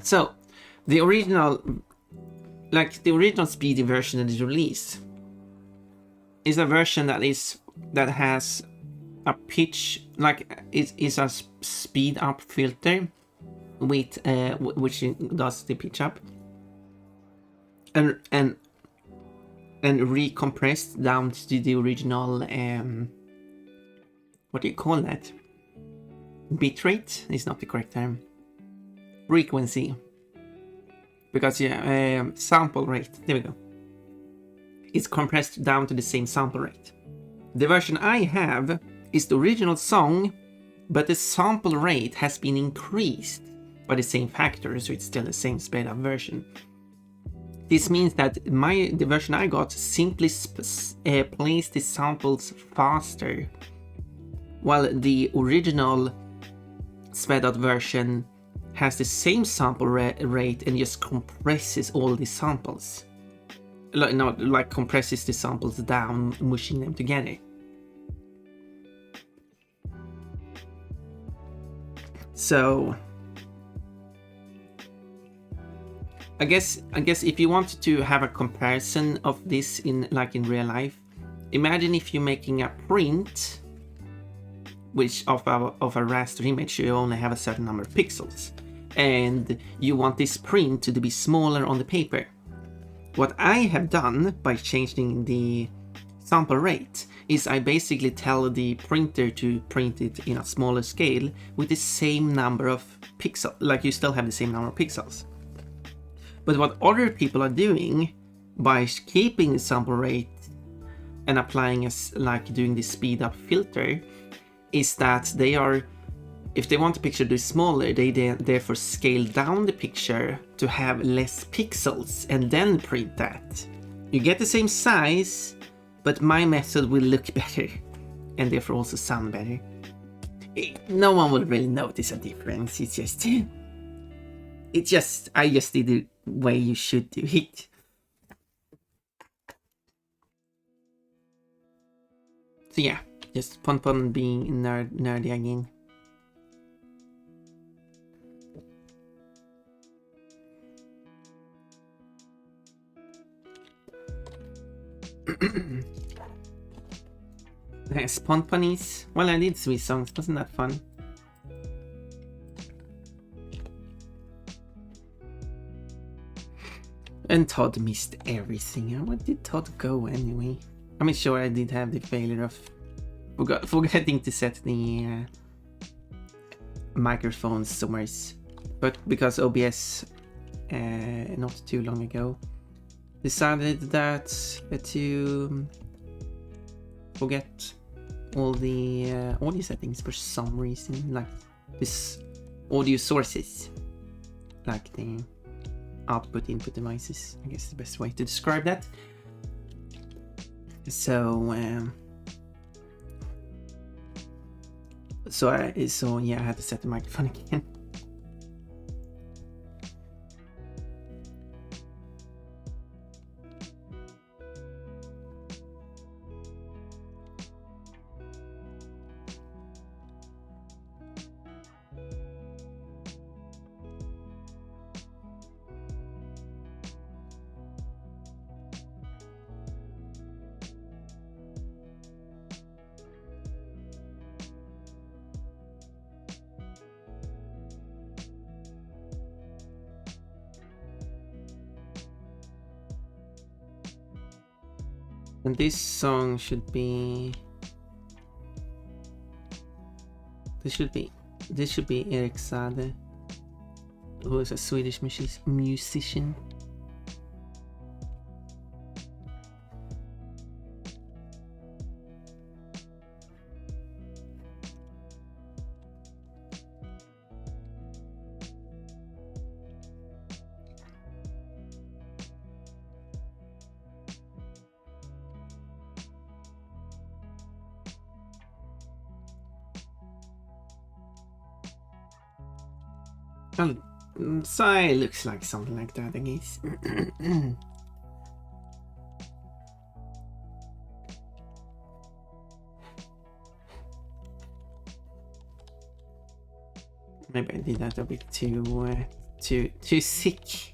So, the original speedy version that is released is a version that has a pitch, like is a speed up filter with which does the pitch up and recompressed down to the original what do you call that? Bitrate is not the correct term. Frequency. Because sample rate. There we go. It's compressed down to the same sample rate. The version I have is the original song, but the sample rate has been increased by the same factor, so it's still the same sped up version. This means that the version I got simply plays the samples faster, while the original sped up version has the same sample rate and just compresses all the samples. Like compresses the samples down, mushing them together. So I guess if you wanted to have a comparison of this in real life, imagine if you're making a print which of a raster image, you only have a certain number of pixels, and you want this print to be smaller on the paper. What I have done by changing the sample rate is I basically tell the printer to print it in a smaller scale with the same number of pixels, like you still have the same number of pixels. But what other people are doing by keeping the sample rate and applying doing the speed up filter is that they are, if they want the picture to be smaller, they therefore scale down the picture to have less pixels and then print that. You get the same size, but my method will look better and therefore also sound better. No one will really notice a difference. I just did the way you should do it. So yeah, just Pon being nerdy again. Pon-ponies. Well, I did sweet songs. Wasn't that fun? And Todd missed everything. Where did Todd go anyway? I mean, sure, I did have the failure of forgetting to set the microphone somewhere, but because OBS not too long ago decided that to forget all the audio settings for some reason, like this audio sources, like the output input devices, I guess the best way to describe that. So yeah, I had to set the microphone again. And this song should be. This should be Erik Saade, who is a Swedish musician. Well, Psy looks like something like that, I guess. Maybe I did that a bit too too sick.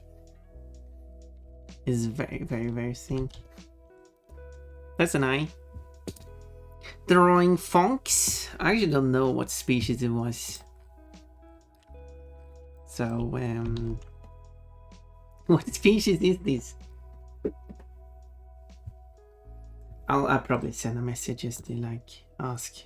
Is very, very, very thin. That's an eye. Drawing Fonks. I actually don't know what species it was. So, what species is this? I'll probably send a message just to like ask.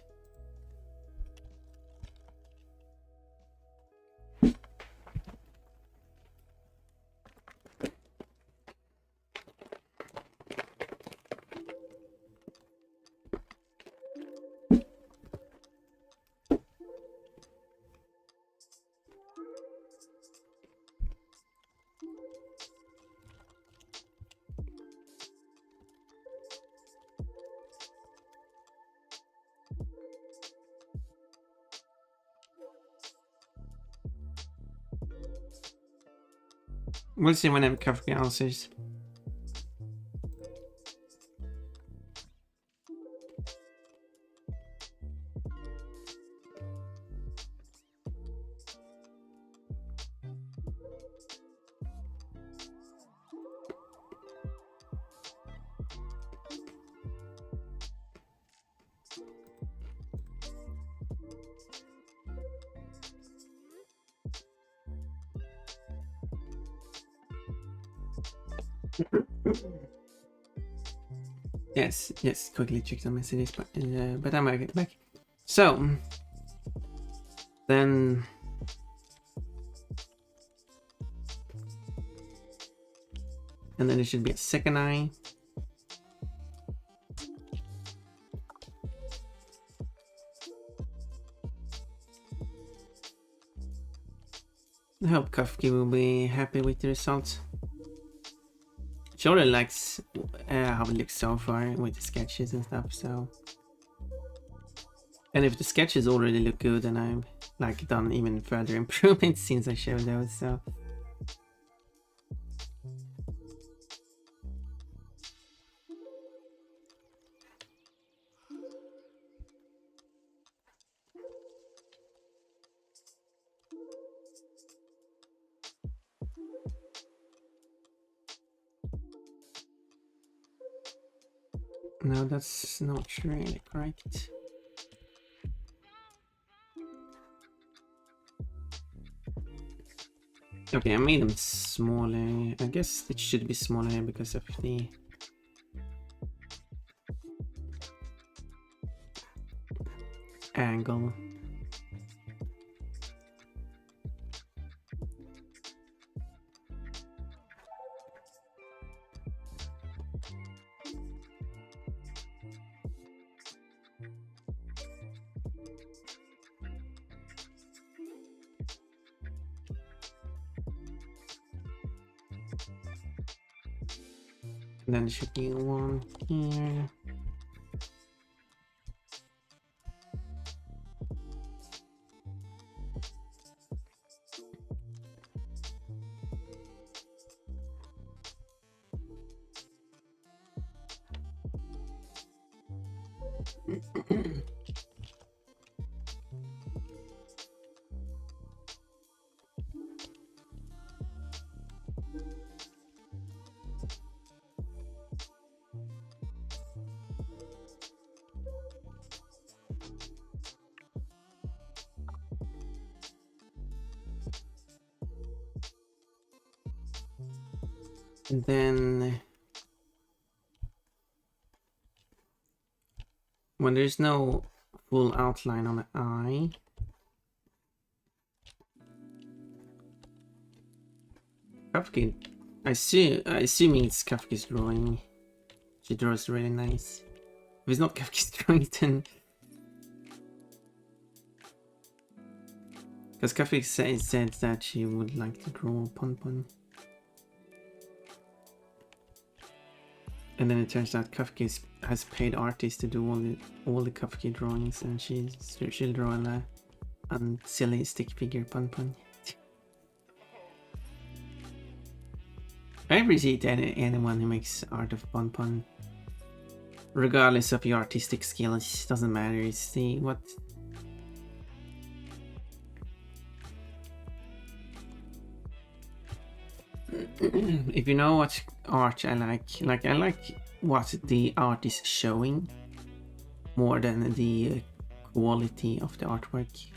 We'll see whenever Kafka answers. Yes, quickly check the messages, but I'm back. So, then... And then there should be a second eye. I hope Kafka will be happy with the results. She already likes how it looks so far with the sketches and stuff, so... And if the sketches already look good, then I've like done even further improvements since I showed those, so... No, that's not really correct. Okay, I made them smaller. I guess it should be smaller because of the angle. And then there should be one here. And then when there's no full outline on the eye, Kafka, assuming it's Kafka's drawing, she draws really nice. If it's not Kafka's drawing, then because Kafka said that she would like to draw Pon. And then it turns out Kafka has paid artists to do all the Kafka drawings, and she'll draw a silly stick figure Pon. I appreciate anyone who makes art of Pon, regardless of your artistic skills. Doesn't matter. It's the what. if you know what art I like what the art is showing more than the quality of the artwork.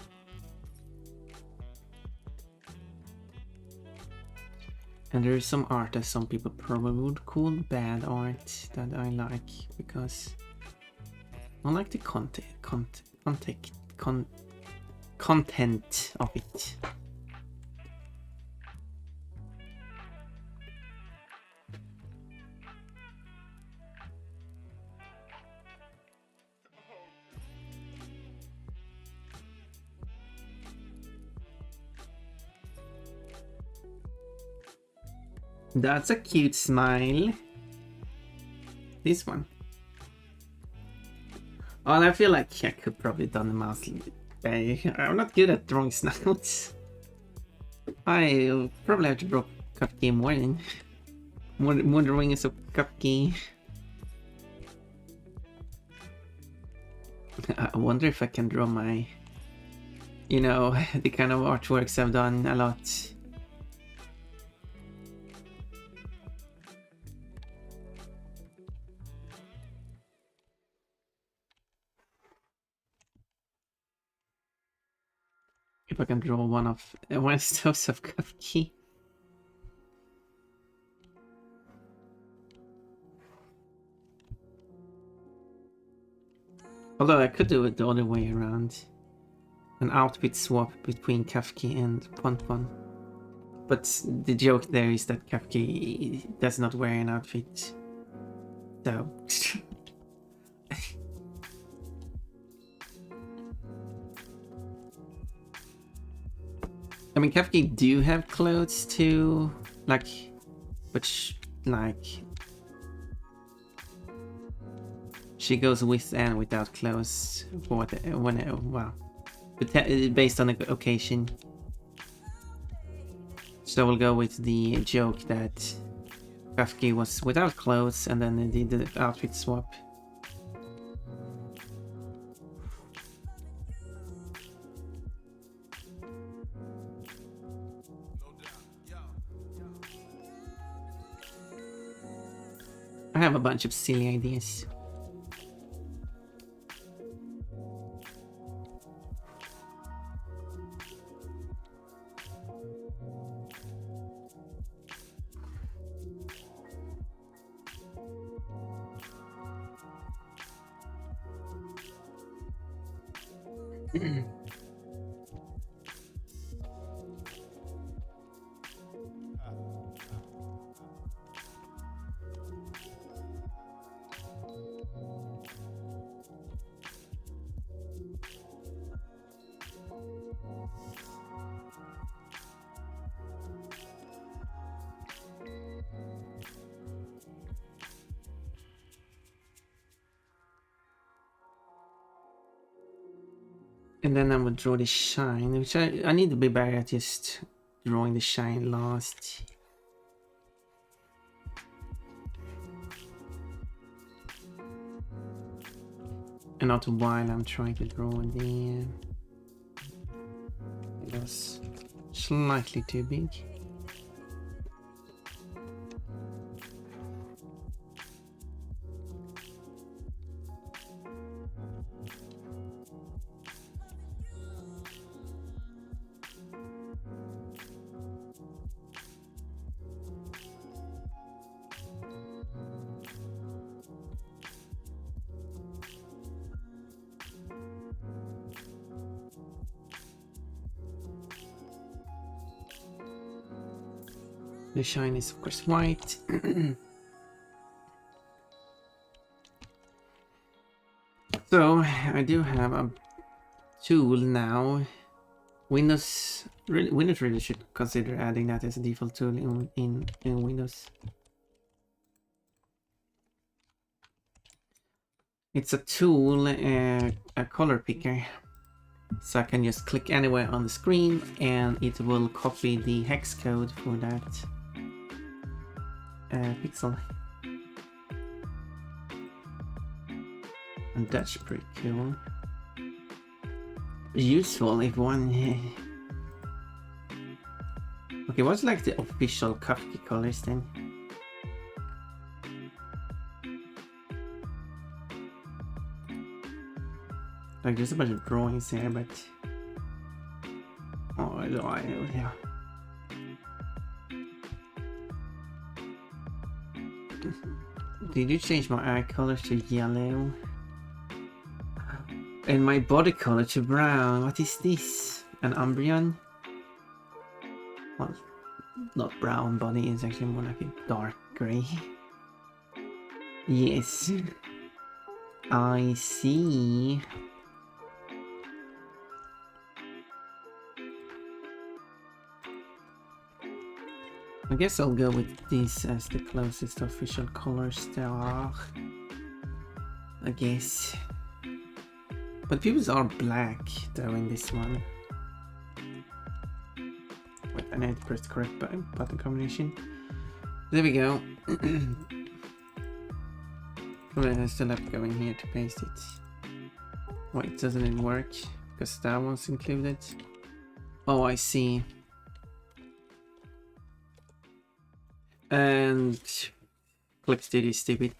And there is some art that some people probably would call bad art that I like because I like the content of it. That's a cute smile. This one. Well, I feel like I could probably done the mouse better. I'm not good at drawing snouts. I probably have to draw Cupkey more than more drawings of Cupkey. I wonder if I can draw my, you know, the kind of artworks I've done a lot. If I can draw one of those of Cupkey. Although I could do it the other way around. An outfit swap between Kafki and Ponpon. But the joke there is that Kafki does not wear an outfit. So... I mean, Kafki do have clothes too, like, which, like, she goes with and without clothes for well, based on the occasion. So we'll go with the joke that Kafki was without clothes and then they did the outfit swap. I have a bunch of silly ideas. And then I would draw the shine, which I need to be better at just drawing the shine last. And not while I'm trying to draw the... It was slightly too big. The shine is of course white. So I do have a tool now. Windows really should consider adding that as a default tool in Windows. It's a tool, a color picker. So I can just click anywhere on the screen and it will copy the hex code for that pixel. And that's pretty cool. Useful if one... Okay, what's like the official coffee colors then? Like there's a bunch of drawings here, but oh, yeah. Did you change my eye color to yellow? And my body color to brown. What is this? An Umbreon? Well, not brown body, it's actually more like a dark grey. Yes. I see. I guess I'll go with this as the closest official colors there are. I guess. But people's are black though in this one. Wait, I need to press the correct button combination. There we go. I still have to go in here to paste it. Wait, doesn't it work? Because that one's included. Oh, I see. And Clip Studio is stupid.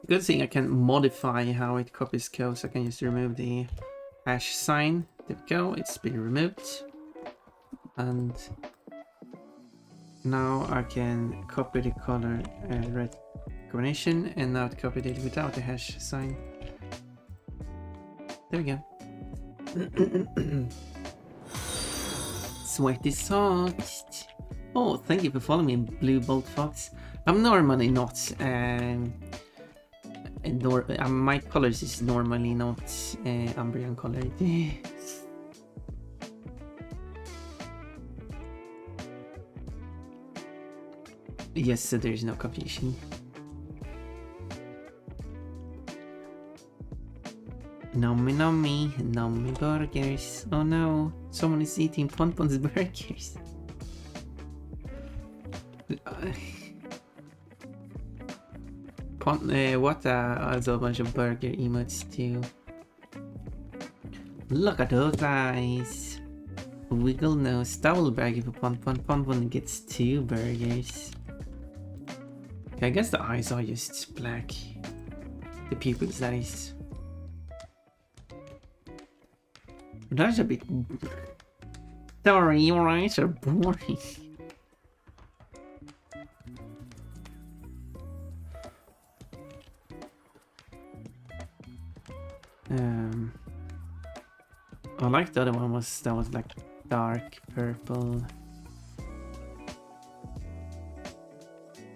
Good thing I can modify how it copies code, so I can just remove the hash sign. There we go, it's been removed. And now I can copy the color red combination, and now it copied it without the hash sign. There we go. Sweaty socks. Oh, thank you for following me, Blue Bolt Fox. I'm normally not my colors is normally not Umbreon colored. Yes, so there's no confusion. Nummy burgers. Oh no, someone is eating Ponpon's burgers. What also a bunch of burger emotes too. Look at those eyes. Wiggle nose, double burger for Ponpon gets 2 burgers. Okay, I guess the eyes are just black. The pupils, that is. That's a bit... Sorry, your eyes are boring. I like the other one that was like dark purple.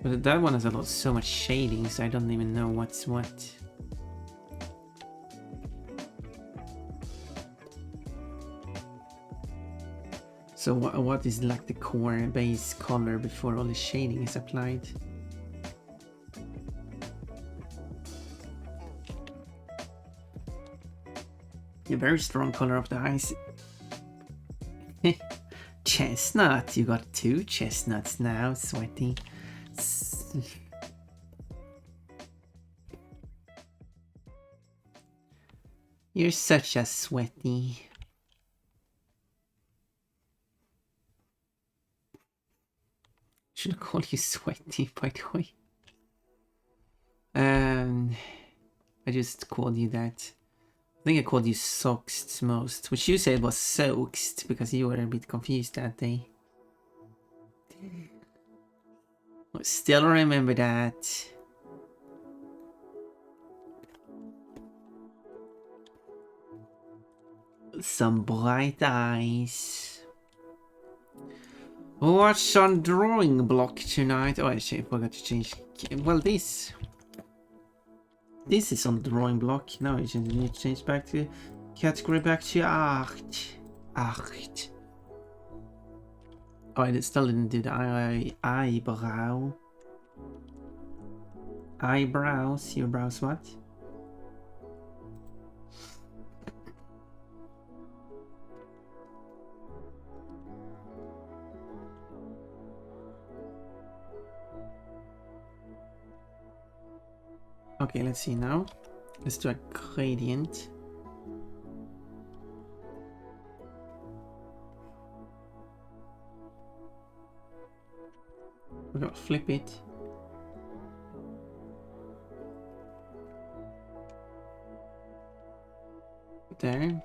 But that one has so much shading, so I don't even know what's what. So what is like the core base color before all the shading is applied? A very strong color of the eyes. Chestnut, you got 2 chestnuts now, Sweaty. You're such a Sweaty. Should I call you Sweaty, by the way? I just called you that. I think I called you Soxed most, which you said was Soaked because you were a bit confused that day. I still remember that. Some bright eyes. What's on drawing block tonight? Oh, actually, I forgot to change. Well, this is on the drawing block. Now I just need to change back to category back to art. Art. Oh, I still didn't do the eyebrow. Eyebrows. Your brows what? Okay, let's see now. Let's do a gradient. We gotta flip it. There.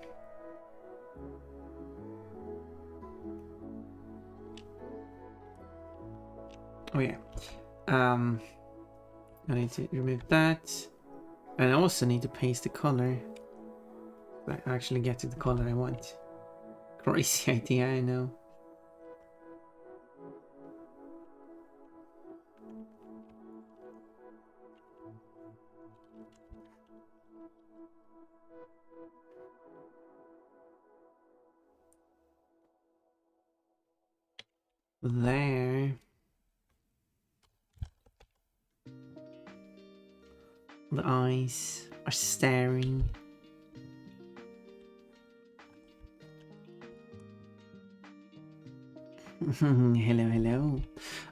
Oh yeah. I need to remove that. And I also need to paste the color. So I actually get to the color I want. Crazy idea, I know. There. The eyes are staring. Hello, hello.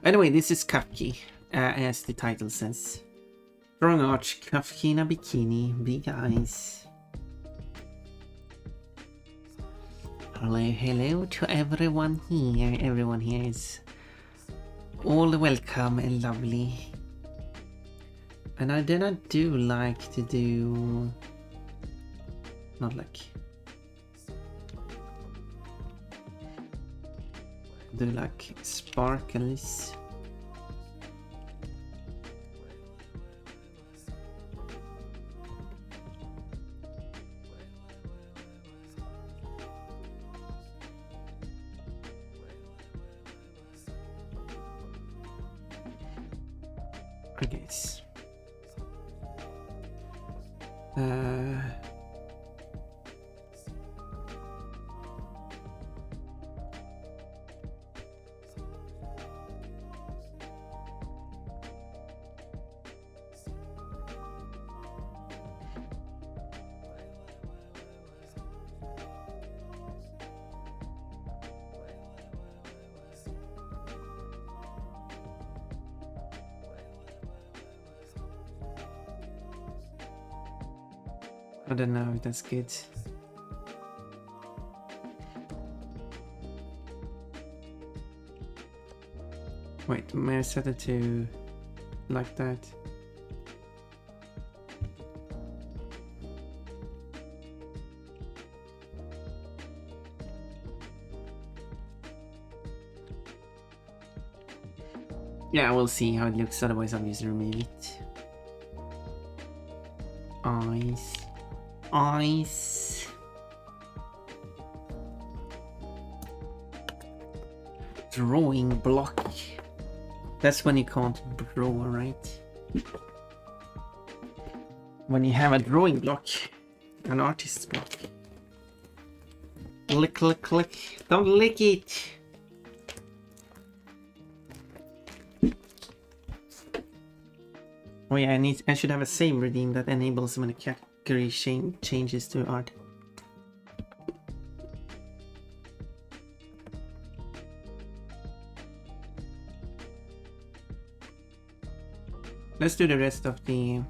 Anyway, this is Kafki, as the title says. Strong arch, Kafki in a bikini, big eyes. Hello, hello to everyone here. Everyone here is all welcome and lovely. And I do like to do... Not like... Do like sparkles. I guess. I don't know if that's good. Wait, may I set it to like that? Yeah, we'll see how it looks, otherwise I'll just remove it. Eyes. Eyes. Drawing block. That's when you can't draw, right? When you have a drawing block. An artist's block. Lick, click, click. Don't lick it! Oh yeah, I should have a save redeem that enables when a category changes to art. Let's do the rest of the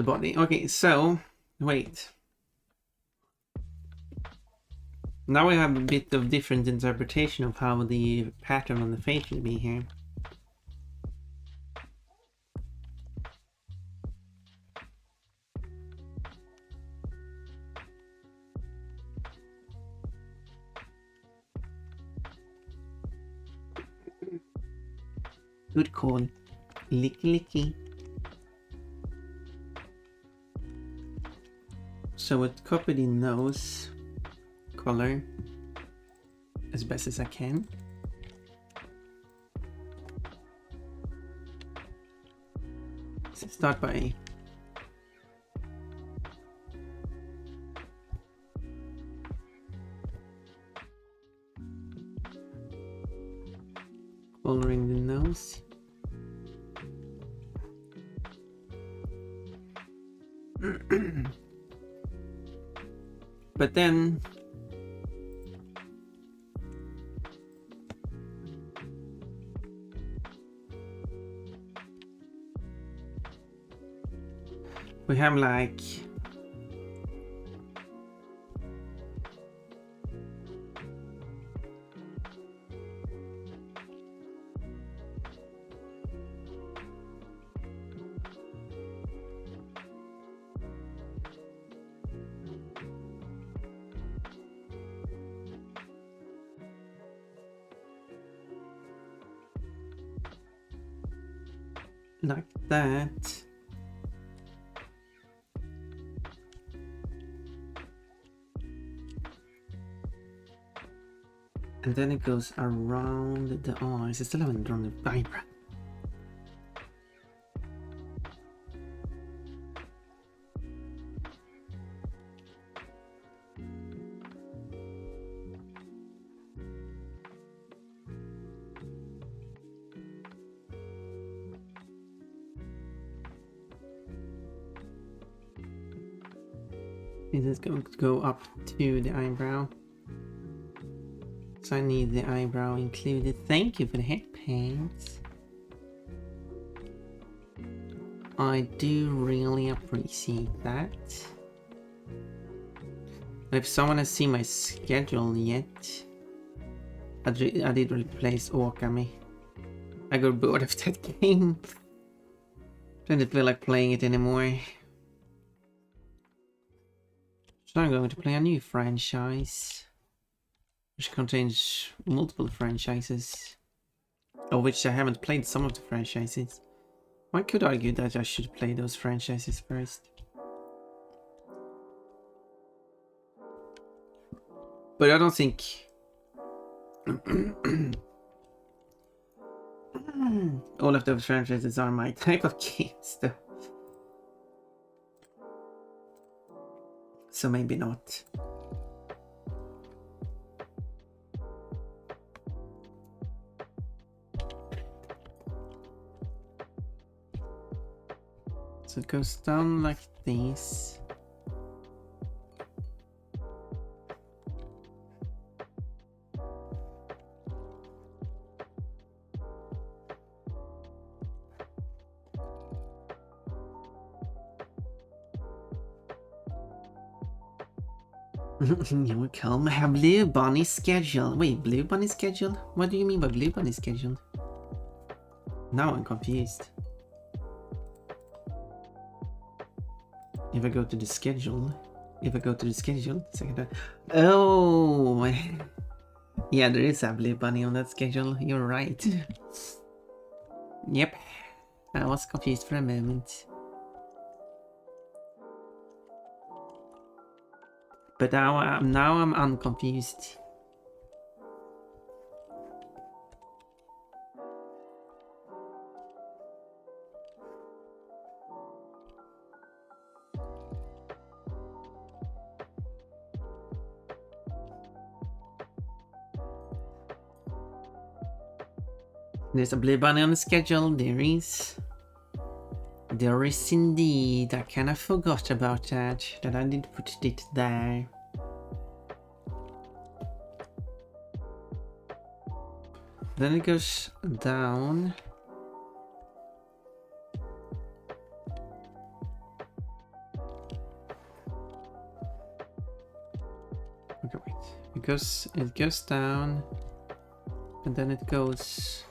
body. Okay, so wait. Now we have a bit of different interpretation of how the pattern on the face should be here. Good call. Licky licky. So it copied in nose color as best as I can. So start by coloring the nose. But then we have like like that. And then it goes around the eyes. I still haven't drawn the eyebrow. This is going to go up to the eyebrow. So I need the eyebrow included. Thank you for the head paint. I do really appreciate that. But if someone has seen my schedule yet, I did replace Okami. I got bored of that game. Didn't feel like playing it anymore. So I'm going to play a new franchise, which contains multiple franchises, of which I haven't played some of the franchises. One could argue that I should play those franchises first. But I don't think... all of those franchises are my type of games, though. So maybe not. So it goes down like this. You will come have Blue Bunny schedule. Wait, Blue Bunny schedule? What do you mean by Blue Bunny schedule? Now I'm confused. If I go to the schedule, second. Oh, yeah, there is a Blue Bunny on that schedule. You're right. Yep, I was confused for a moment. But now I'm unconfused. There's a Blue Bunny on the schedule. There is. There is indeed. I kind of forgot about that. That I did put it there. Then it goes down. Okay, wait. It goes down, and then it goes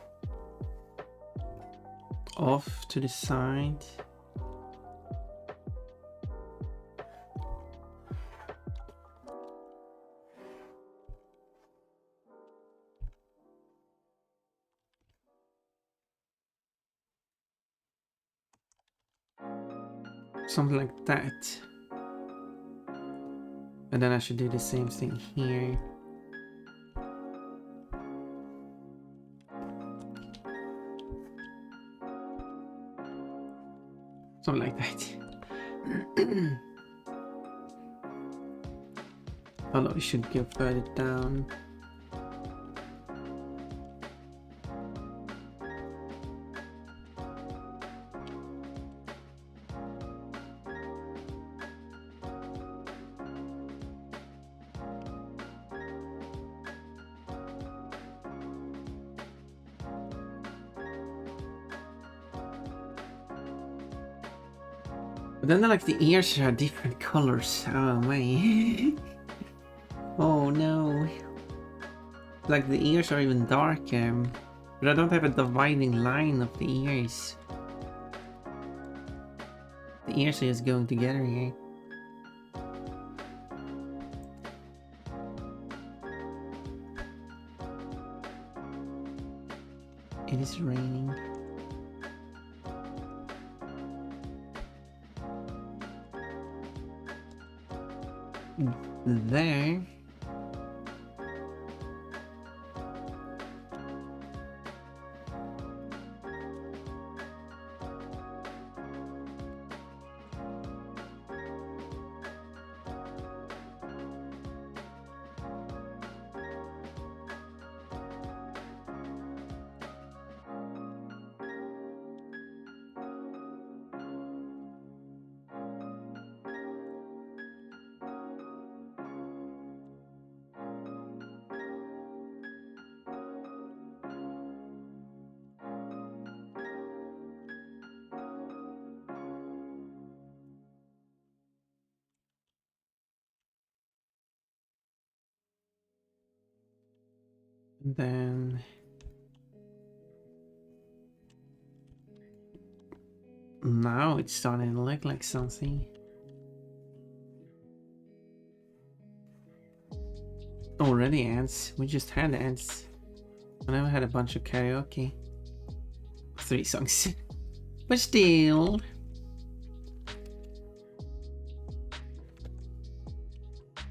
off to the side. Something like that. And then I should do the same thing here. Something like that. Although it should go further down. But then like the ears are different colors. Oh my. Oh no. Like the ears are even darker. But I don't have a dividing line of the ears. The ears are just going together here. It is raining. there. And then now it's starting to look like something. Already ants. We just had ants. I never had a bunch of karaoke. 3 songs. But still.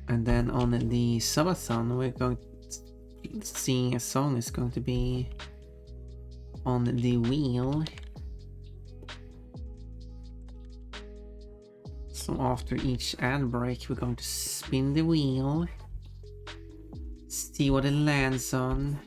And then on the subathon, we're going to sing a song is going to be on the wheel. So after each ad break, we're going to spin the wheel. See what it lands on.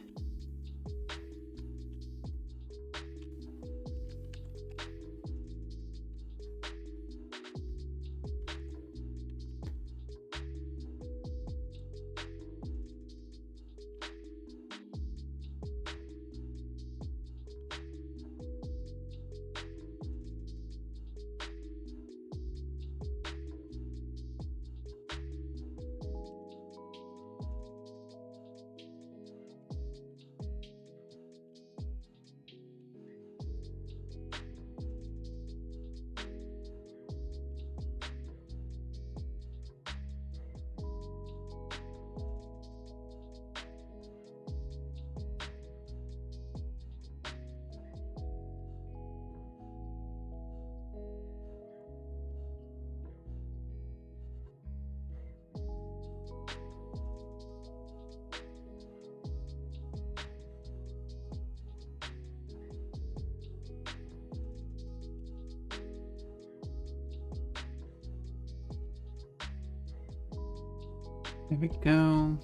There we go.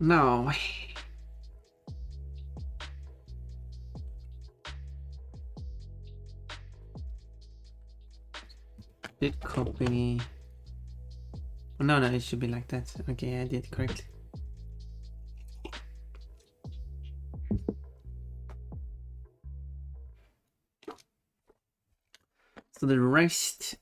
No. Did copy. No, it should be like that. Okay, I did correctly. So the rest.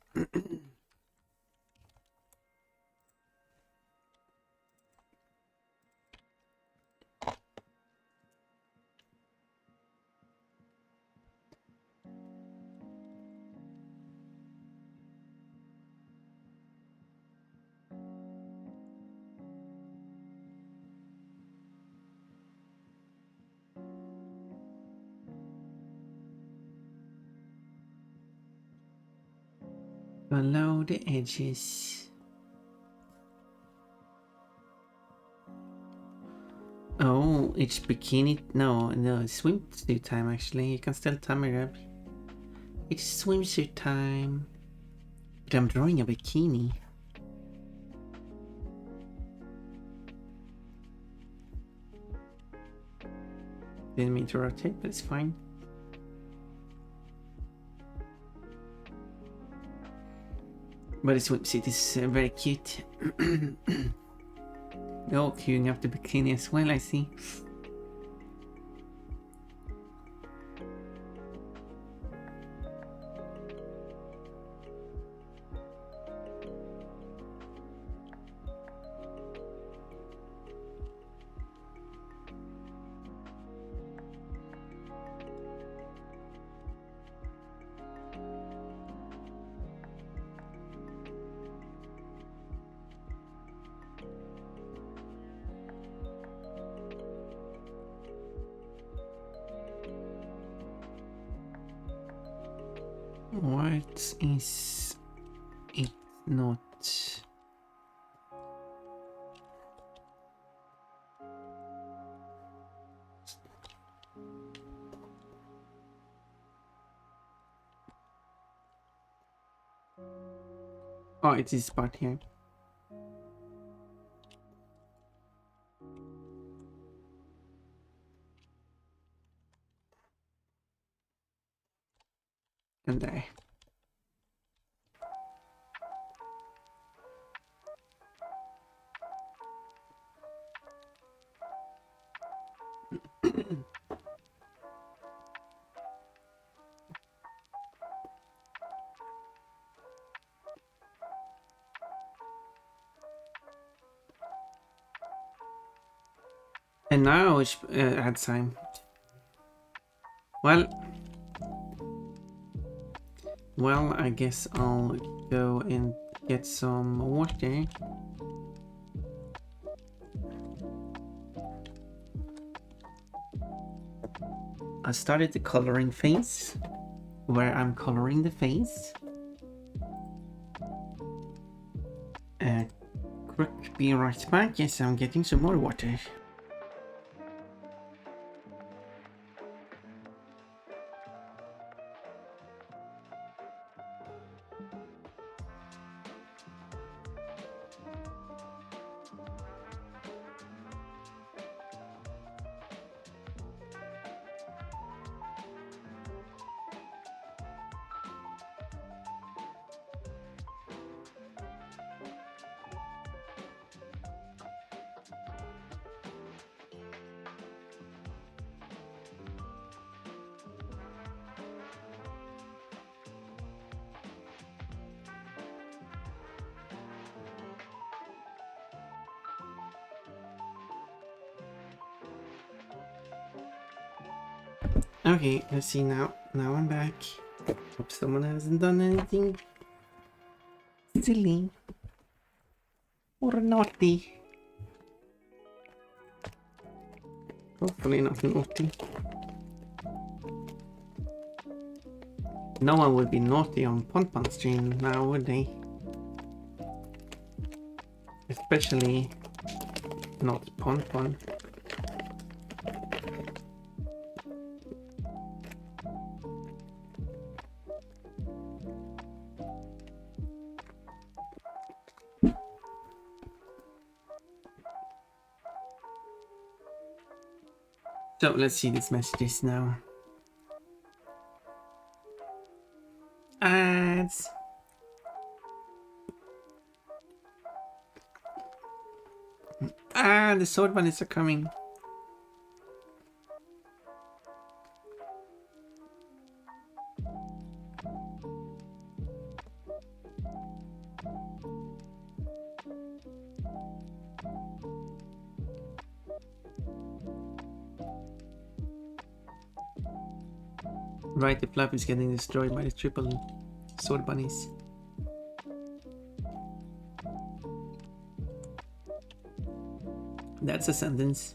Below the edges. Oh, it's bikini. No, it's swimsuit time actually. You can still time it up. It's swimsuit time. But I'm drawing a bikini. Didn't mean to rotate, but it's fine. But the swimsuit is very cute. Oh, queuing up the bikini as well, I see. What is it not? Oh, it's this part here. And there. And now it's add time. Well, I guess I'll go and get some water. I started the coloring phase, where I'm coloring the face. Quick, be right back. Yes, I'm getting some more water. Okay, let's see now. Now I'm back. Hope someone hasn't done anything silly or naughty. Hopefully not naughty. No one would be naughty on Ponpon stream now, would they? Especially not Ponpon. So let's see these messages now. Ads. Ah, the sword bunnies are coming. Right, the fluff is getting destroyed by the triple sword bunnies. That's a sentence.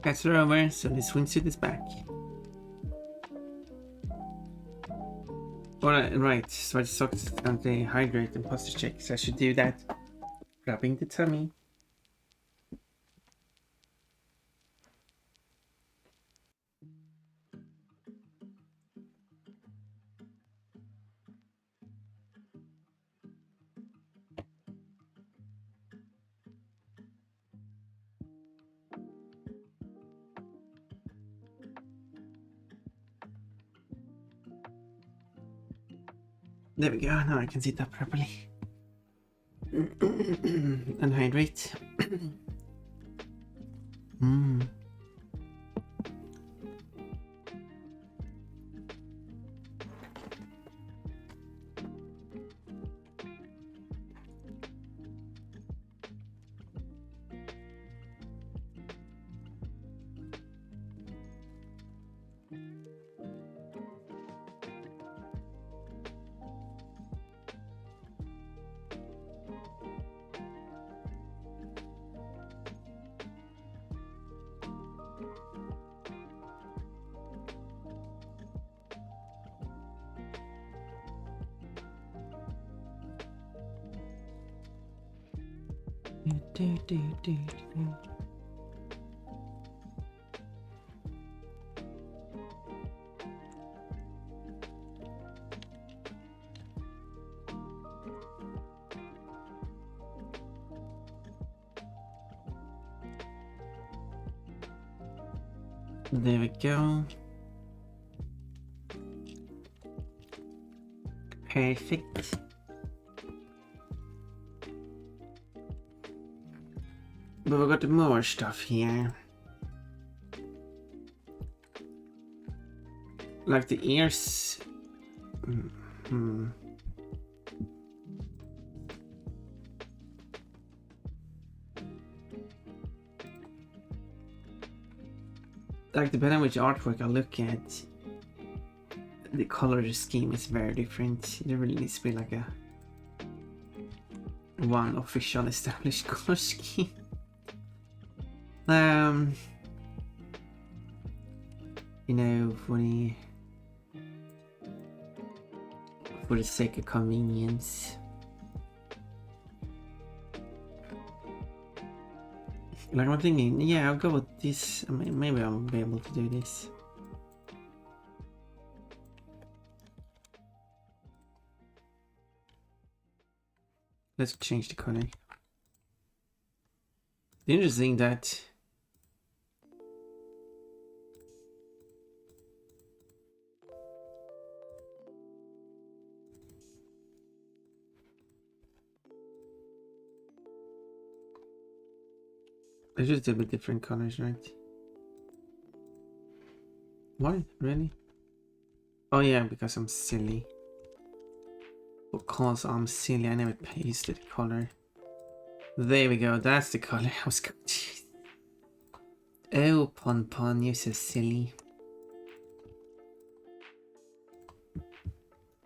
Cats are over, so the swimsuit is back. Alright, right, so I just talked about the hydrate and posture check, so I should do that. Rubbing the tummy. There we go, now I can sit up properly. And hydrate. Do, do, do, do. There we go. Perfect. But we got more stuff here. Like the ears. Like depending on which artwork I look at, the color scheme is very different. There really needs to be like a one official established color scheme. You know, for the sake of convenience. Like I'm thinking, yeah, I'll go with this. I mean, maybe I'll be able to do this. Let's change the color. The interesting that I just did with different colors, right? Why? Really? Oh yeah, because I'm silly. Because I'm silly, I never pasted the color. There we go, that's the color I was going to use. Oh, Pon, you're so silly.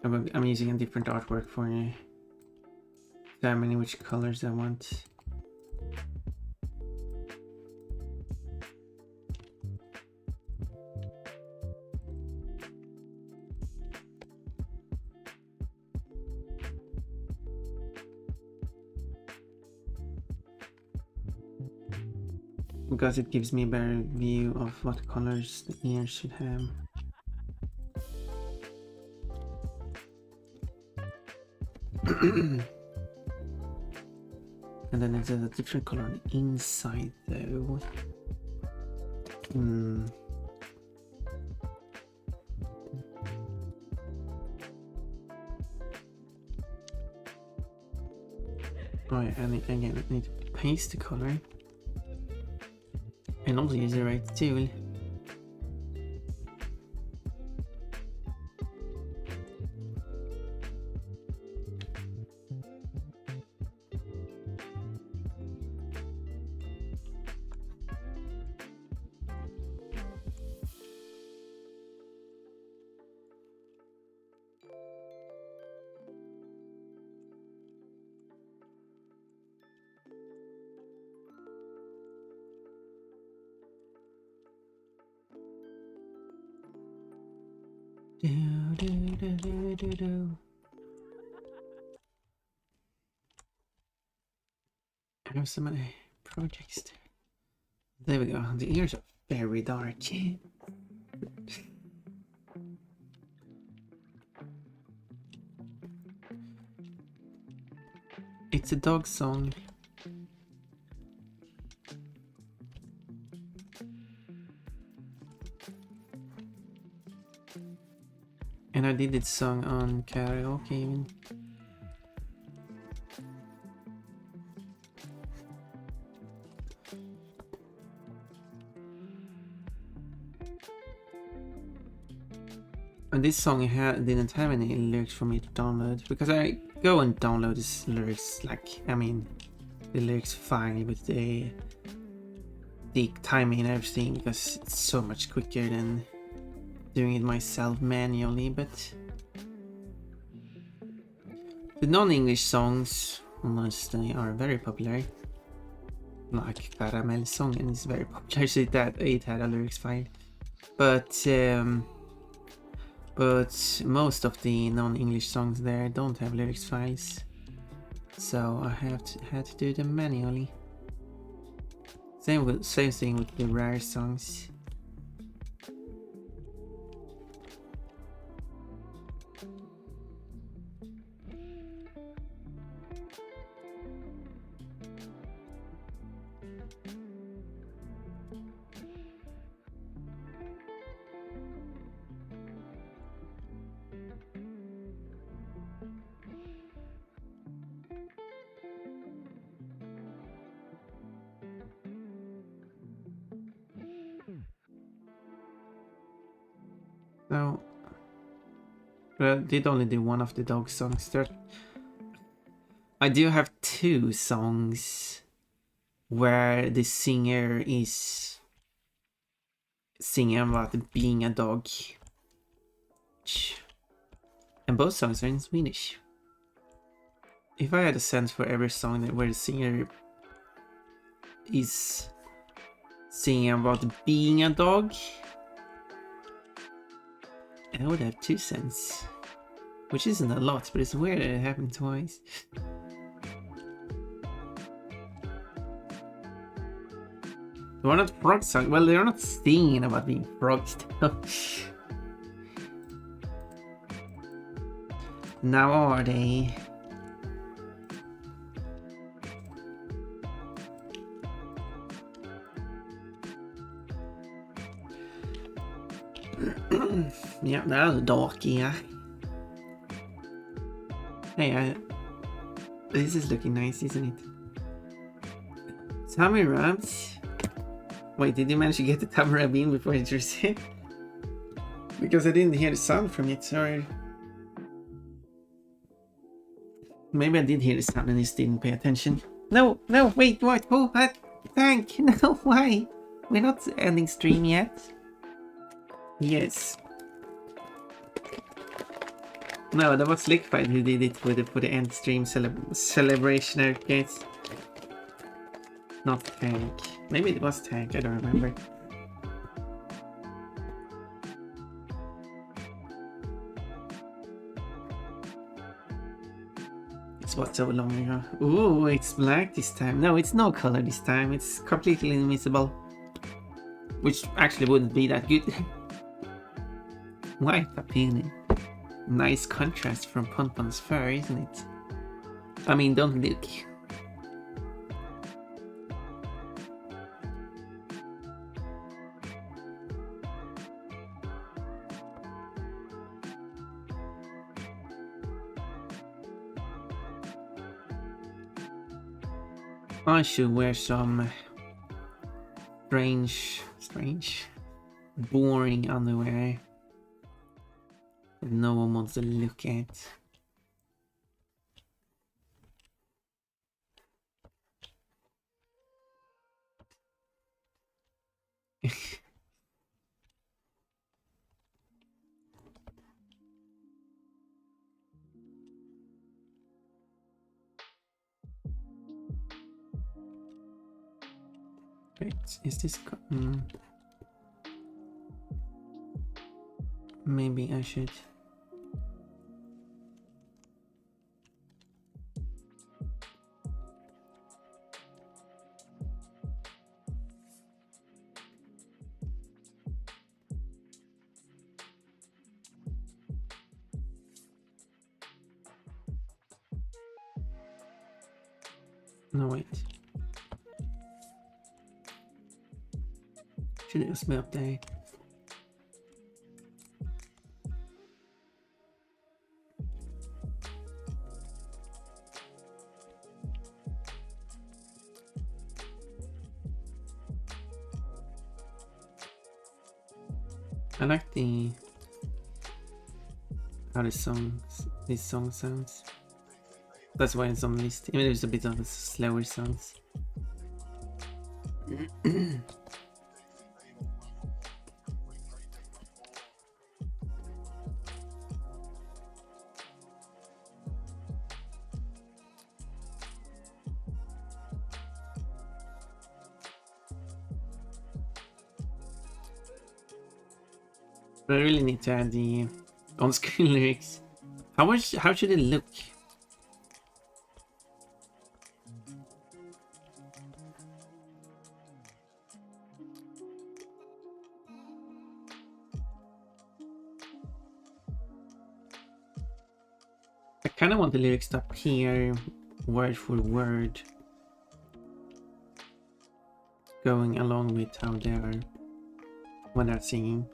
I'm using a different artwork for you. Determining which colors I want. Because it gives me a better view of what colors the ears should have. And then it's a different color on the inside though. Oh yeah, and again I need to paste the color. And also use the right tool. I have so many projects there. We go. The ears are very dark. It's a dog song. And I did this song on karaoke even. And this song didn't have any lyrics for me to download, because I go and download these lyrics, like, I mean, the lyrics fine with the timing and everything, because it's so much quicker than doing it myself manually. But the non-English songs, unless they are very popular, like Caramel song, and it's very popular, so it had a lyrics file. But most of the non-English songs there don't have lyrics files, so I had to do them manually. Same thing with the rare songs. So, I did only do one of the dog songs. I do have 2 songs where the singer is singing about being a dog. And both songs are in Swedish. If I had a sense for every song where the singer is singing about being a dog, I would have 2 cents. Which isn't a lot, but it's weird that it happened twice. They're not frog songs. Well, they're not singing about being frogs though. Now are they? Yeah, that was dorky, yeah. Hey, this is looking nice, isn't it? Tommy Rams. Wait, did you manage to get the Tamara bean before it reset? Because I didn't hear the sound from it, sorry. Maybe I did hear the sound and just didn't pay attention. No, wait, what? Oh, thank. No, why? We're not ending stream yet. Yes. No, that was Slickfight who did it for the end stream celebration arcades. Not Tank. Maybe it was Tank, I don't remember. It's what, so long ago? Ooh, it's black this time. No, it's no color this time. It's completely invisible. Which actually wouldn't be that good. White appealing. Nice contrast from Ponpon's fur, isn't it? I mean, don't look. I should wear some strange, boring underwear that no one wants to look at. Wait, is this... Maybe I should... No, wait. Should just be up there. I like how this song sounds. That's why it's on the list. Even though it's a bit of a slower sounds. But I really need to add the on-screen lyrics. How should it look? kind of want the lyrics to appear word for word, going along with how they are when they're singing.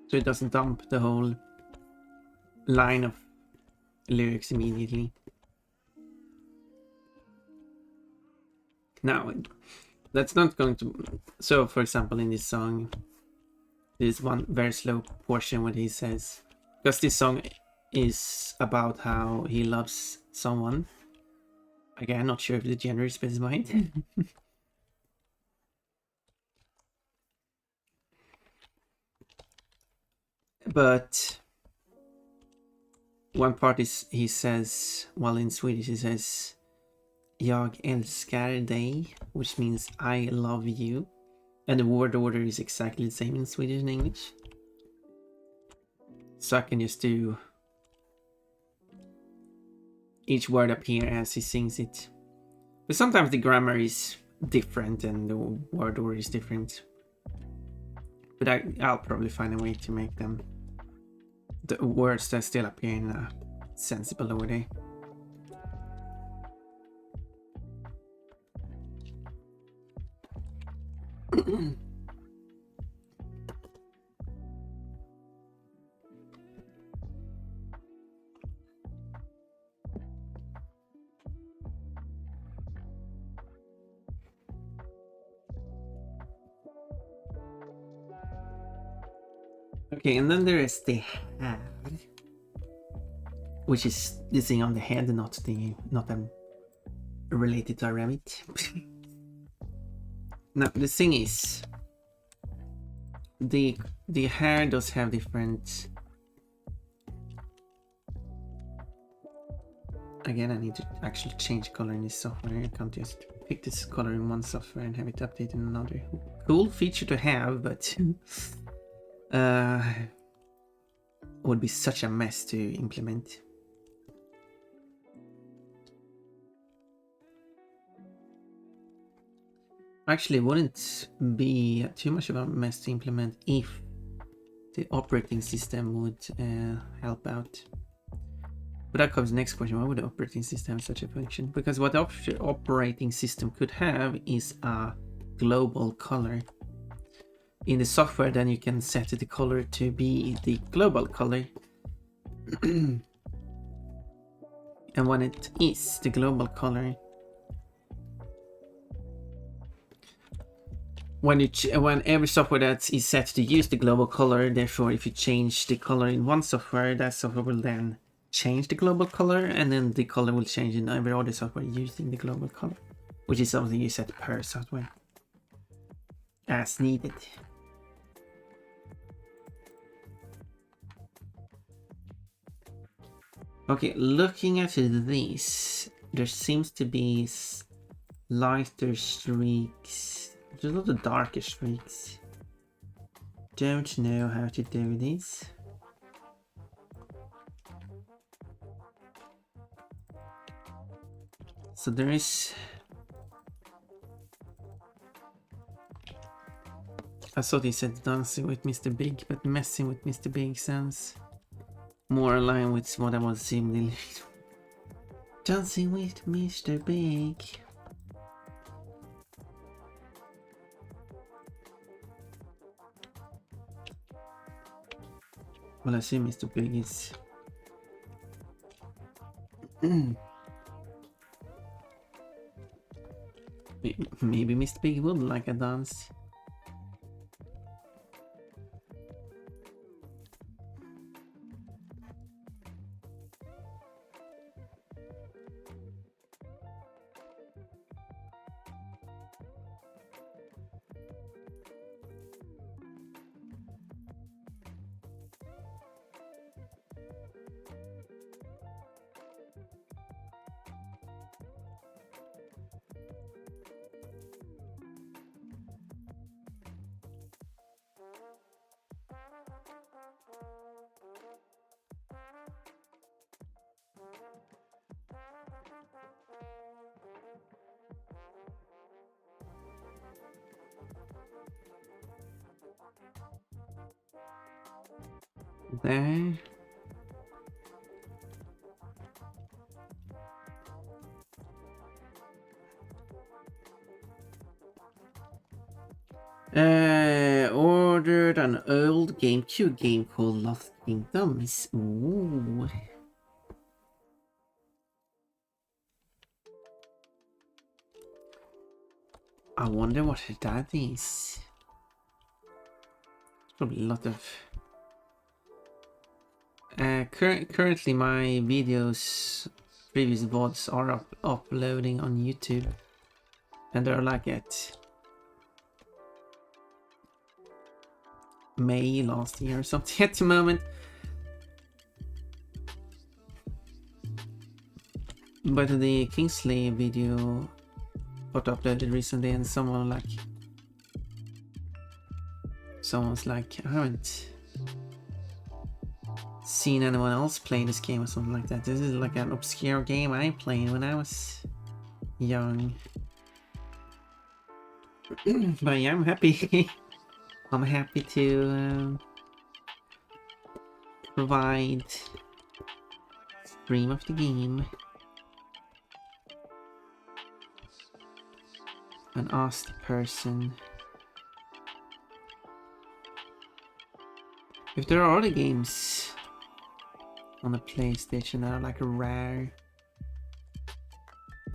So it doesn't dump the whole line of lyrics immediately. Now, that's not going to... So, for example, in this song, there's one very slow portion where he says... Because this song is about how he loves someone. Again, not sure if the gender is specified. But one part is he says, well, in Swedish he says Jag älskar dig, which means I love you, and the word order is exactly the same in Swedish and English. So I can just do each word up here as he sings it. But sometimes the grammar is different and the word order is different. But I'll probably find a way to make them, the words that still appear in a sensible order. Okay, and then there is the head, which is the thing on the head, not related to a rabbit. Now the thing is, the hair does have different. Again, I need to actually change color in this software. I can't just pick this color in one software and have it updated in another. Cool feature to have, but would be such a mess to implement. Actually, wouldn't be too much of a mess to implement if the operating system would help out. But that comes the next question: why would the operating system have such a function? Because what the operating system could have is a global color. In the software, then you can set the color to be the global color. And when it is the global color, when every software that is set to use the global color, therefore if you change the color in one software, that software will then change the global color, and then the color will change in every other software using the global color, which is something you set per software as needed. Okay, looking at this, there seems to be lighter streaks. There's a lot of darker streaks. Don't know how to do this. So there is... I thought he said dancing with Mr. Big, but messing with Mr. Big sounds more aligned with what I was seeing. Dancing with Mr. Big. Well, I see Mr. Big is... Maybe Mr. Big would like a dance. There. Ordered an old GameCube game called Lost Kingdoms. Ooh. I wonder what that is. Probably a lot of... currently my videos, previous VODs are uploading on YouTube. And they're like at May last year or something at the moment. But the Kingsley video got uploaded recently and someone's like, I haven't seen anyone else play this game or something like that. This is like an obscure game I played when I was young. But yeah, I'm happy. I'm happy to provide stream of the game and ask the person if there are other games on the PlayStation that are like rare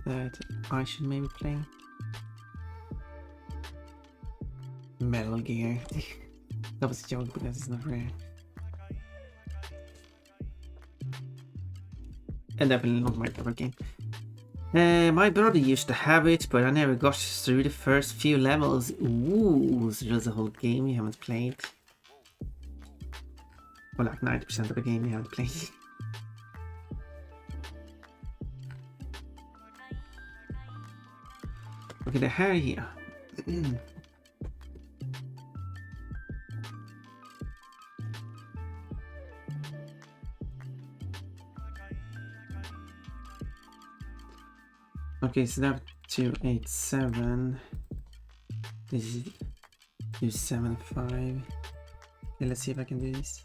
that I should maybe play. Metal Gear. That was a joke because it's not rare. And definitely not my favorite game. My brother used to have it, but I never got through the first few levels. Ooh, so there's a whole game you haven't played. Or like 90% of the game you haven't played. Okay, the hair here. Okay, so that 287. This is 275. Okay, let's see if I can do this.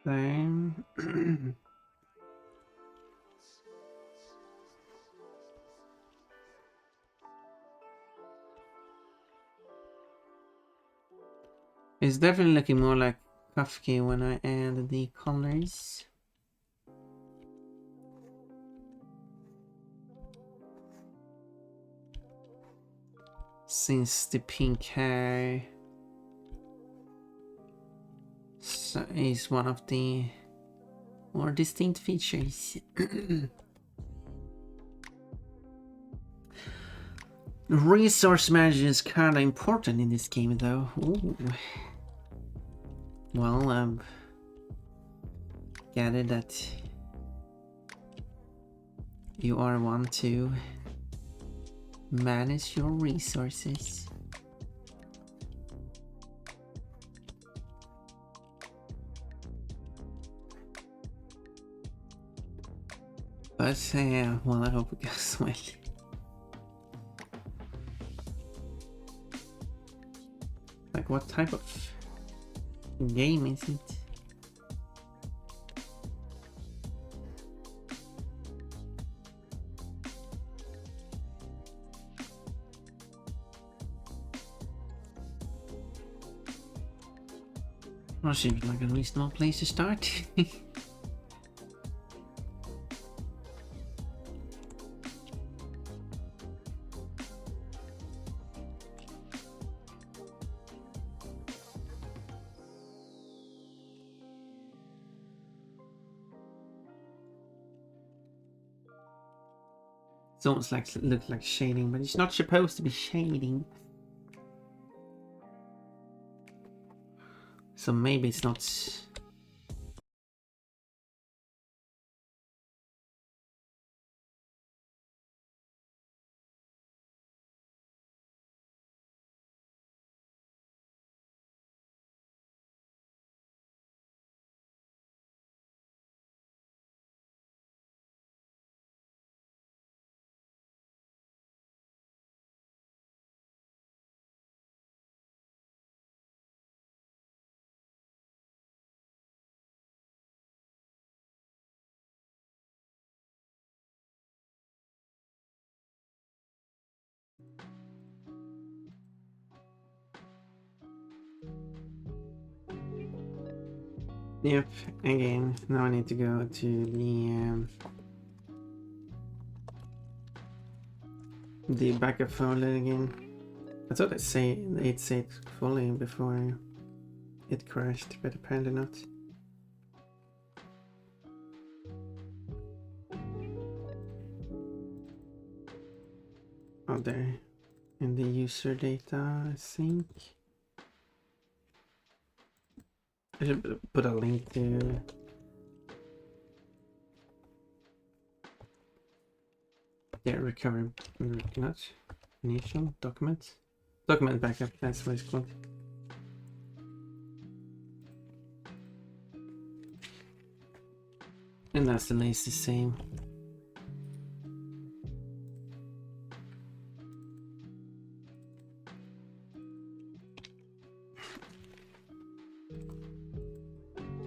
Then it's definitely looking more like Kafka when I add the colors. Since the pink hair is one of the more distinct features. Resource management is kind of important in this game though. Ooh. Well, gathered that you are one to manage your resources. But well, I hope it goes well. Like, what type of game is it? Well, seems like a reasonable place to start. It's almost like looks like shading, but it's not supposed to be shading. So maybe it's not. Yep, again, now I need to go to the backup folder again. I thought it said fully before it crashed, but apparently not. Oh, there. In the user data, I think. I should put a link to recovery, not initial document backup. That's what it's called. And that's the least the same.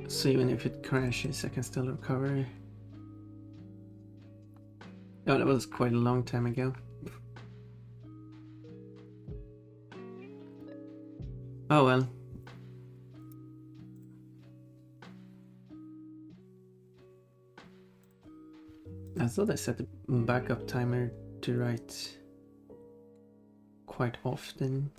So even if it crashes, I can still recover. Oh, that was quite a long time ago. Oh well. I thought I set the backup timer to write quite often.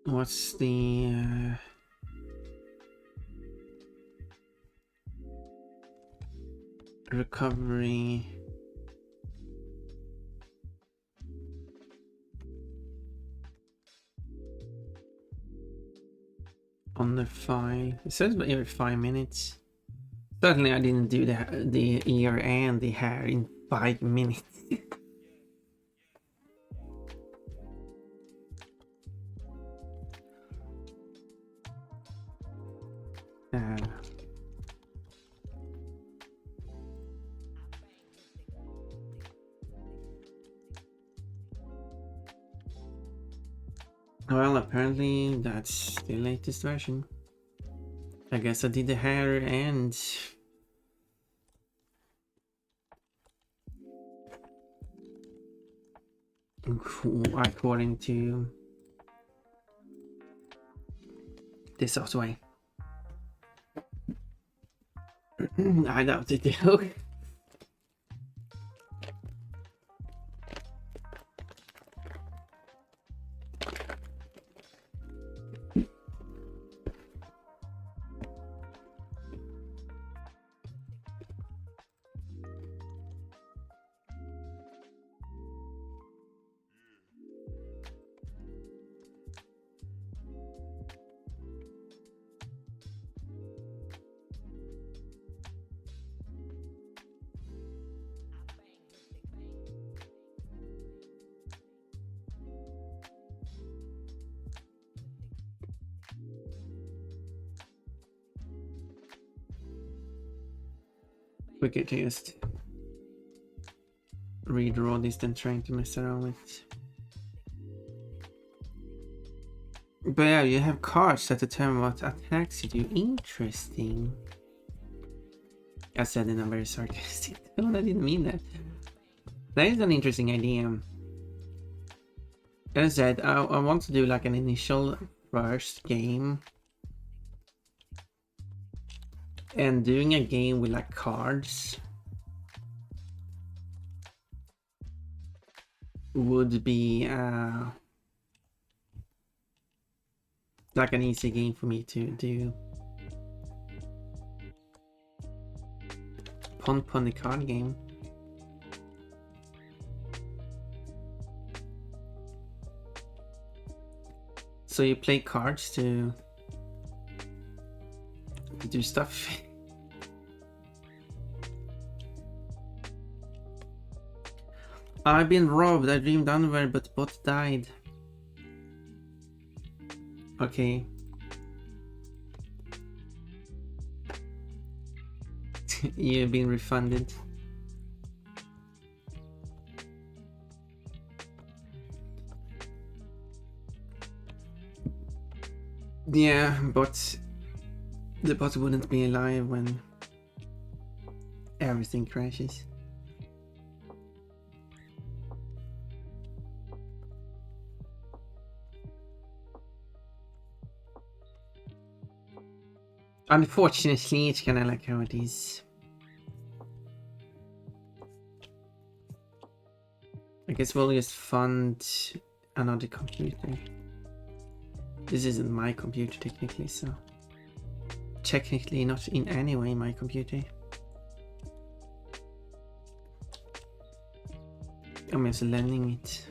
What's the recovery? On the file, it says every 5 minutes. Certainly, I didn't do the ear and the hair in 5 minutes. Well, apparently that's the latest version. I guess I did the hair and according to the software. I doubt it though. We could just redraw this than trying to mess around with. But yeah, you have cards that determine what attacks you do. Interesting. I said in a very sarcastic tone. I didn't mean that. That is an interesting idea. As I said, I want to do like an initial first game. And doing a game with like cards would be like an easy game for me to do. Pon the card game. So you play cards to do stuff. I've been robbed. I dreamed underwear, but bot died. Okay. You've been refunded. Yeah, but the bot wouldn't be alive when everything crashes. Unfortunately, it's kinda like how it is. I guess we'll just fund another computer. This isn't my computer technically, so technically not in any way my computer. I'm just lending it.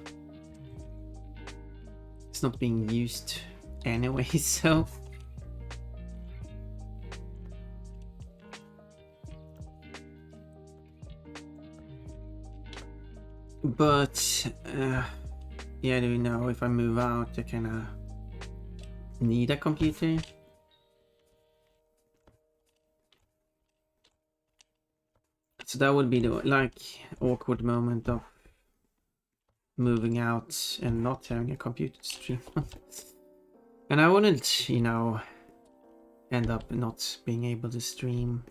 It's not being used anyway, so but yeah, do you know, if I move out I kinda need a computer. So that would be the like awkward moment of moving out and not having a computer to stream. And I wouldn't, you know, end up not being able to stream.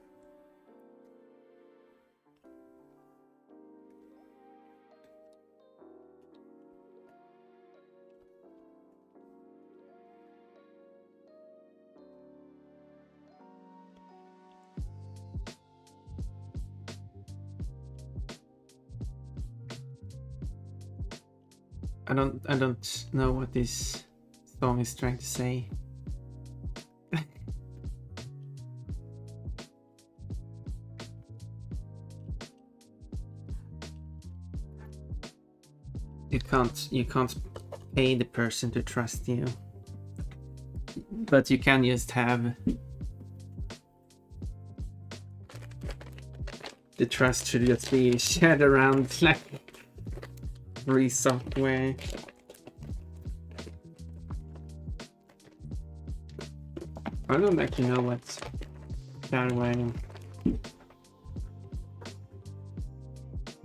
I don't know what this song is trying to say. You can't pay the person to trust you, but you can just have the trust should just be shared around like free software. I don't actually know what's shareware.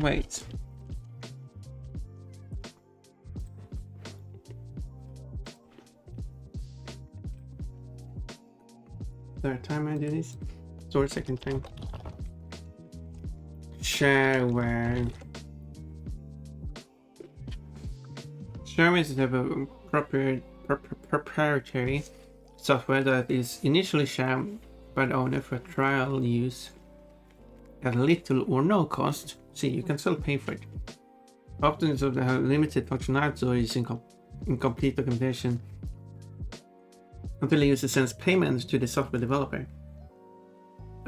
Wait. Third time I do this? Or second time? Shareware. Shareware is a type of proprietary software that is initially shared by the owner for trial use at little or no cost. See, you can still pay for it. Often it's of the limited functionality or is incomplete documentation until the user sends payment to the software developer.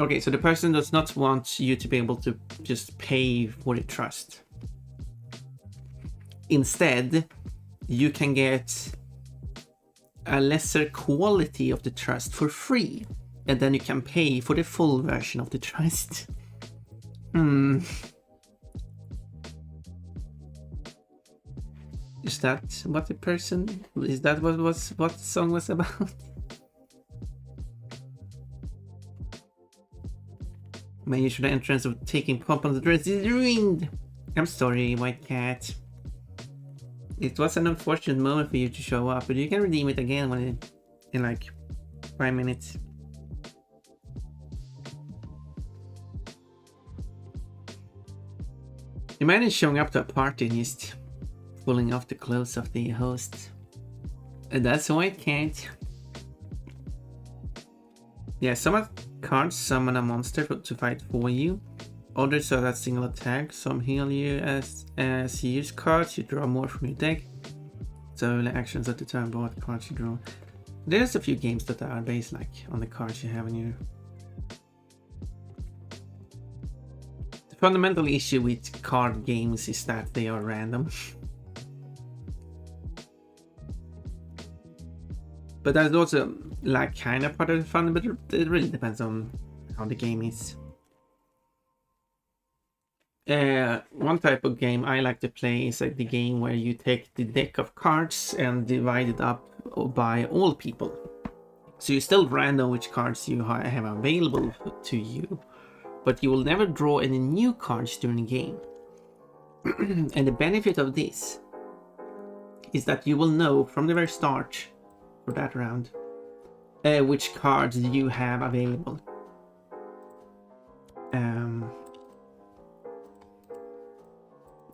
Okay, so the person does not want you to be able to just pay for the trust. Instead, you can get a lesser quality of the trust for free, and then you can pay for the full version of the trust. Is that what the person? Is that what the song was about? My usual entrance of taking pump on the dress is ruined. I'm sorry, White Cat. It was an unfortunate moment for you to show up, but you can redeem it again when in like 5 minutes. Imagine showing up to a party and just pulling off the clothes of the host. And that's why I can't. Yeah, summon cards, summon a monster to fight for you. Others are that single attack. Some heal you as you use cards. You draw more from your deck. So the actions that determine what cards you draw. There's a few games that are based like on the cards you have in your. The fundamental issue with card games is that they are random. But that's also like kind of part of the fun, but it really depends on how the game is. One type of game I like to play is like the game where you take the deck of cards and divide it up by all people. So you still random which cards you have available to you, but you will never draw any new cards during the game. And the benefit of this is that you will know from the very start for that round which cards you have available.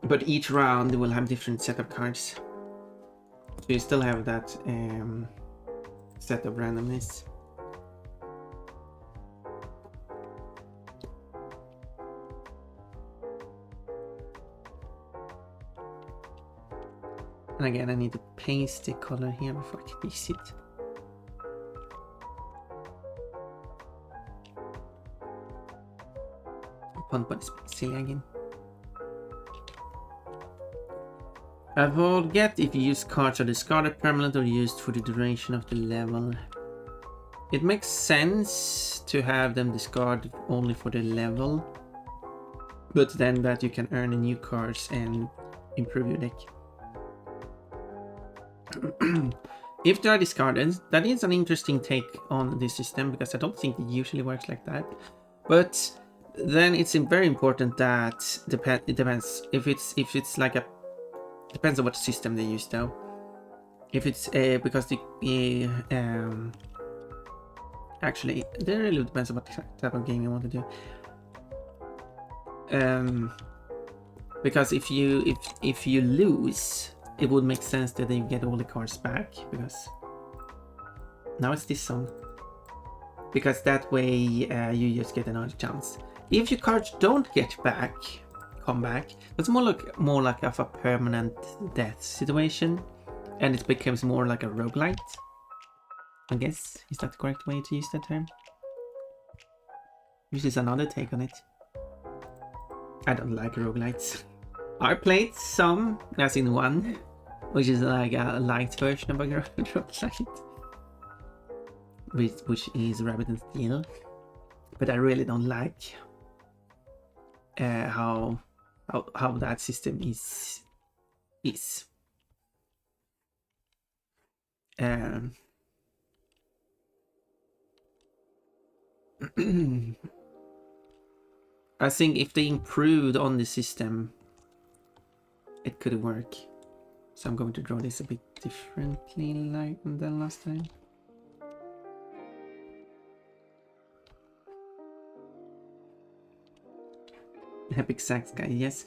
But each round will have different set of cards, so you still have that set of randomness. And again, I need to paste the color here before I can use it. But it's silly again. I forget if you use cards are discarded permanent or used for the duration of the level. It makes sense to have them discarded only for the level, but then that you can earn new cards and improve your deck. If they are discarded, that is an interesting take on this system, because I don't think it usually works like that. But then it's very important that it depends if it's like a depends on what system they use though. If it's because the actually it really depends on what type of game you want to do. Because if you lose, it would make sense that you get all the cards back, because now it's this song. Because that way you just get another chance. If your cards don't come back, it's more like of a permanent death situation, and it becomes more like a roguelite. I guess, is that the correct way to use that term? This is another take on it. I don't like roguelites. I played some, as in one, which is like a light version of a roguelite, which is Rabbit and Steel. But I really don't like how that system is. I think if they improved on the system, it could work. So I'm going to draw this a bit differently than last time. Epic Sax guy, yes.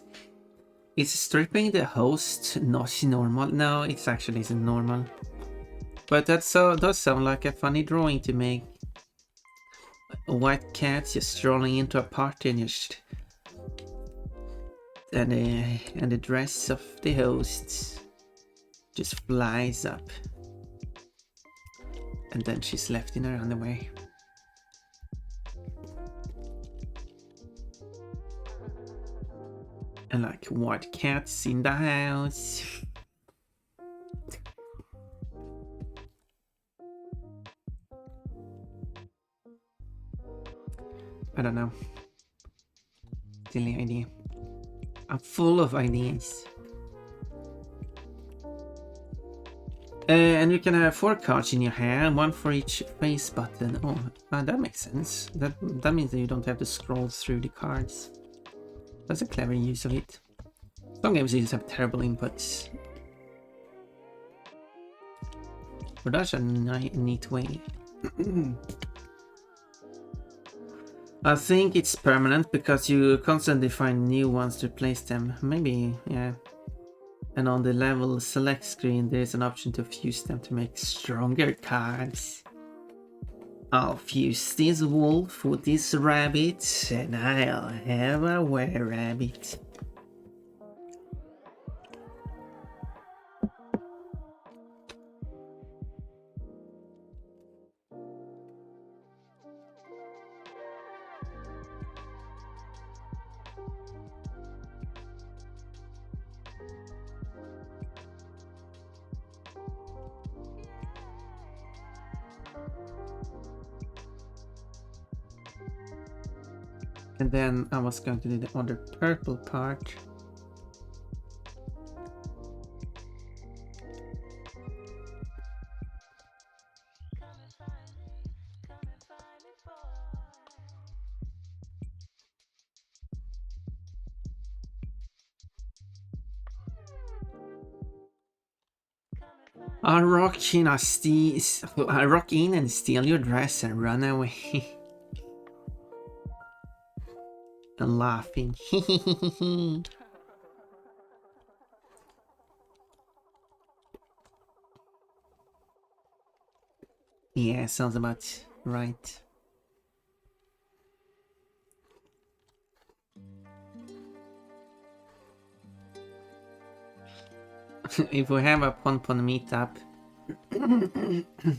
Is stripping the host not normal? No, it's actually isn't normal. But that does sound like a funny drawing to make. A white cat just strolling into a party and just and the dress of the host just flies up, and then she's left in her underwear. And like, white cats in the house. I don't know. Silly idea. I'm full of ideas. And you can have 4 cards in your hand, 1 for each face button. Oh, that makes sense. That means that you don't have to scroll through the cards. That's a clever use of it. Some games just have terrible inputs. But that's a neat way. I think it's permanent because you constantly find new ones to replace them. Maybe, yeah. And on the level select screen, there's an option to fuse them to make stronger cards. I'll fuse this wolf with this rabbit, and I'll have a were-rabbit. And then I was going to do the other purple part. I rock in and steal your dress and run away. And laughing. Yeah, sounds about right. If we have a Pon meetup.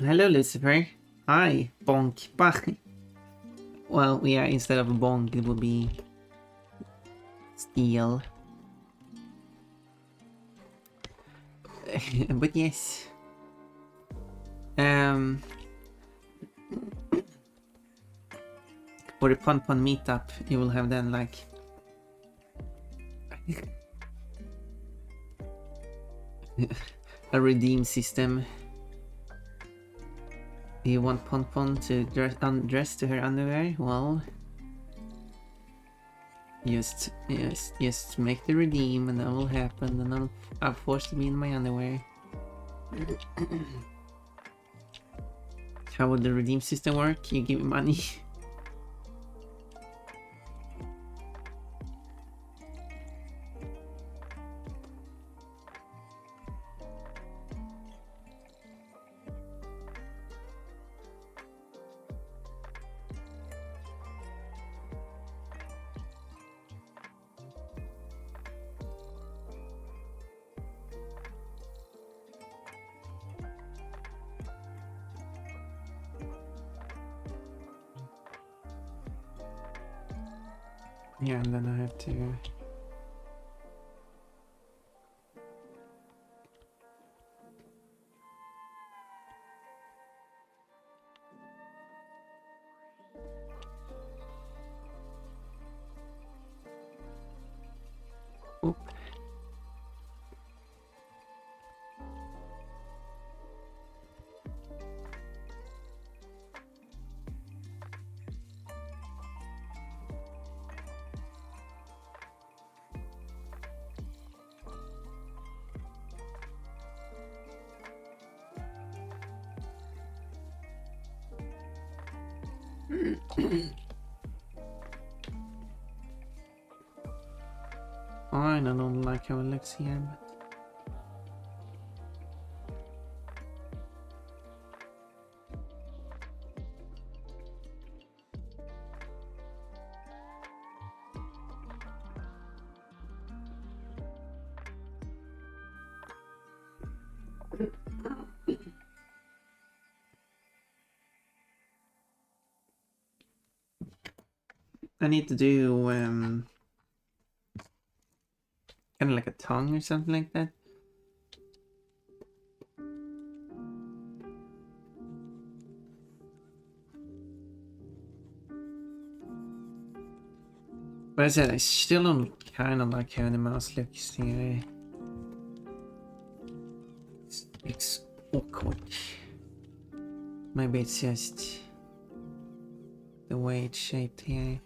Hello, Lucifer. Hi, bonk. Bye. Well, yeah, instead of bonk, it would be steal. But yes. For the Pon meetup, you will have then like a redeem system. You want Pon to undress to her underwear? Well, just make the redeem and that will happen, and I'm forced to be in my underwear. How would the redeem system work? You give me money. Yeah, and then I have to... Oop. I don't like how it looks here, but... I need to do kind of like a tongue or something like that. But I said I still don't kind of like how the mouse looks here. It's awkward. Maybe it's just the way it's shaped here.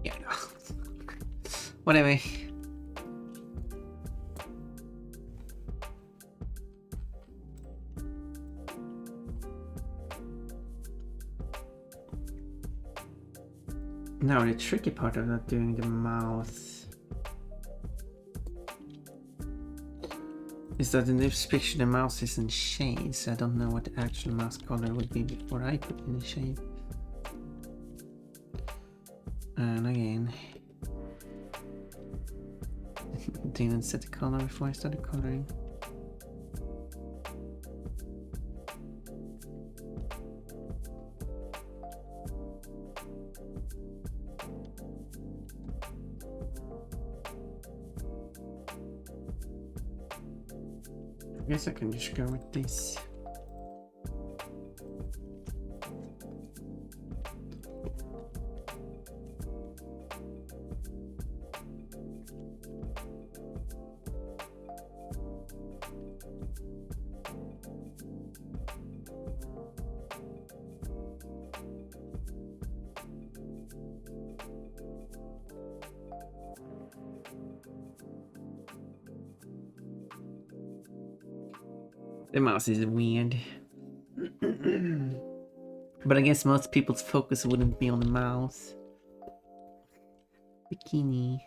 Yeah, no. Whatever. Now the tricky part of not doing the mouth is that in this picture the mouse is in shade, so I don't know what the actual mouse color would be before I put in the shade. And again, didn't set the color before I started coloring. I guess I can just go with this. The mouse is weird. But I guess most people's focus wouldn't be on the mouse. Bikini.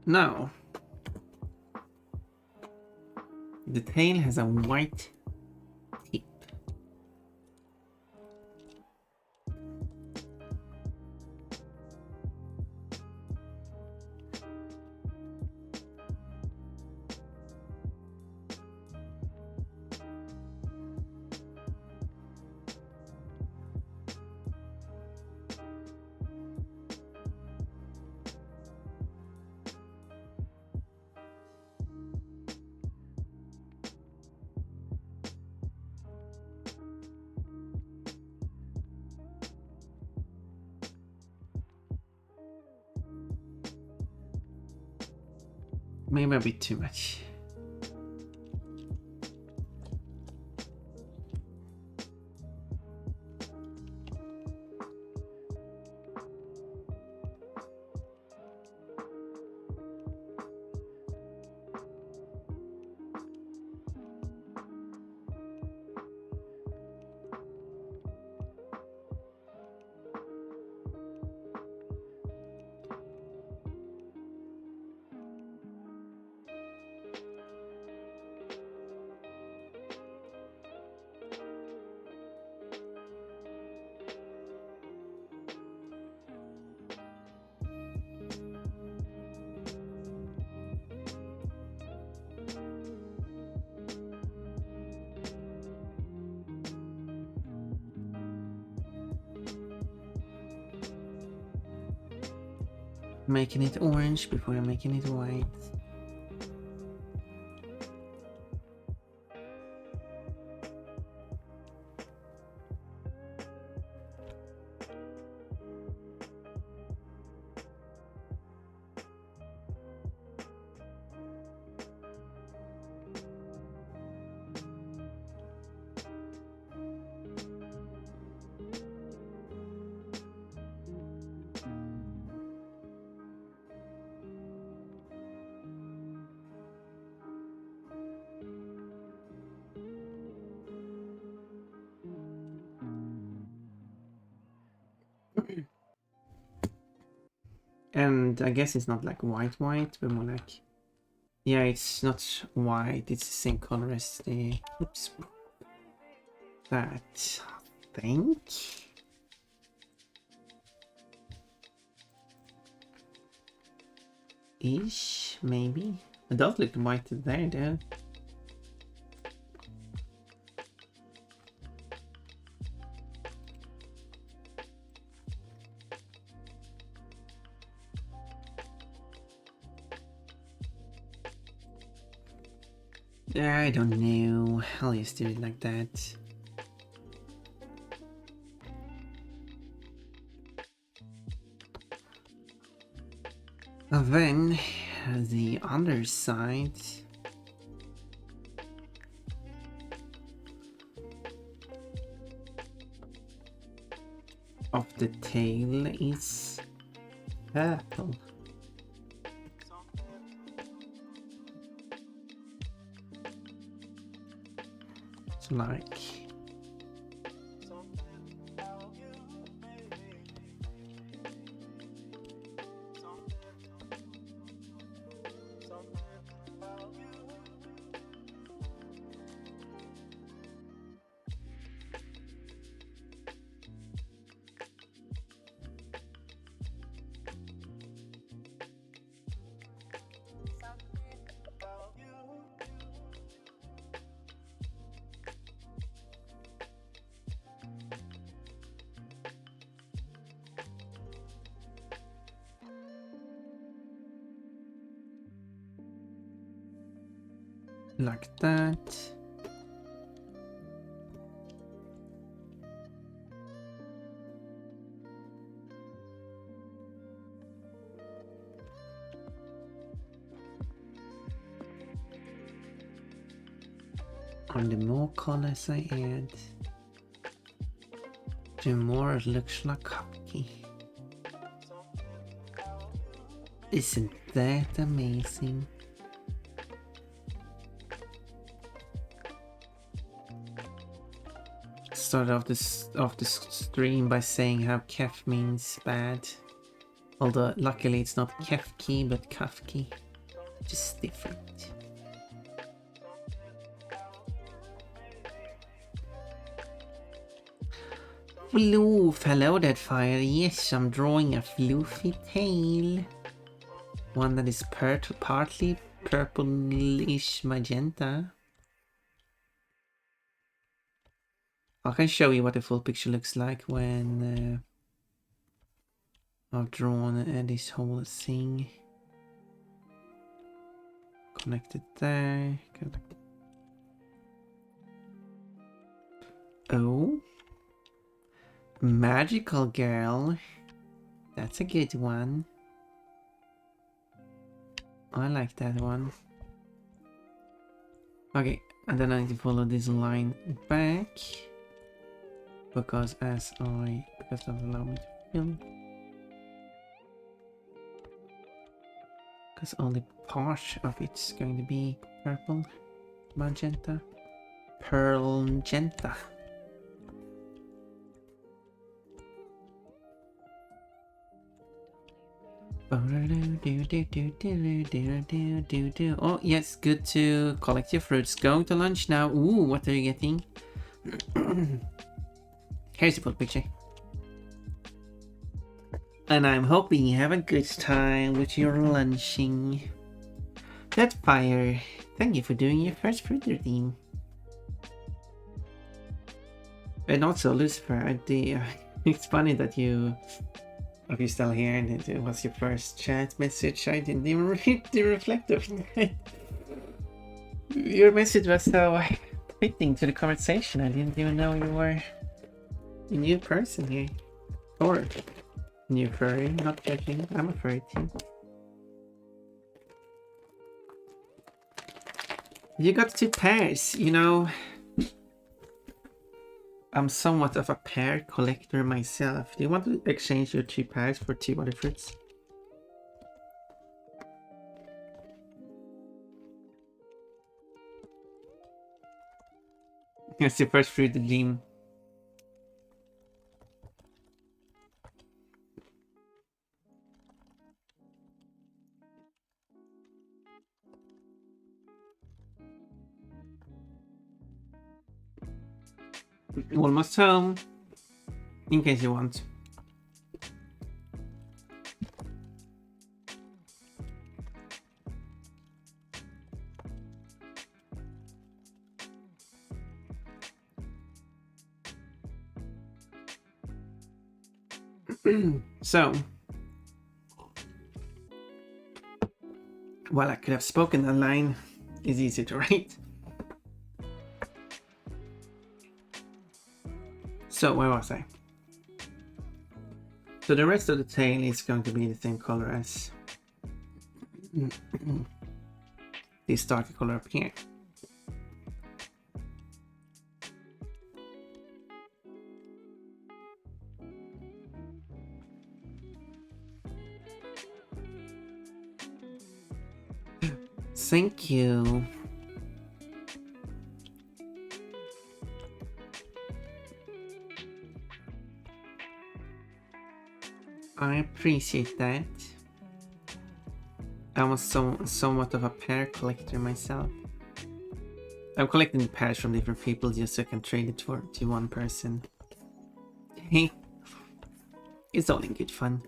Now, the tail has a white tip. Maybe a bit too much. Making it orange before I'm making it white. And I guess it's not like white, but more like, yeah, it's not white, it's the same color as the, oops, that, I think. Ish, maybe. It does look white there, though. I don't know. I'll just do it like that. And then the other side of the tail is Purple. It's like... like that. And the more colors I add, the more it looks like cupcake. Isn't that amazing? Start off this stream by saying how kef means bad. Although luckily it's not kefki but kafki, which is different. Floof, hello Deadfire. Yes, I'm drawing a floofy tail. One that is partly purplish magenta. I can show you what the full picture looks like when I've drawn this whole thing. Connected there. Oh. Magical girl. That's a good one. I like that one. Okay, and then I need to follow this line back. Because it doesn't allow me to film. Because only part of it's going to be purple. Magenta. Pearl magenta. Oh yes, good to collect your fruits. Going to lunch now. Ooh, what are you getting? Here's the full picture. And I'm hoping you have a good time with your lunching. That fire. Thank you for doing your first fruit redeem. And also Lucifer, it's funny that you're still here and it was your first chat message. I didn't even read the reflective. Your message was so fitting to the conversation. I didn't even know you were a new person here. Or new furry, not judging. I'm a furry too. You got 2 pairs, you know. I'm somewhat of a pair collector myself. Do you want to exchange your 2 pairs for 2 other fruits? It's the first fruit redeem. Almost home. In case you want. So, while I could have spoken a line, it's easy to write. So, where was I? So the rest of the tail is going to be the same color as this darker color up here. Thank you. I appreciate that. I was somewhat of a pear collector myself. I'm collecting pears from different people just so I can trade it to one person. Hey, it's all in good fun.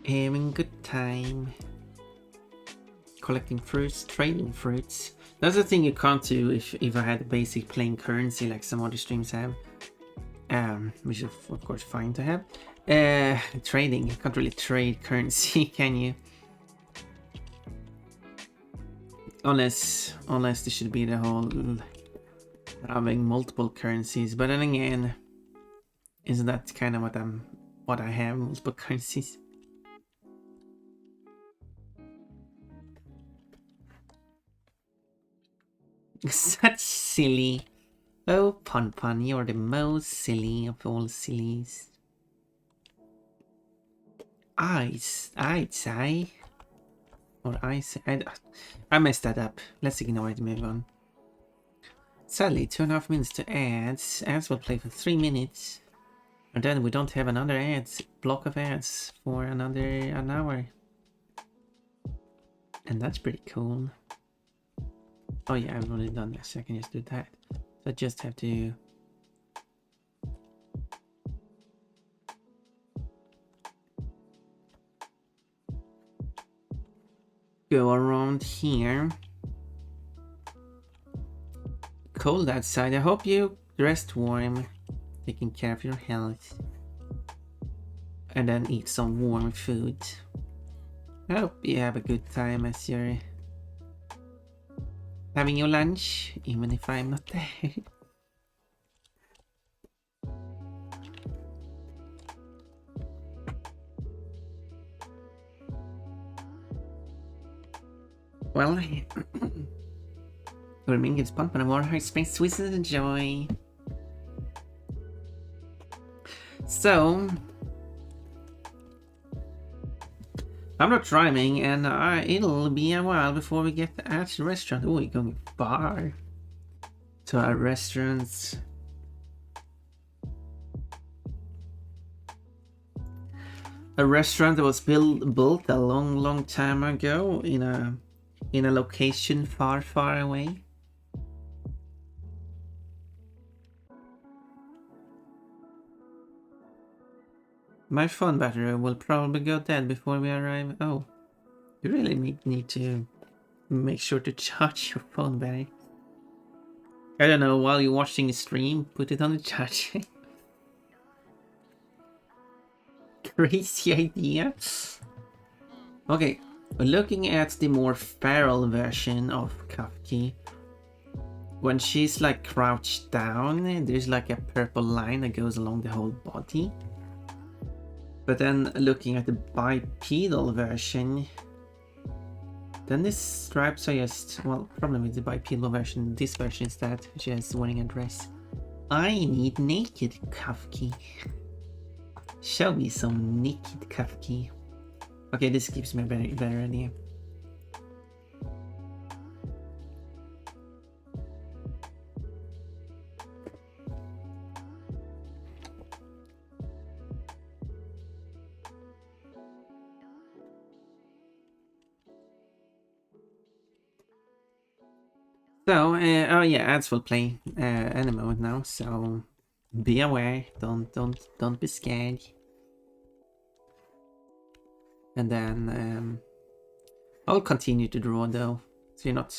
Having good time. Collecting fruits, trading fruits. That's the thing you can't do if I had a basic plain currency like some other streams have. Which is of course fine to have. Trading, you can't really trade currency, can you? Unless this should be the whole having multiple currencies. But then again, isn't that kind of what I have, multiple currencies? Such silly. Oh, Pun, you're the most silly of all sillies. I say. I messed that up. Let's ignore it and move on. Sadly, 2.5 minutes to ads. Ads will play for 3 minutes. And then we don't have another block of ads for an hour. And that's pretty cool. Oh yeah, I've already done this. I can just do that. So I just have to... go around here. Cold outside. I hope you rest warm, taking care of your health, and then eat some warm food. I hope you have a good time as you're having your lunch, even if I'm not there. Well, Grooming gives pump and more high space sweetness and joy. So, I'm not driving, and it'll be a while before we get at the restaurant. Oh, we're going far to our restaurants. A restaurant that was built a long time ago in a location far away. My phone battery will probably go dead before we arrive. Oh, you really need to make sure to charge your phone battery. I don't know, while you're watching the stream, put it on the charge. Crazy idea. Okay, looking at the more feral version of Kafki, when she's like crouched down, there's like a purple line that goes along the whole body. But then looking at the bipedal version, then the stripes are just, well, problem with the bipedal version, this version is that she is wearing a dress. I need naked Kafki. Show me some naked Kafki. Okay, this gives me a better idea. So, oh yeah, ads will play any moment now, so be aware, don't be scared. And then I'll continue to draw though, so you're not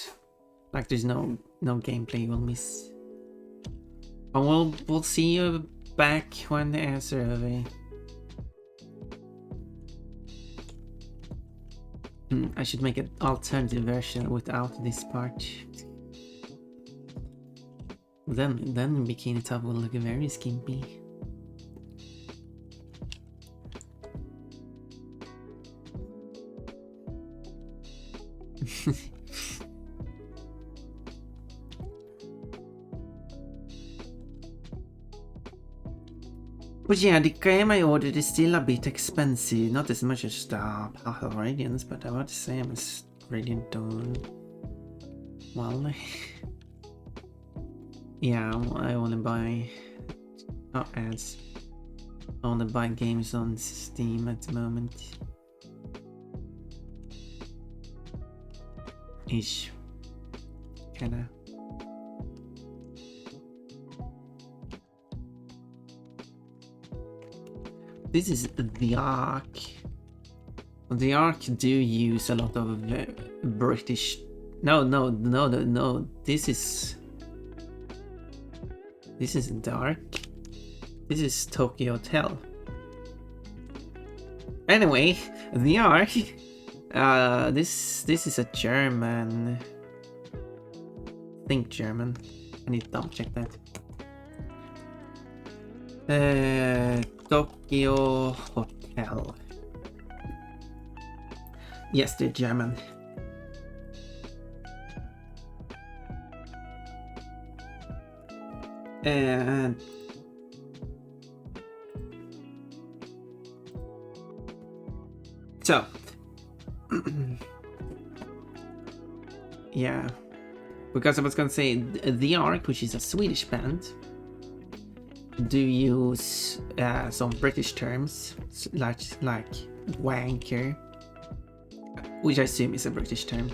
like there's no gameplay you'll miss. And we'll see you back when the ads are over. I should make an alternative version without this part. Then Bikini Top will look very skimpy. But yeah, the game I ordered is still a bit expensive. Not as much as the Path of Radiance, but I want to say I'm as Radiant Dawn. Well, yeah, I only buy ads. I only buy games on Steam at the moment. Ish. Kinda. This is the Ark. The Ark do use a lot of British. No. This isn't the Ark. This is Tokyo Hotel. Anyway, the Ark. This is a German. I think German. I need to double check that. Tokyo Hotel. Yes, they're German. And so yeah, because I was gonna say the Ark, which is a Swedish band, do use some British terms like wanker, which I assume is a British term.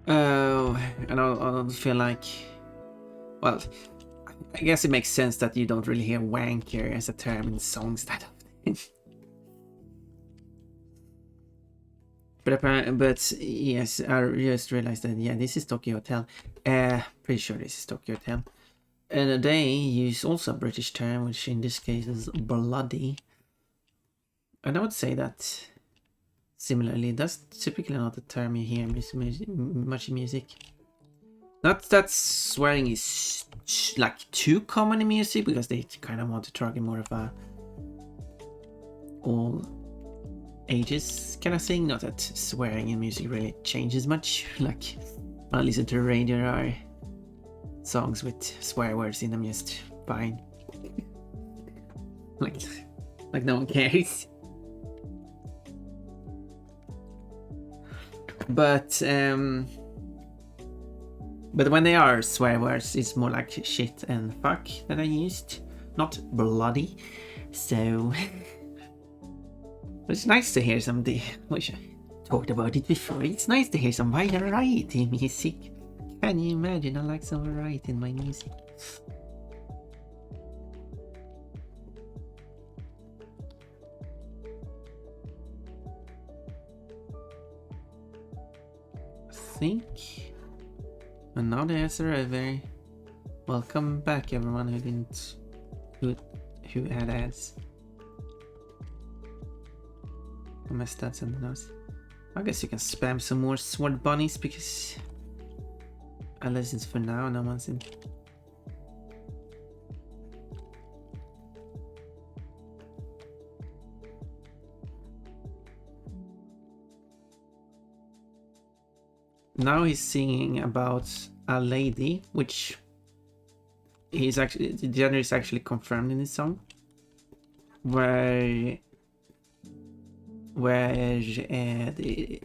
And I don't feel like, well, I guess it makes sense that you don't really hear wanker as a term in songs that often. But yes, I just realized that, yeah, this is Tokyo Hotel. Pretty sure this is Tokyo Hotel. And they use also a British term, which in this case is bloody. And I would say that similarly, that's typically not a term you hear much in music. Not that swearing is like too common in music, because they kind of want to target more of a all ages kind of thing. Not that swearing in music really changes much. Like when I listen to radio, there are songs with swear words in them just fine. like no one cares. But when they are swear words, it's more like shit and fuck that I used, not bloody. So it's nice to hear some, which I talked about it before. It's nice to hear some variety in music. Can you imagine? I like some variety in my music. I think. And now the answer is very welcome back, everyone who had ads. I messed that something else. I guess you can spam some more sword bunnies, because I listen for now, no one's in. Now he's singing about a lady, which he's actually, the gender is actually confirmed in this song, where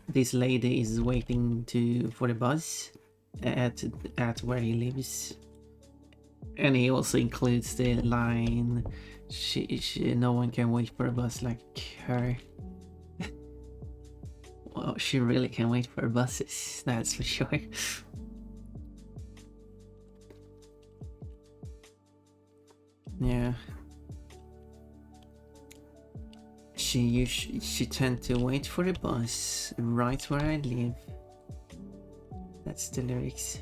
this lady is waiting for the bus at where he lives, and he also includes the line, she no one can wait for a bus like her. Well, she really can wait for buses, that's for sure. Yeah. She tend to wait for a bus right where I live. That's the lyrics.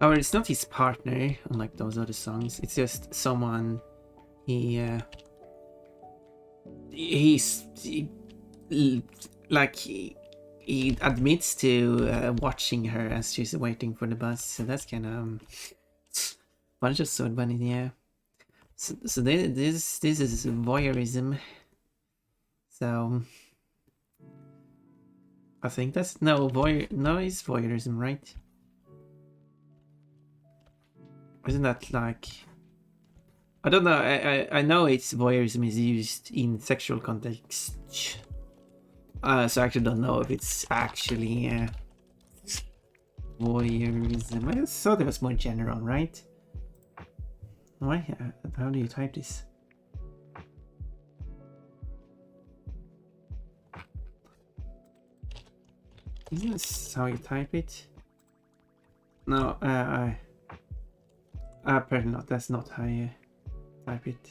Oh, it's not his partner, unlike those other songs. It's just someone he's like he admits to watching her as she's waiting for the bus, so that's kind of bunch of sword bunny, yeah. So this is voyeurism. So I think that's no it's voyeurism, right? Isn't that like, I don't know. I know it's voyeurism is used in sexual context. So I actually don't know if it's actually voyeurism. I thought it was more general, right? Why? How do you type this? Isn't this how you type it? No, apparently not. That's not how you type it.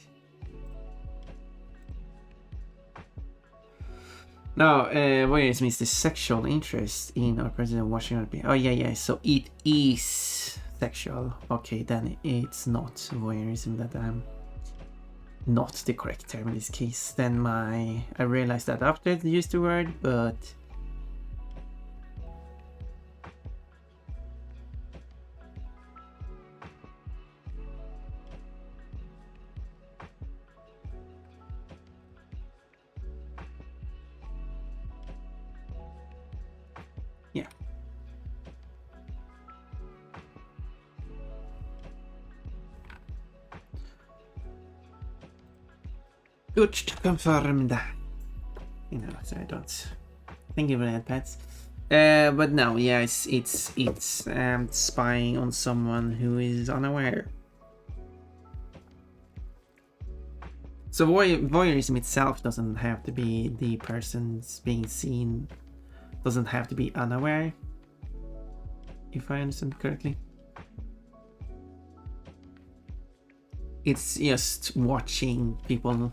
No, voyeurism is the sexual interest in or present watching. Oh yeah. So it is sexual. Okay, then it's not voyeurism. That not the correct term in this case. Then I realized that after I used the word, but yeah. Good to confirm that. You know, so I don't think of that pets. But no, yeah, it's spying on someone who is unaware. So voyeurism itself doesn't have to be the person's being seen, doesn't have to be unaware, if I understand correctly. It's just watching people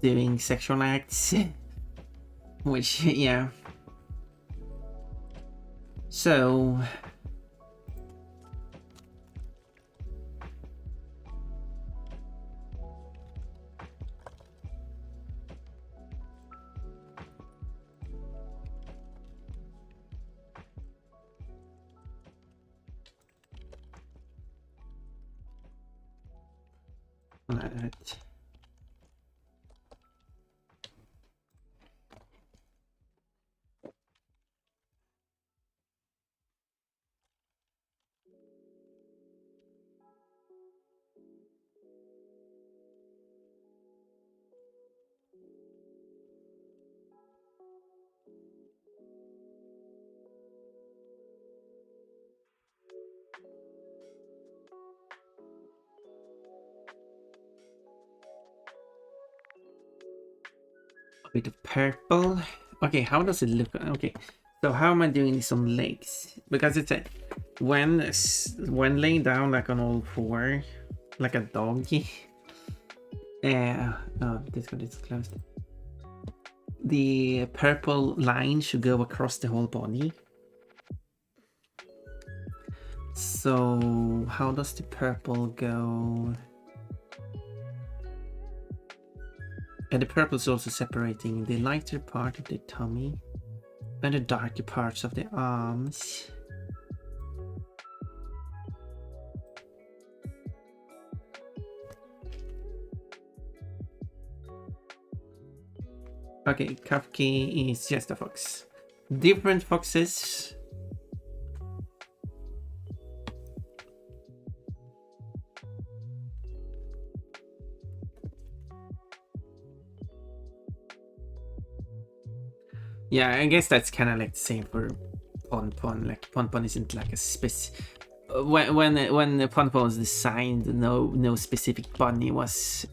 doing sexual acts, which, yeah. So right. A bit of purple. Okay, how does it look? Okay, so how am I doing this on legs? Because it's a when laying down like on all four, like a doggy. Oh, this one is closed. The purple line should go across the whole body. So how does the purple go? And the purple is also separating the lighter part of the tummy and the darker parts of the arms. Okay, Kafki is just a fox. Different foxes. Yeah, I guess that's kind of like the same for Pon. Like Pon isn't like a when the Pon was designed, no specific bunny was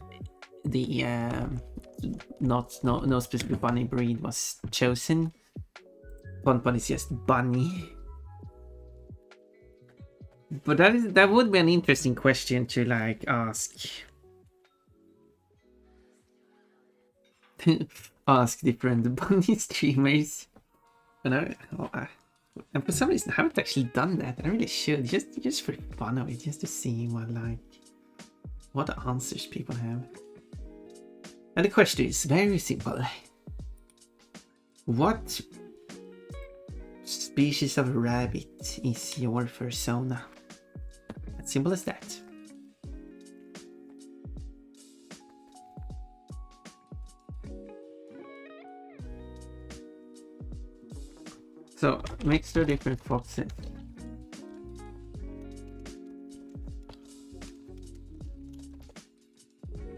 the no specific bunny breed was chosen. Pon is just bunny. But that would be an interesting question to like ask. Ask different bunny streamers. And and for some reason I haven't actually done that. I really should, just for fun of it, just to see what answers people have. And the question is very simple. What species of rabbit is your persona. As simple as that. So, mixture different foxes.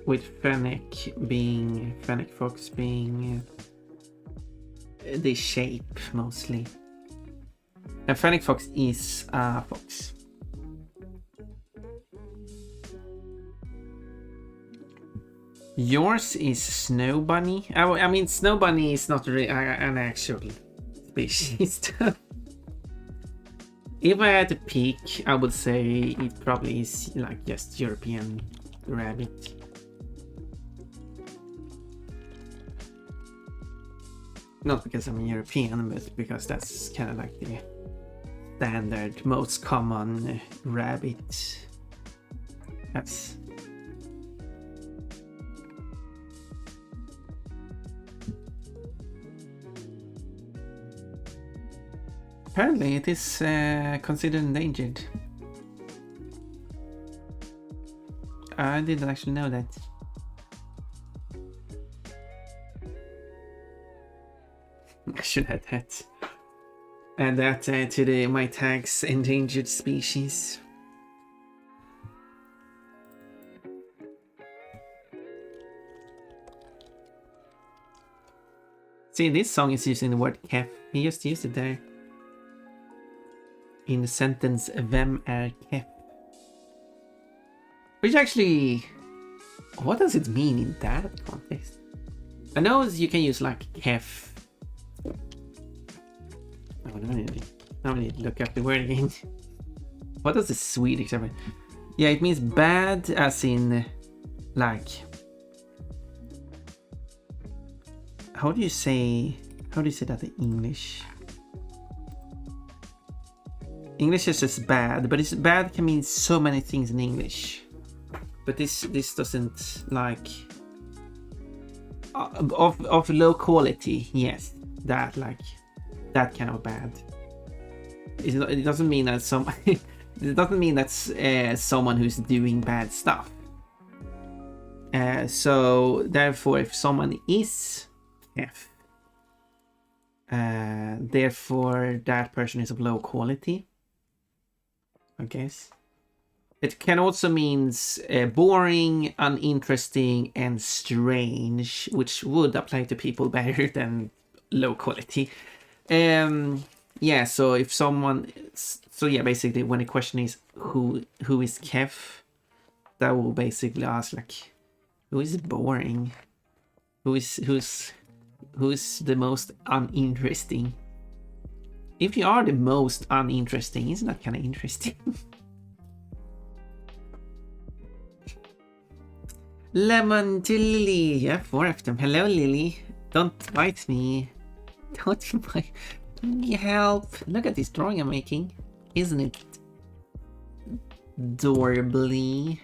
With fennec fox being the shape mostly. And fennec fox is a fox. Yours is snow bunny. I mean, snow bunny is not really an actual species. If I had to pick, I would say it probably is like just European rabbit. Not because I'm a European, but because that's kind of like the standard, most common rabbit. That's apparently it is considered endangered. I didn't actually know that. I should add that. Add that to my tags, endangered species. See, this song is using the word kef. He just used it there. In the sentence, vem är kef? Which actually, what does it mean in that context? I know you can use like kef. Oh, now I need to look up the word again. What does the Swedish ever? Yeah, it means bad, as in like. How do you say that in English? English is just bad, but it's bad can mean so many things in English. But this doesn't like of low quality. Yes, that like that kind of bad. It doesn't mean that it doesn't mean that's someone who's doing bad stuff. So therefore, if someone is F, therefore that person is of low quality, I guess. It can also means boring, uninteresting, and strange, which would apply to people better than low quality. Yeah, so if someone, so yeah, basically when the question is who is Kev, that will basically ask like, who is boring, who's the most uninteresting. If you are the most uninteresting, isn't that kind of interesting? Lemon to Lily. Yeah, 4 of them. Hello, Lily. Don't bite me. Don't bite. Help. Look at this drawing I'm making. Isn't it adorably?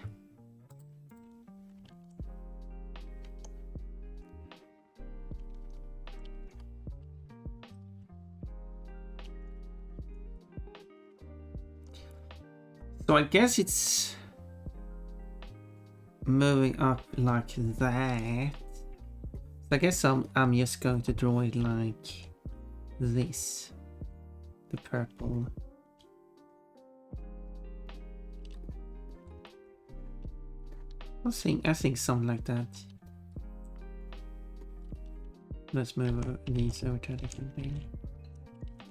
So I guess it's moving up like that. So I guess I'm just going to draw it like this. The purple. I think something like that. Let's move these over to a different thing.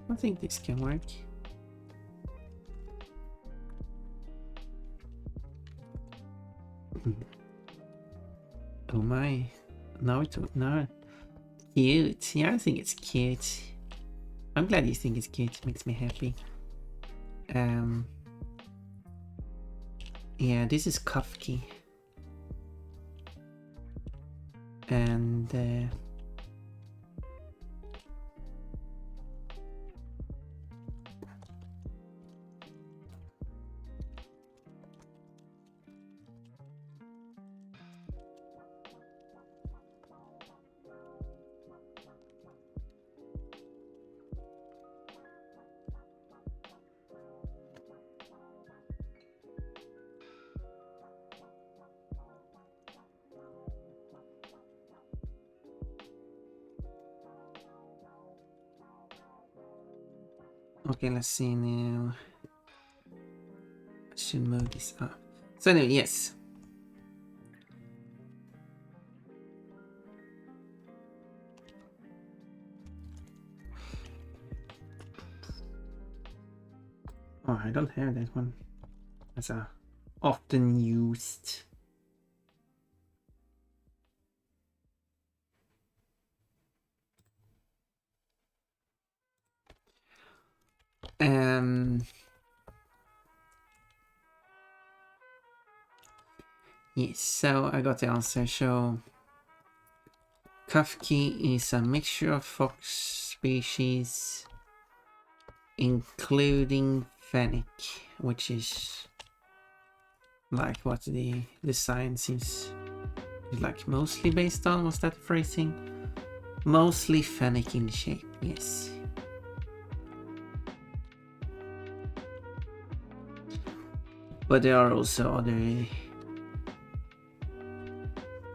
I think this can work. Oh my, no, cute. Yeah, I think it's cute. I'm glad you think it's cute. It makes me happy. Yeah, this is Kafki. And Okay, let's see now. I should move this up. So anyway, yes. Oh, I don't have that one. That's a often used. Yes, so I got the answer. So Kafki is a mixture of fox species, including fennec, which is like what the design seems like mostly based on. Was that phrasing? Mostly fennec in shape, yes. But there are also other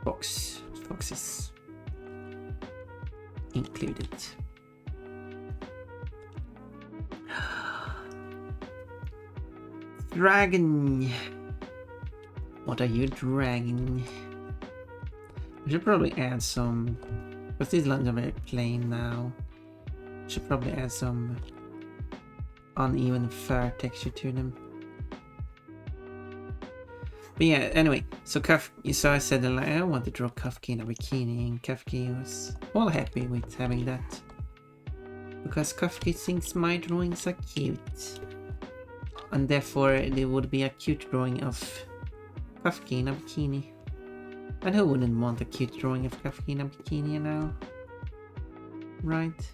foxes included. Dragon. What are you dragging? I should probably add some, but these lines are very plain now. Should probably add some uneven fair texture to them. But yeah, anyway, so so I said that I want to draw Kafki in a bikini, and Kafki was all happy with having that. Because Kafki thinks my drawings are cute. And therefore there would be a cute drawing of Kafki in a bikini. And who wouldn't want a cute drawing of Kafki in a bikini now? Right?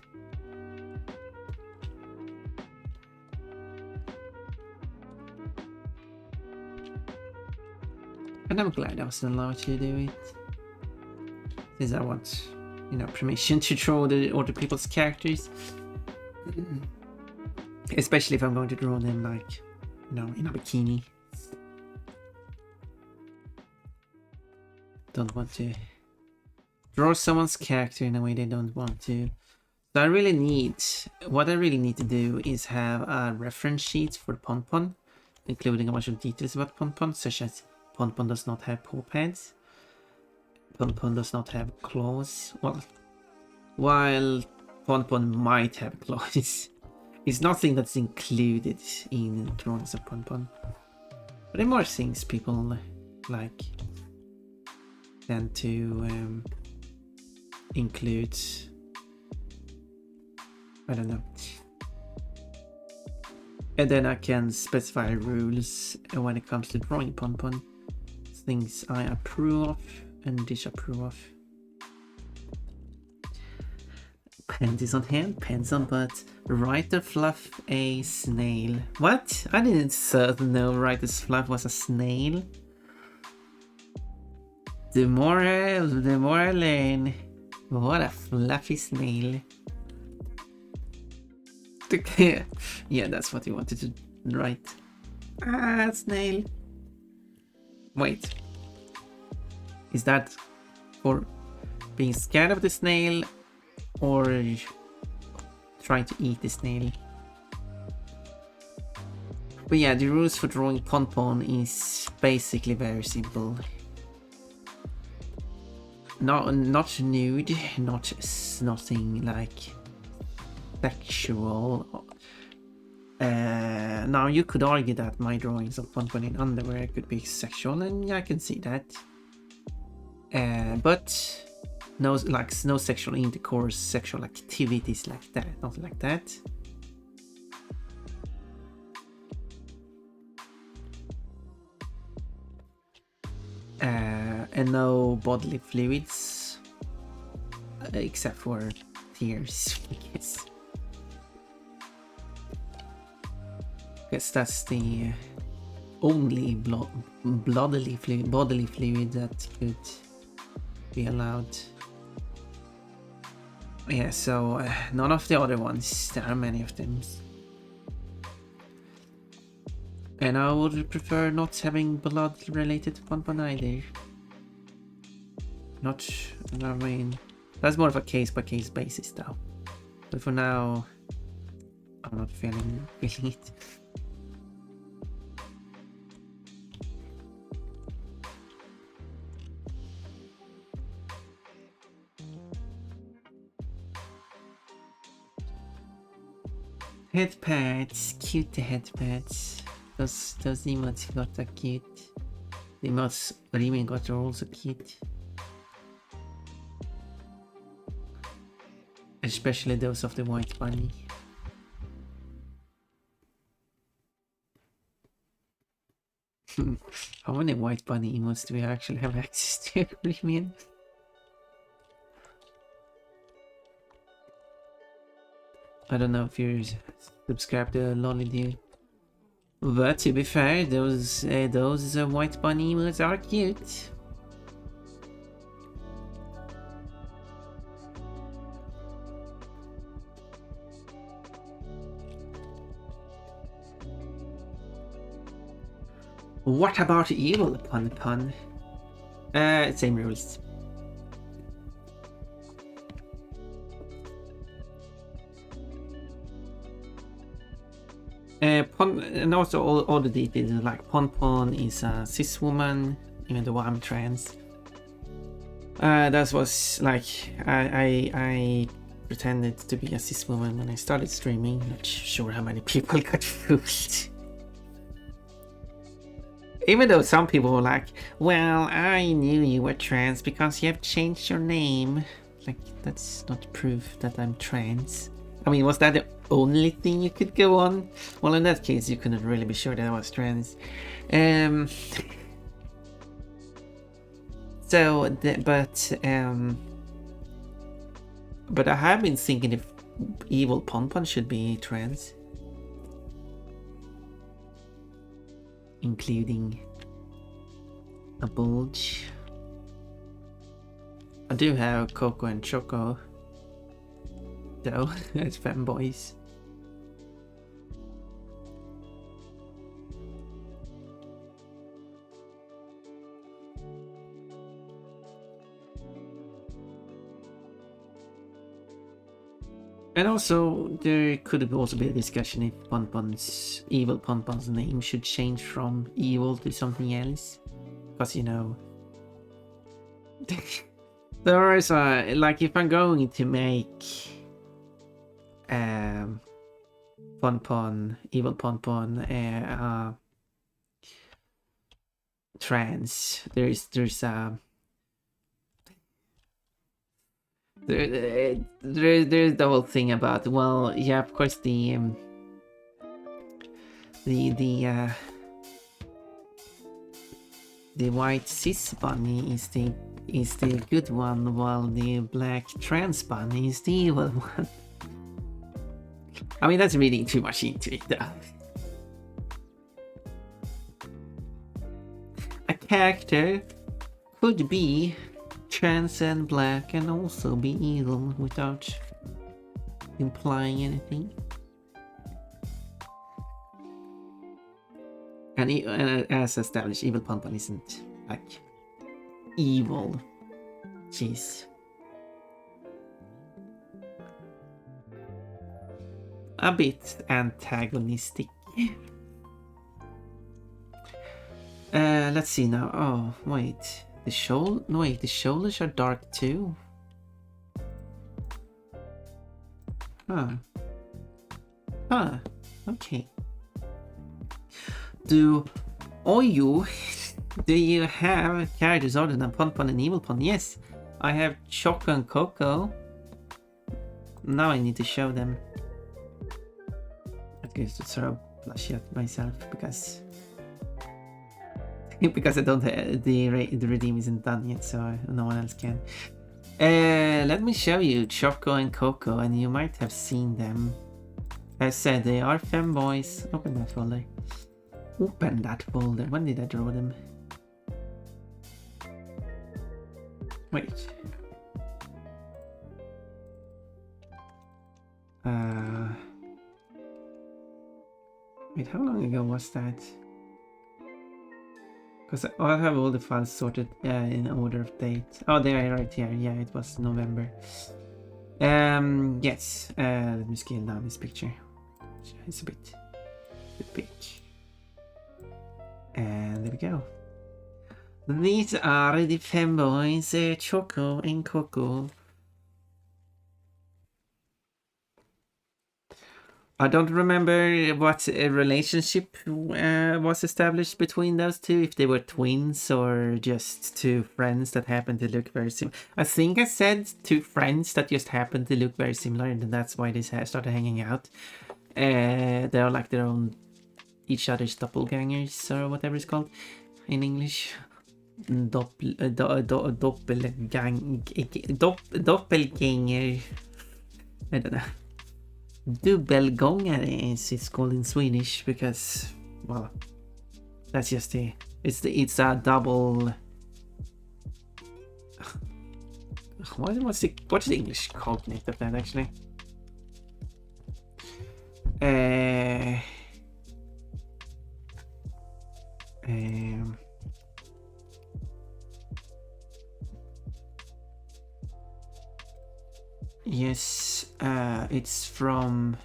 And I'm glad I was allowed to do it. Since I want, you know, permission to draw the other people's characters. Especially if I'm going to draw them like, you know, in a bikini. Don't want to draw someone's character in a way they don't want to. So what I really need to do is have a reference sheet for Ponpon, including a bunch of details about Ponpon, such as Ponpon does not have paw pads, Ponpon does not have claws, well, while Ponpon might have claws. It's nothing that's included in drawings of Ponpon. But there are more things people like tend to include. I don't know. And then I can specify rules when it comes to drawing Ponpon. Things I approve of and disapprove of. Panties on hand, pants on butt. Writer Fluff a snail. What? I didn't know Writer's Fluff was a snail. The more I learn. What a fluffy snail. Yeah, that's what you wanted to write. Ah, snail. Wait. Is that for being scared of the snail or trying to eat the snail? But yeah, the rules for drawing Ponpon is basically very simple. Not nude, nothing like sexual. Now you could argue that my drawings of Ponpon in underwear could be sexual, and I can see that. But no sexual intercourse, sexual activities like that, not like that. And no bodily fluids, except for tears, I guess. Guess that's the only bodily fluid that could be allowed. Yeah, so none of the other ones. There are many of them. And I would prefer not having blood related to Ponpon either. I mean, that's more of a case by case basis though. But for now, a I'm not feeling it. Headpads, cute headpads. Those emotes got are cute. The emotes Riemann got are also cute. Especially those of the white bunny. How many white bunny emotes do we actually have access to, Riemann? I don't know if you're subscribed to Lollydew. But to be fair, those white bunny emotes are cute. What about evil pun? Same rules. And also all the details, like Pon is a cis woman, even though I'm trans. That was like I pretended to be a cis woman when I started streaming. Not sure how many people got fooled. Even though some people were like, well, I knew you were trans because you have changed your name. Like, that's not proof that I'm trans. I mean, was that the only thing you could go on? Well, in that case, you couldn't really be sure that I was trans. But I have been thinking if evil Pon should be trans. Including a bulge. I do have Coco and Choco, though, as fanboys. And also, there could also be a discussion if evil Ponpon's name should change from evil to something else. Because, you know, there is a, like, if I'm going to make evil Ponpon trans, there's there's the whole thing about, well, yeah, of course, the white cis bunny is the good one, while the black trans bunny is the evil one. I mean, that's reading too much into it, though. A character could be trans and black and also be evil without implying anything. And as established, evil Ponpon isn't like evil. She's a bit antagonistic. Let's see now. Oh, wait. The shoulders are dark too. Huh. Okay. Do you have characters other than Ponpon and Evil Pon? Yes, I have Choco and Coco. Now I need to show them. I guess to sort of blush at myself because I don't the redeem isn't done yet, so no one else can. Let me show you Choco and Coco, and you might have seen them. As said, they are femboys. Open that folder. Open that folder. When did I draw them? Wait. Wait, how long ago was that? Because I have all the files sorted in order of date. Oh, they are right here. Yeah, it was November. Yes. Let me scale down this picture. It's a bit big. And there we go. These are the femboys, Choco and Coco. I don't remember what a relationship was established between those two, if they were twins or just two friends that happened to look very similar. I think I said two friends that just happened to look very similar, and that's why they started hanging out. They're like their own, each other's doppelgangers or whatever it's called in English. Doppelganger. I don't know. Dubbelgångare is it's called in Swedish because, well, that's just it's a double. What's the English cognate of that actually? Yes, it's from...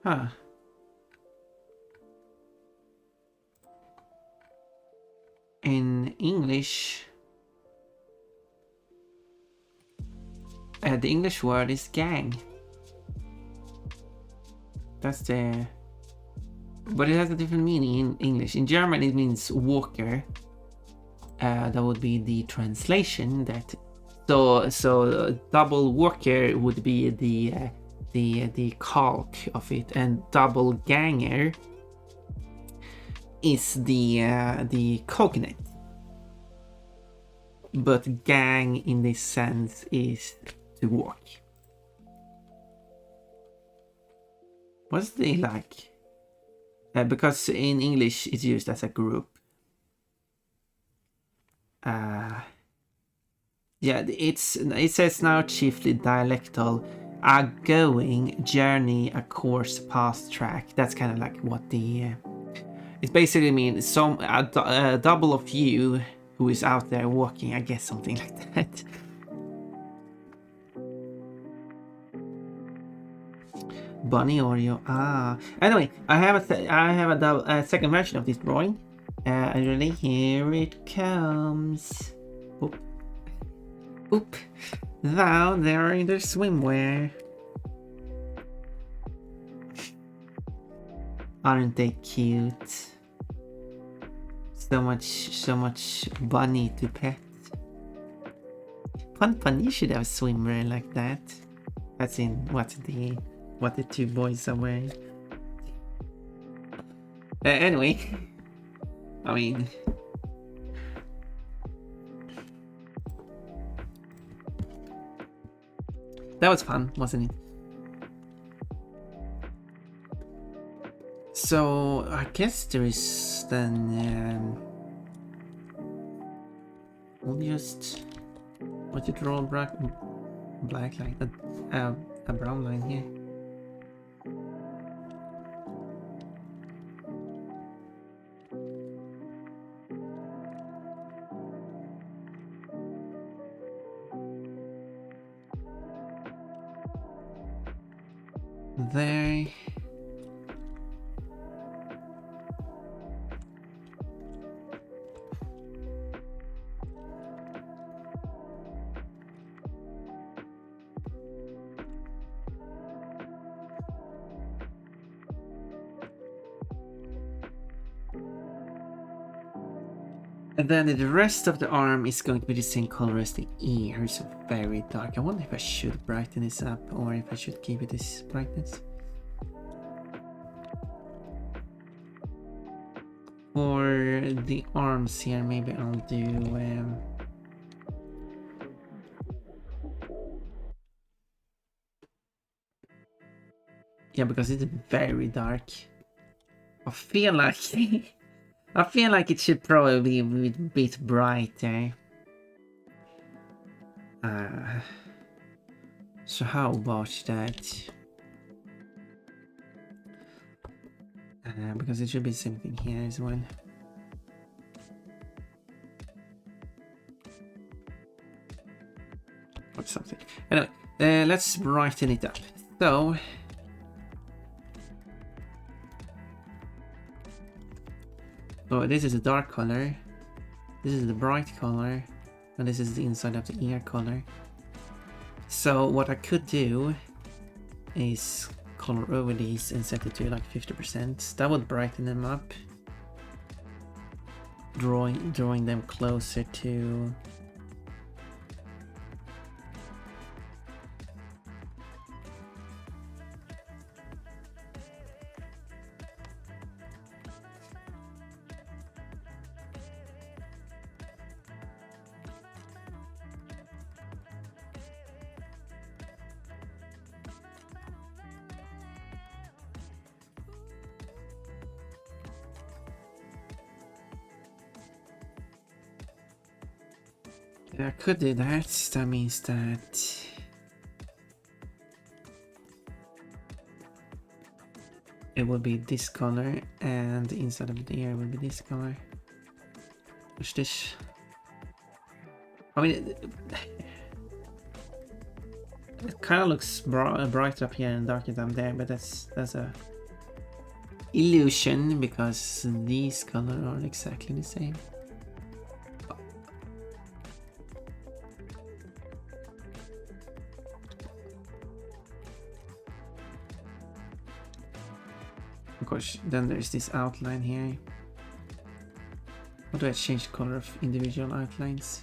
Huh. In English, the English word is gang. That's the... But it has a different meaning in English. In German it means walker. That would be the translation. That so double walker would be the calc of it, and double ganger is the cognate. But gang in this sense is to walk. What's the like? Because in English it's used as a group. Yeah, it says now chiefly dialectal, a going, journey, a course, path, track. That's kind of like what the... it basically means a double of you who is out there walking, I guess, something like that. Bunny Oreo. Anyway, I have a second version of this drawing. Really, here it comes. Oop. Oop. Now they're in their swimwear. Aren't they cute? So much bunny to pet. Fun, you should have swimwear like that. That's in what the two boys are wearing. Anyway, I mean, that was fun, wasn't it? So I guess there is then we'll just what you draw black line, a brown line here. There. And then the rest of the arm is going to be the same color as the ears, so very dark. I wonder if I should brighten this up or if I should keep it this brightness. For the arms here, maybe I'll do yeah, because it's very dark. I feel like I feel like it should probably be a bit brighter. So how about that? Because it should be the same thing here as well. Or something. Anyway, Let's brighten it up. So this is a dark color, this is the bright color, and this is the inside of the ear color. So what I could do is color over these and set it to like 50%. That would brighten them up, drawing them closer to I could do that. That means that it will be this color, and the inside of the ear will be this color. What's this? I mean, it kind of looks bright up here and darker down there, but that's a illusion because these colors are exactly the same. Of course, then there's this outline here. How do I change the color of individual outlines?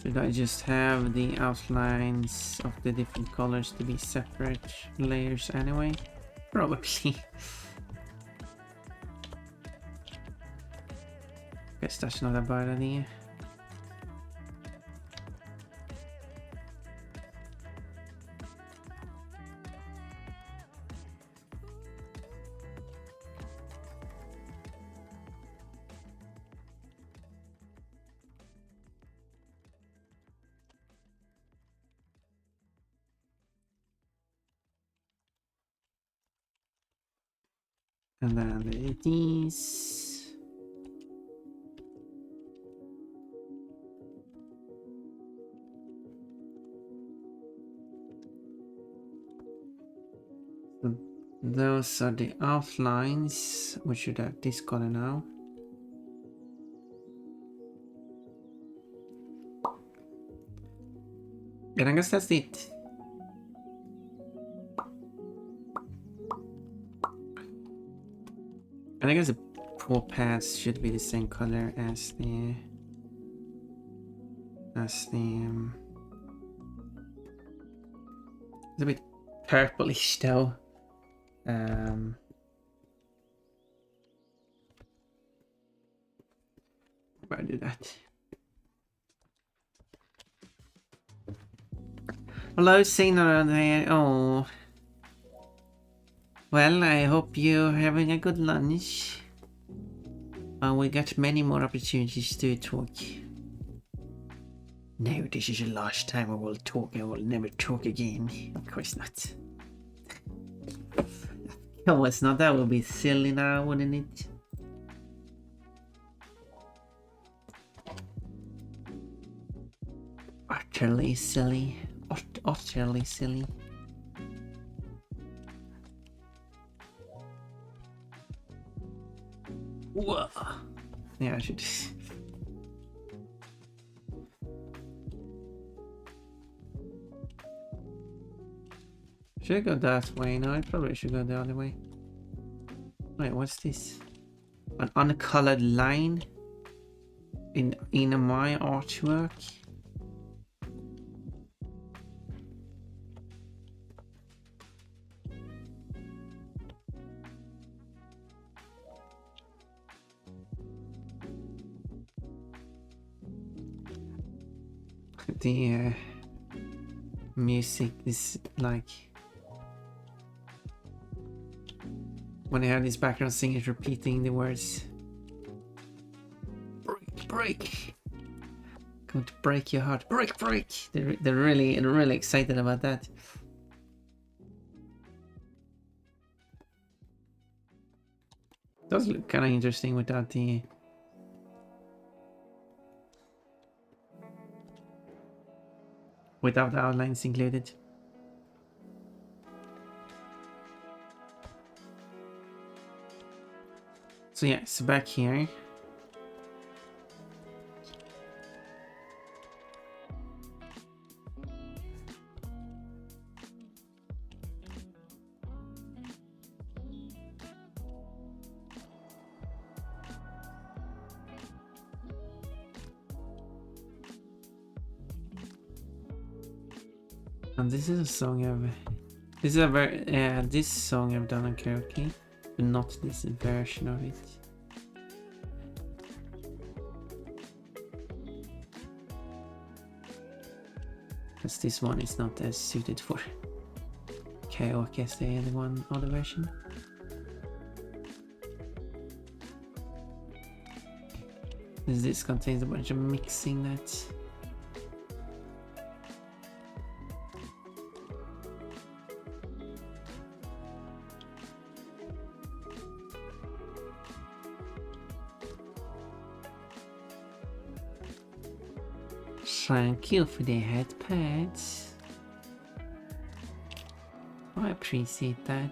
Should I just have the outlines of the different colors to be separate layers anyway? Probably. Guess that's not a bad idea. And then these. So those are the outlines. We should have this color now. And I guess that's it. And I guess the paw pads should be the same color as the it's a bit purplish though. Why do that? Hello, Signor there. Oh. Well, I hope you're having a good lunch. We got many more opportunities to talk. No, this is the last time I will talk. I will never talk again. Of course not. No, it's not. That would be silly now, wouldn't it? Utterly silly. Utterly silly. Whoa. Yeah, I should. Should I go that way? No, I probably should go the other way. Wait, what's this? An uncolored line in my artwork. The music is like when I have these background singers repeating the words break, break, going to break your heart, break, break. They're really excited about that. Does look kind of interesting without the without the outlines included. So yeah, it's back here. And this is a song this song I've done on karaoke, but not this version of it. Because this one is not as suited for karaoke as the other version. This contains a bunch of mixing that thank you for the headpads. I appreciate that.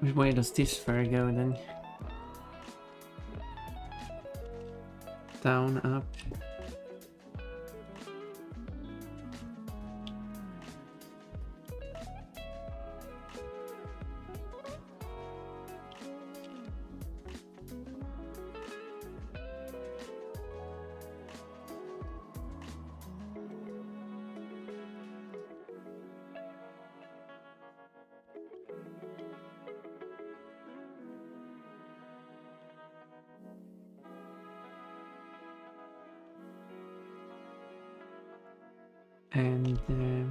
Which way does this fur go then? Down, up. And do.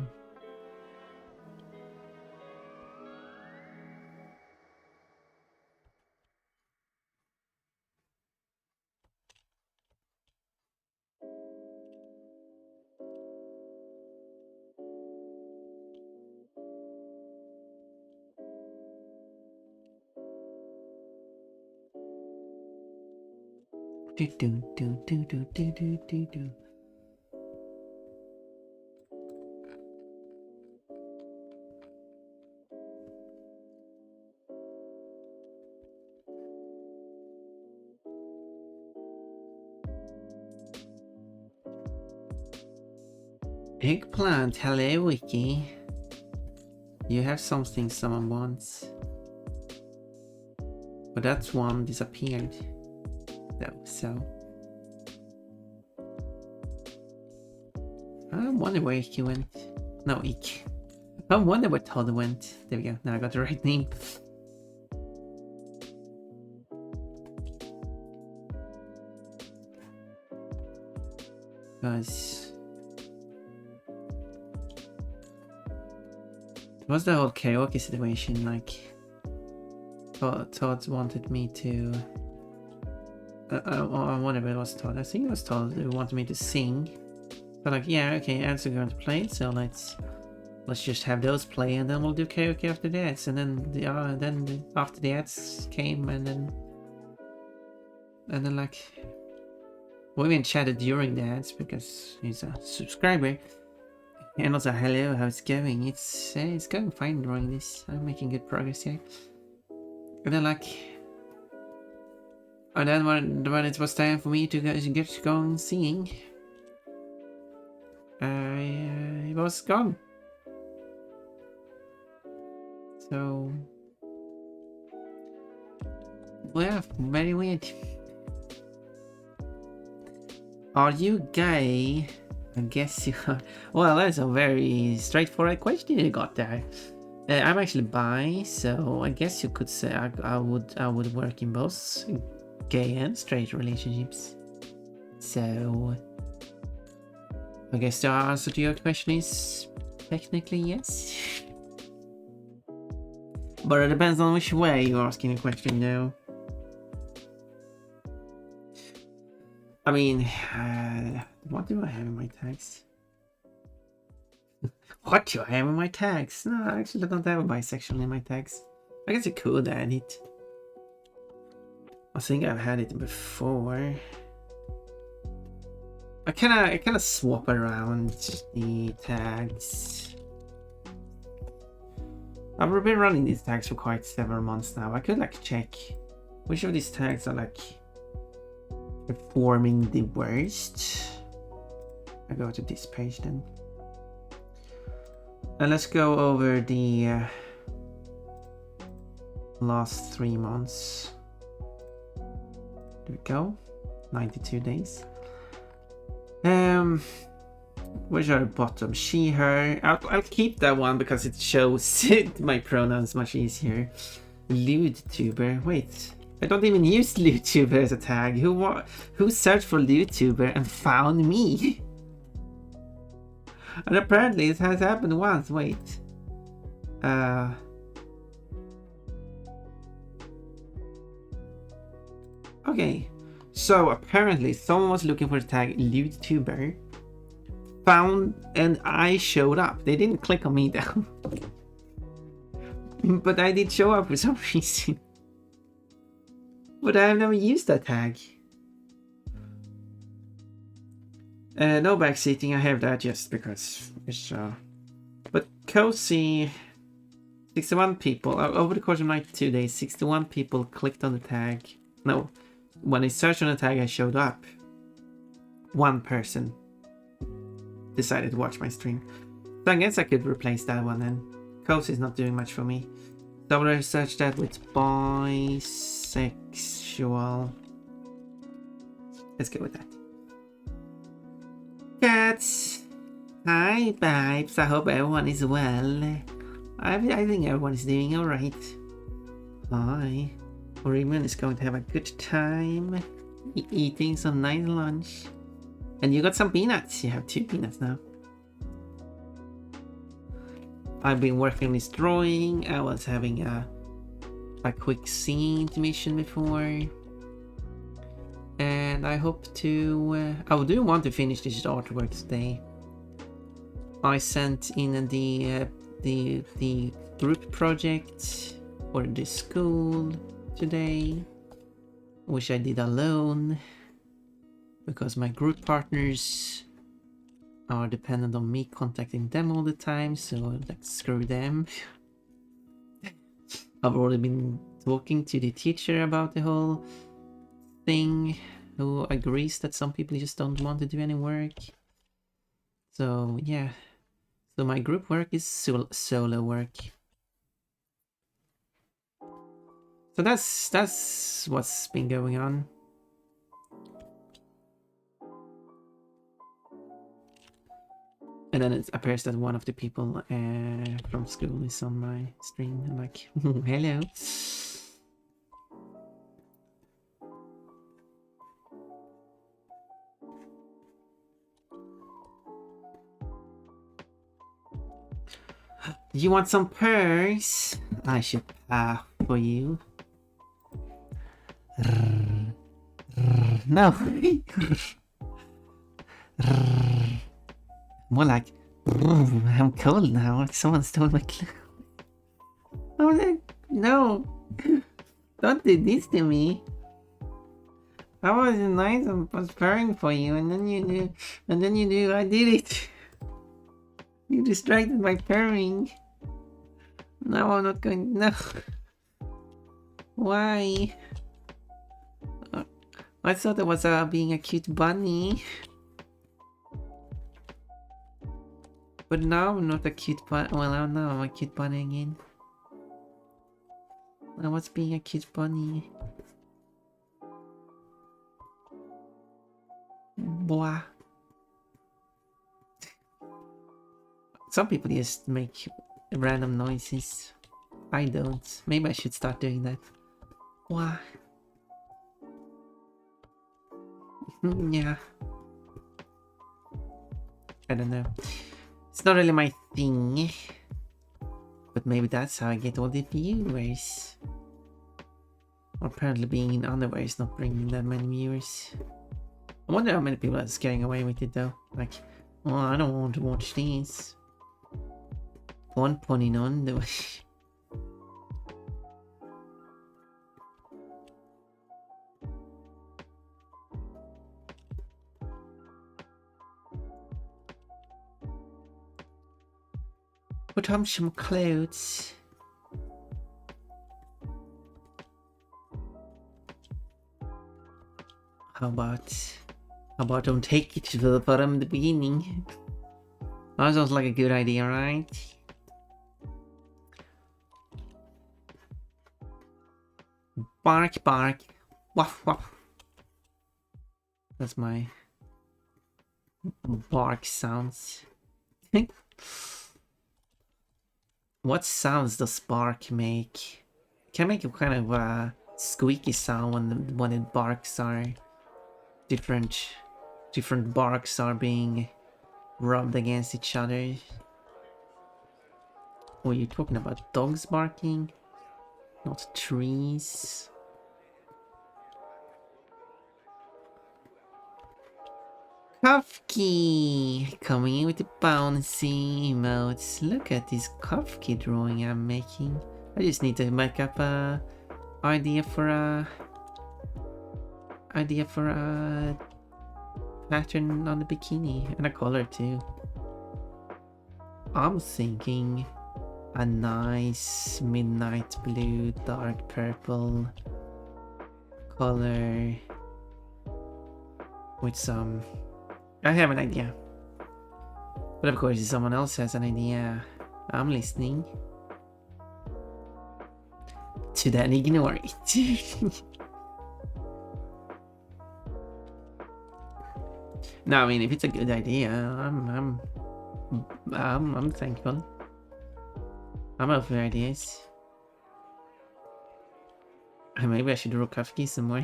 Eggplant, hello Wiki. You have something someone wants. But that one disappeared. Though, so. I wonder where Iki went. No, Iki. I wonder where Todd went. There we go, now I got the right name. Because what's the whole karaoke situation like? Todd wanted me to. I wonder if it was Todd. I think it was Todd who wanted me to sing. But like, yeah, okay, ads are going to play, so let's just have those play, and then we'll do karaoke after the ads. And then after the ads came, and then like, we even chatted during the ads because he's a subscriber. And also, hello, how's it going? It's going fine during this. I'm making good progress here. And then like, and then when it was time for me to get going singing, he was gone. So, well, very weird. Are you gay? I guess you are. Well, that's a very straightforward question you got there. I'm actually bi, so I guess you could say I would work in both gay and straight relationships. So I guess the answer to your question is technically yes. But it depends on which way you're asking the question, though. I mean, what do I have in my tags? What do I have in my tags? No, I actually don't have a bisexual in my tags. I guess I could add it. I think I've had it before. I kind of swap around the tags. I've been running these tags for quite several months now. I could like check which of these tags are like performing the worst. I go to this page then. And let's go over the last 3 months. There we go. 92 days. Which are the bottom? She, her. I'll keep that one because it shows my pronouns much easier. LewdTuber. Wait, I don't even use LewdTuber as a tag. Who searched for LewdTuber and found me? And apparently it has happened once. Wait. Okay. So apparently someone was looking for the tag LewdTuber, found, and I showed up. They didn't click on me though. But I did show up for some reason. But I have never used that tag. No backseating, I have that just because it's but cozy, 61 people over the course of 92 days, 61 people clicked on the tag. No, when I searched on the tag I showed up. One person decided to watch my stream. So I guess I could replace that one then. Cozy is not doing much for me. So I'm gonna search that with bisexual. Let's go with that. Cats! Hi, babes. I hope everyone is well. I think everyone is doing alright. Hi. Oriman is going to have a good time eating some nice lunch. And you got some peanuts. You have 2 peanuts now. I've been working on this drawing. I was having a quick singing intermission before. And I hope to... I do want to finish this artwork today. I sent in the group project for the school today, which I did alone because my group partners are dependent on me contacting them all the time, so like screw them. I've already been talking to the teacher about the whole thing, who agrees that some people just don't want to do any work. So yeah, so my group work is solo work. So that's what's been going on. And then it appears that one of the people from school is on my stream. I'm like, hello. You want some pearls? I should for you. No. More like, I'm cold now. Someone stole my clothes. I'm like, no. Don't do this to me. I was nice and was purring for you, and then you do, I did it. You distracted my purring. No, I'm not going, no. Why? I thought it was being a cute bunny. But now I'm not a cute bunny. Well, now I'm a cute bunny again. I was being a cute bunny. Boah. Some people just make random noises. I don't. Maybe I should start doing that. Boah. Yeah. I don't know. It's not really my thing. But maybe that's how I get all the viewers. Apparently being in underwear is not bringing that many viewers. I wonder how many people are scaring away with it though. Like, oh, I don't want to watch these. One putting on the. Put on some clothes. How about don't take it from the beginning? That sounds like a good idea, right? Bark, bark. Woof, woof. That's my bark sounds. What sounds does bark make? Can make a kind of a squeaky sound when it barks are different barks are being rubbed against each other. Oh, you're talking about dogs barking, not trees. Kafki coming in with the bouncy emotes. Look at this Kafki drawing I'm making. I just need to make up a idea for a pattern on the bikini and a color too. I'm thinking a nice midnight blue, dark purple color with some. I have an idea, but of course, if someone else has an idea, I'm listening. To then ignore it. No, I mean, if it's a good idea, I'm thankful. I'm up for ideas. Maybe I should draw Kafki some more.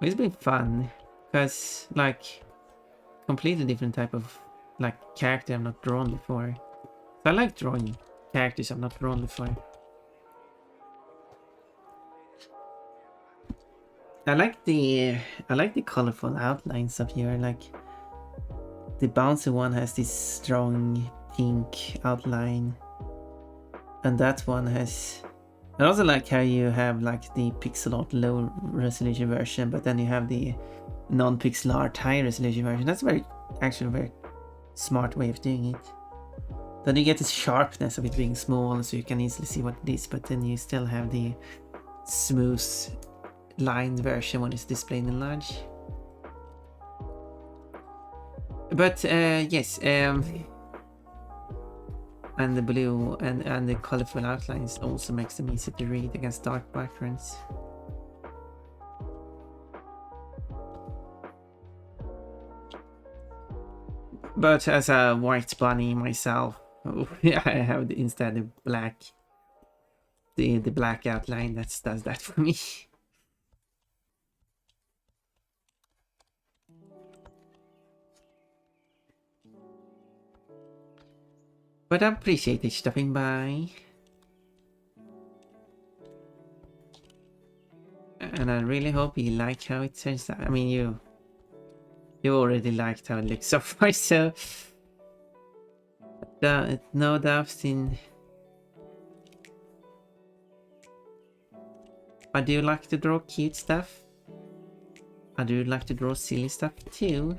It's been fun, because, like, completely different type of, like, character I've not drawn before. So I like drawing characters I've not drawn before. I like the colorful outlines of your, like, the bouncy one has this strong pink outline, and that one has. I also like how you have like the pixel art low resolution version, but then you have the non-pixel art high resolution version. That's actually a very smart way of doing it. Then you get the sharpness of it being small, so you can easily see what it is, but then you still have the smooth lined version when it's displayed in large. But yes, and the blue and the colorful outlines also makes them easy to read against dark backgrounds. But as a white bunny myself, I have instead the black, the black outline that does that for me. But I appreciate it stopping by. And I really hope you like how it turns out. I mean, you already liked how it looks so far, so no doubts in. I do like to draw cute stuff. I do like to draw silly stuff too.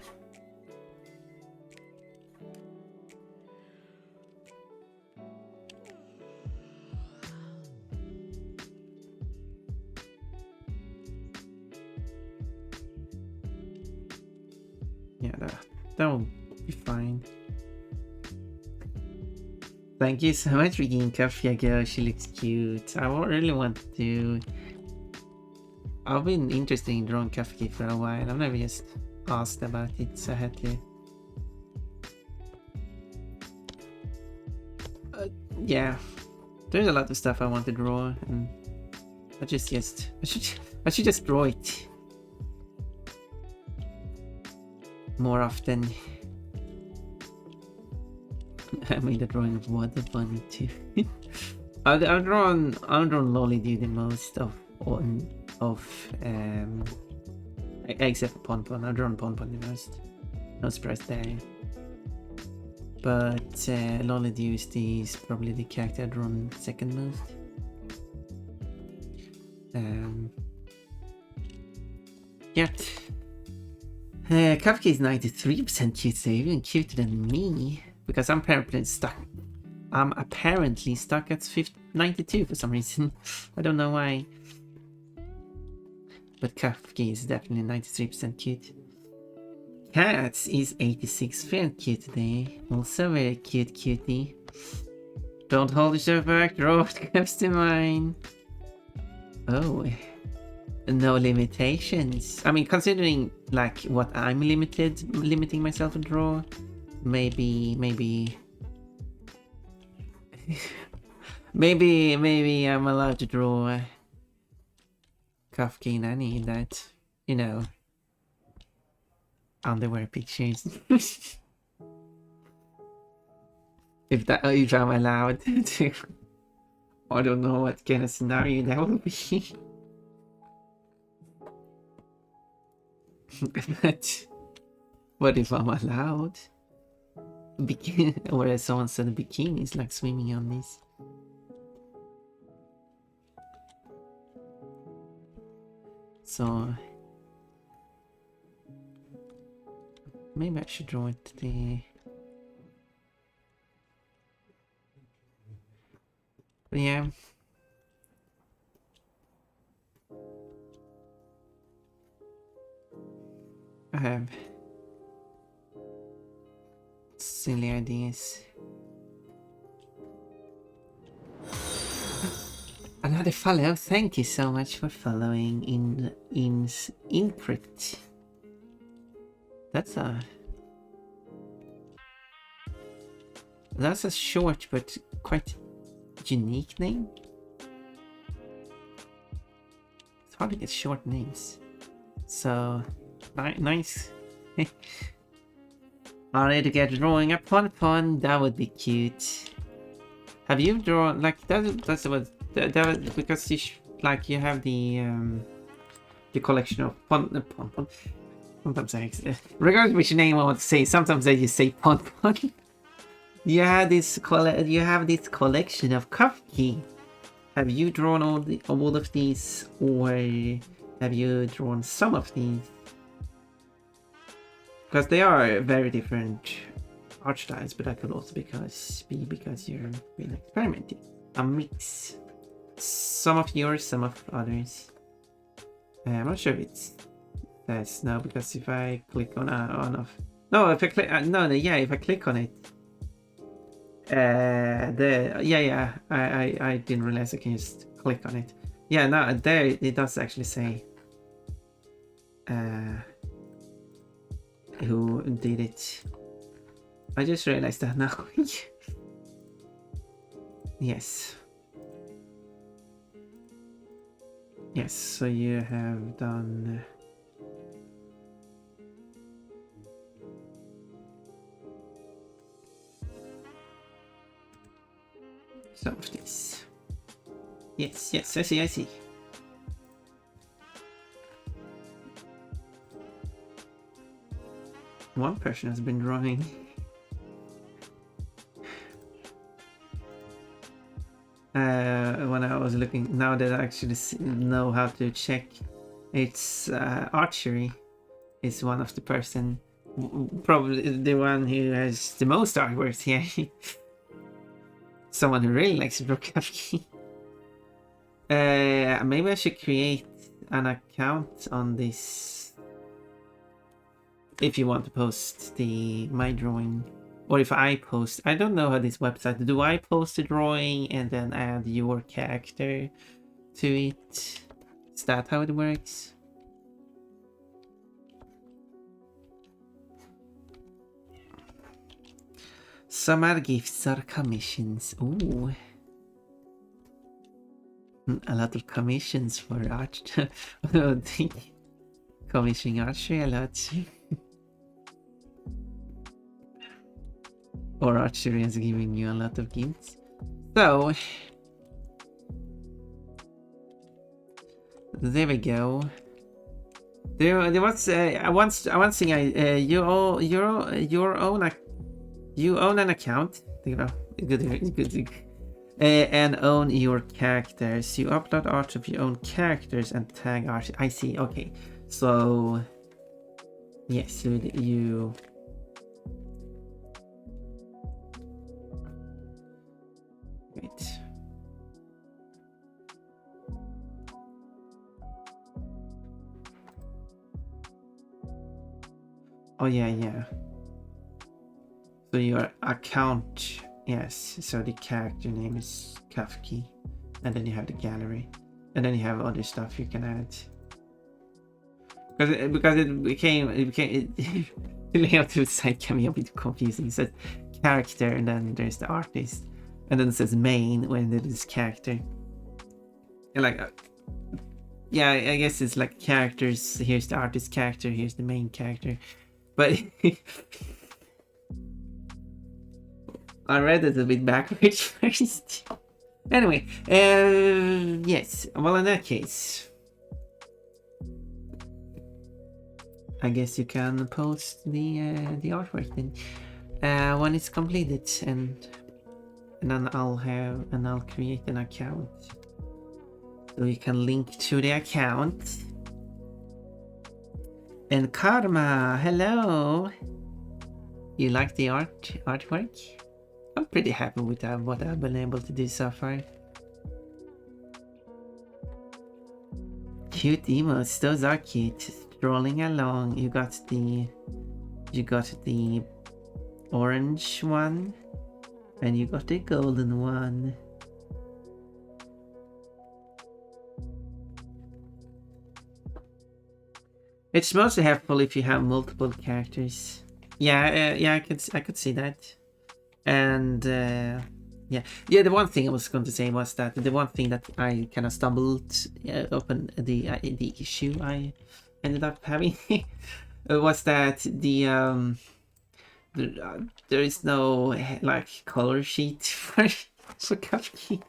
Yeah, that will be fine. Thank you so much for getting Coffee girl. She looks cute. I really want to. I've been interested in drawing Coffee for a while. I've never just asked about it, so I had to. Yeah, there's a lot of stuff I want to draw, and I should just draw it more often. I made a drawing of Water Bunny too. I've drawn Lolly the most of Except for Pon. I've drawn Pon the most. No surprise there. But Lolliduce is probably the character I've drawn second most. Yeah. Kafka is 93% cute, so even cuter than me. Because I'm apparently stuck. I'm apparently stuck at 92 for some reason. I don't know why. But Kafka is definitely 93% cute. Cats is 86% cute today. Also very cute cutie. Don't hold yourself back, draw what comes to mind. Oh. No limitations. I mean, considering like what I'm limiting myself to draw, maybe maybe I'm allowed to draw Kafka and Annie in that, you know, underwear pictures. if I'm allowed to. I don't know what kind of scenario that would be. But what if I'm allowed? Or as someone said, bikinis like swimming on this. So maybe I should draw it today. But yeah. I have silly ideas. Another follow. Thank you so much for following in Imprint. That's a short but quite unique name. It's hard to get short names. So nice. Ready to get drawing a Pon? That would be cute. Have you drawn like that's what that because you have the collection of Pon. Sometimes regardless which name I want to say, sometimes I just say Pon. You have this collection of Kafki. Have you drawn all of these, or have you drawn some of these? Because they are very different art styles, but that could also be because you're really experimenting. A mix. Some of yours, some of others. I'm not sure if it says no, because if I click on off. No, if I click if I click on it. I didn't realize I can just click on it. Yeah, no, there it does actually say who did it. I just realized that now. Yes. Yes, so you have done some of this. Yes, I see. One person has been drawing. When I was looking, now that I actually know how to check, it's archery is one of the person, probably the one who has the most artworks here. Someone who really likes to draw Kafki. Maybe I should create an account on this if you want to post my drawing, or if I post. I don't know how this website. Do I post a drawing and then add your character to it? Is that how it works? Some other gifts are commissions. Ooh. A lot of commissions for art. Commissioning archery a lot. Or archery is giving you a lot of gifts. So there we go. There was one thing you own an account, you know, good, and own your characters. You upload art of your own characters and tag art. I see. Okay, so yes, you. Wait. Oh yeah. So your account, yes. So the character name is Kafki, and then you have the gallery, and then you have other stuff you can add. Because it became the layout to the site can be a bit confusing. It says character, and then there's the artist, and then it says main when it is character. And like, yeah, I guess it's like characters. Here's the artist character. Here's the main character, but. I read it a bit backwards first. Anyway, yes. Well, in that case, I guess you can post the artwork then when it's completed, and then I'll create an account, so you can link to the account. And Karma, hello. You like the artwork? I'm pretty happy with what I've been able to do so far. Cute emotes, those are cute. Strolling along, you got the orange one, and you got the golden one. It's mostly helpful if you have multiple characters. Yeah, I could see that. And yeah, the one thing I was going to say was that the one thing that I kind of stumbled upon the issue I ended up having was that there is no like color sheet for Kafki.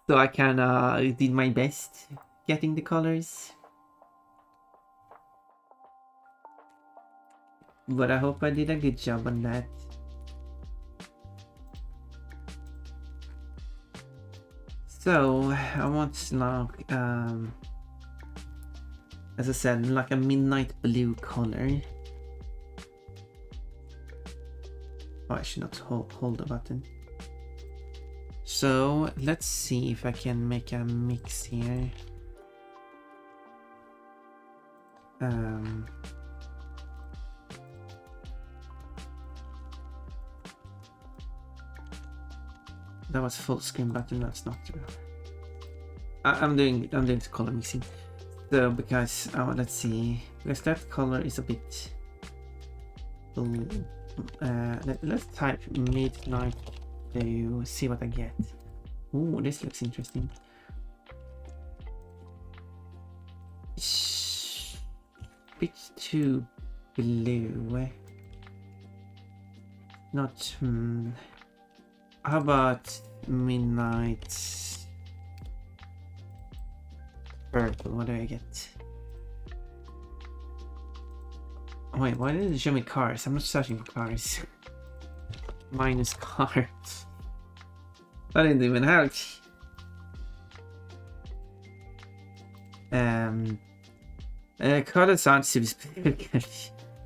So I kind of did my best getting the colors, but I hope I did a good job on that. So I want like as I said, like a midnight blue color. Oh, I should not hold the button. So let's see if I can make a mix here. That was full screen button. That's not true. I'm doing the color mixing. So because let's see, because that color is a bit. Let's type midnight to see what I get. Ooh, this looks interesting. Bit too blue. Not. How about midnight purple? What do I get? Oh, wait, why did it show me cars? I'm not searching for cars. Minus cars. I didn't even have. Colors aren't super specific.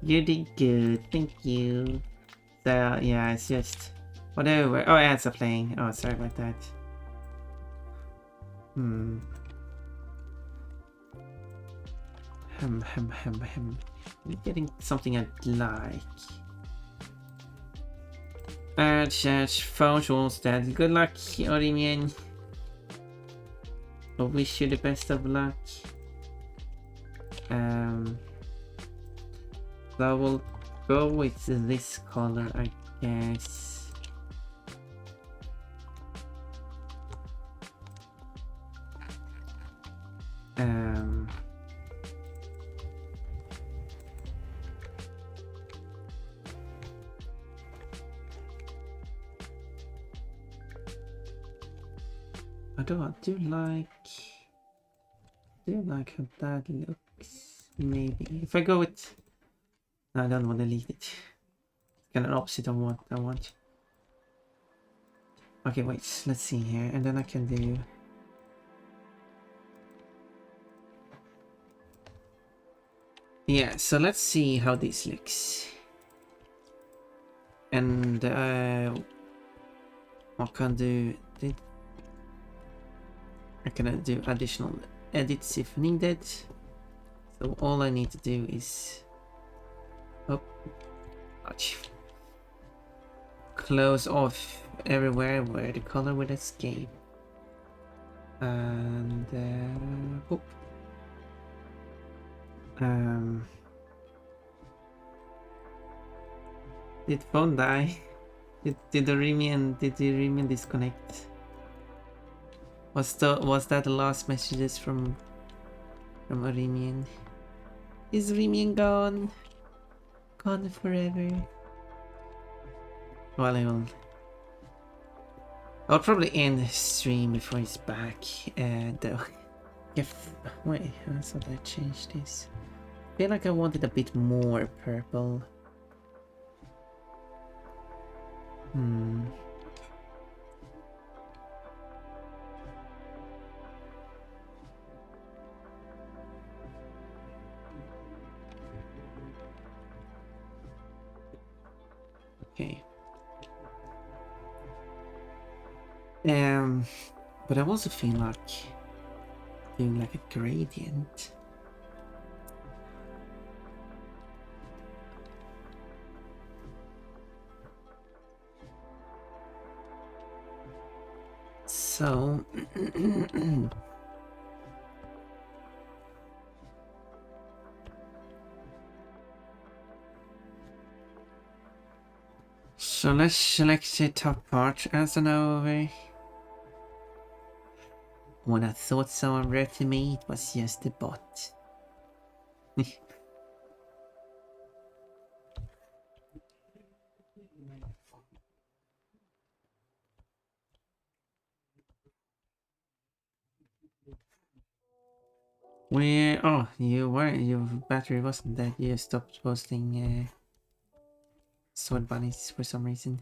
You did good, thank you. So yeah, it's just whatever. Oh, ads are playing. Oh, sorry about that. I'm getting something I'd like. Chat, phone wants that. Good luck, Orimian. I wish you the best of luck. So I will go with this color, I guess. I do like how that looks. maybe if I go with... No, I don't want to delete it. It's kind of opposite of what I want. Okay, wait, let's see here, and then I can do... Yeah, so let's see how this looks. And what can do? I can do additional edits if needed. So all I need to do is... Oh, ouch. Close off everywhere where the color would escape. And oh. Did phone die? Did the Remian disconnect? Was that the last messages from Remian? Is Remian gone? Gone forever? Well, I'll probably end the stream before he's back. Though, if wait, I thought I changed this. I feel like I wanted a bit more purple. Okay. But I also feel like doing like a gradient. So so let's select the top part as an overlay. When I thought someone wrote to me, it was just a bot. Where? Oh, you weren't. Your battery wasn't dead. You stopped posting sword bunnies for some reason.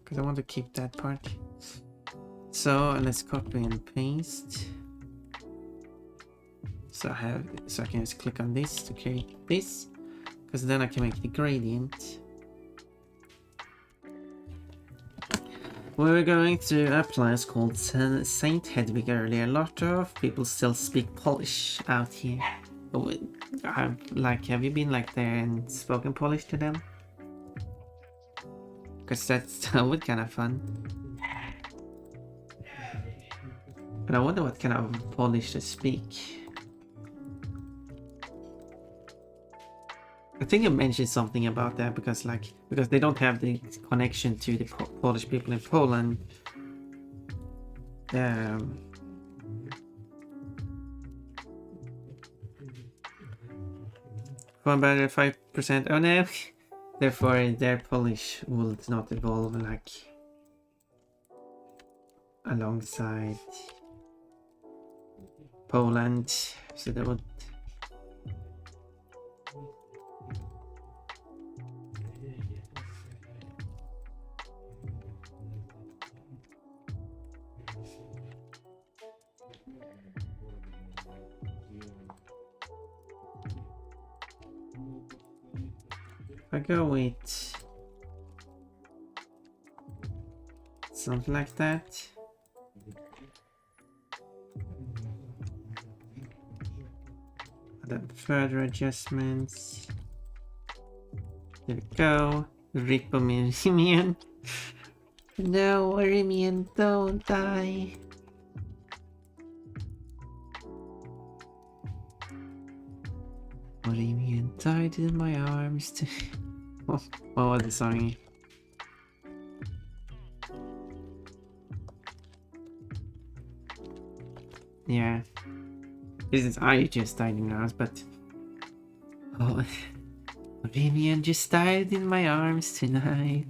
Because I want to keep that part. So let's copy and paste. So I can just click on this to create this, because then I can make the gradient. We're going to a place called Saint Hedwig earlier. A lot of people still speak Polish out here. Have you been like there and spoken Polish to them? Because that would kind of fun. But I wonder what kind of Polish they speak. I think I mentioned something about that because they don't have the connection to the Polish people in Poland. Phone battery 5%. Oh no! Therefore, their Polish would not evolve like alongside Poland, so they would. I go with something like that. Then further adjustments. There we go. Rip Remian. No, Remian, don't die. Remian, Died in my arms. What was the song? Yeah. This is I just died in my arms, but oh, Bohemian just died in my arms tonight.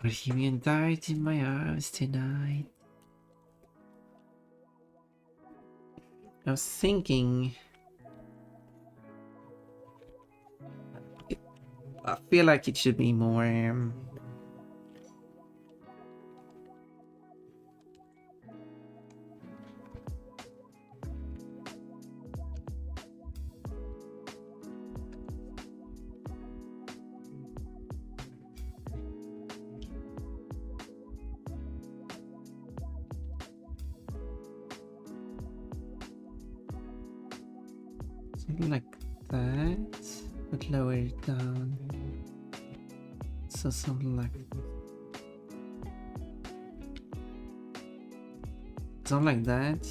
Bohemian died in my arms tonight. I was thinking. I feel like it should be more. Something like that, but lower it down. So something like that.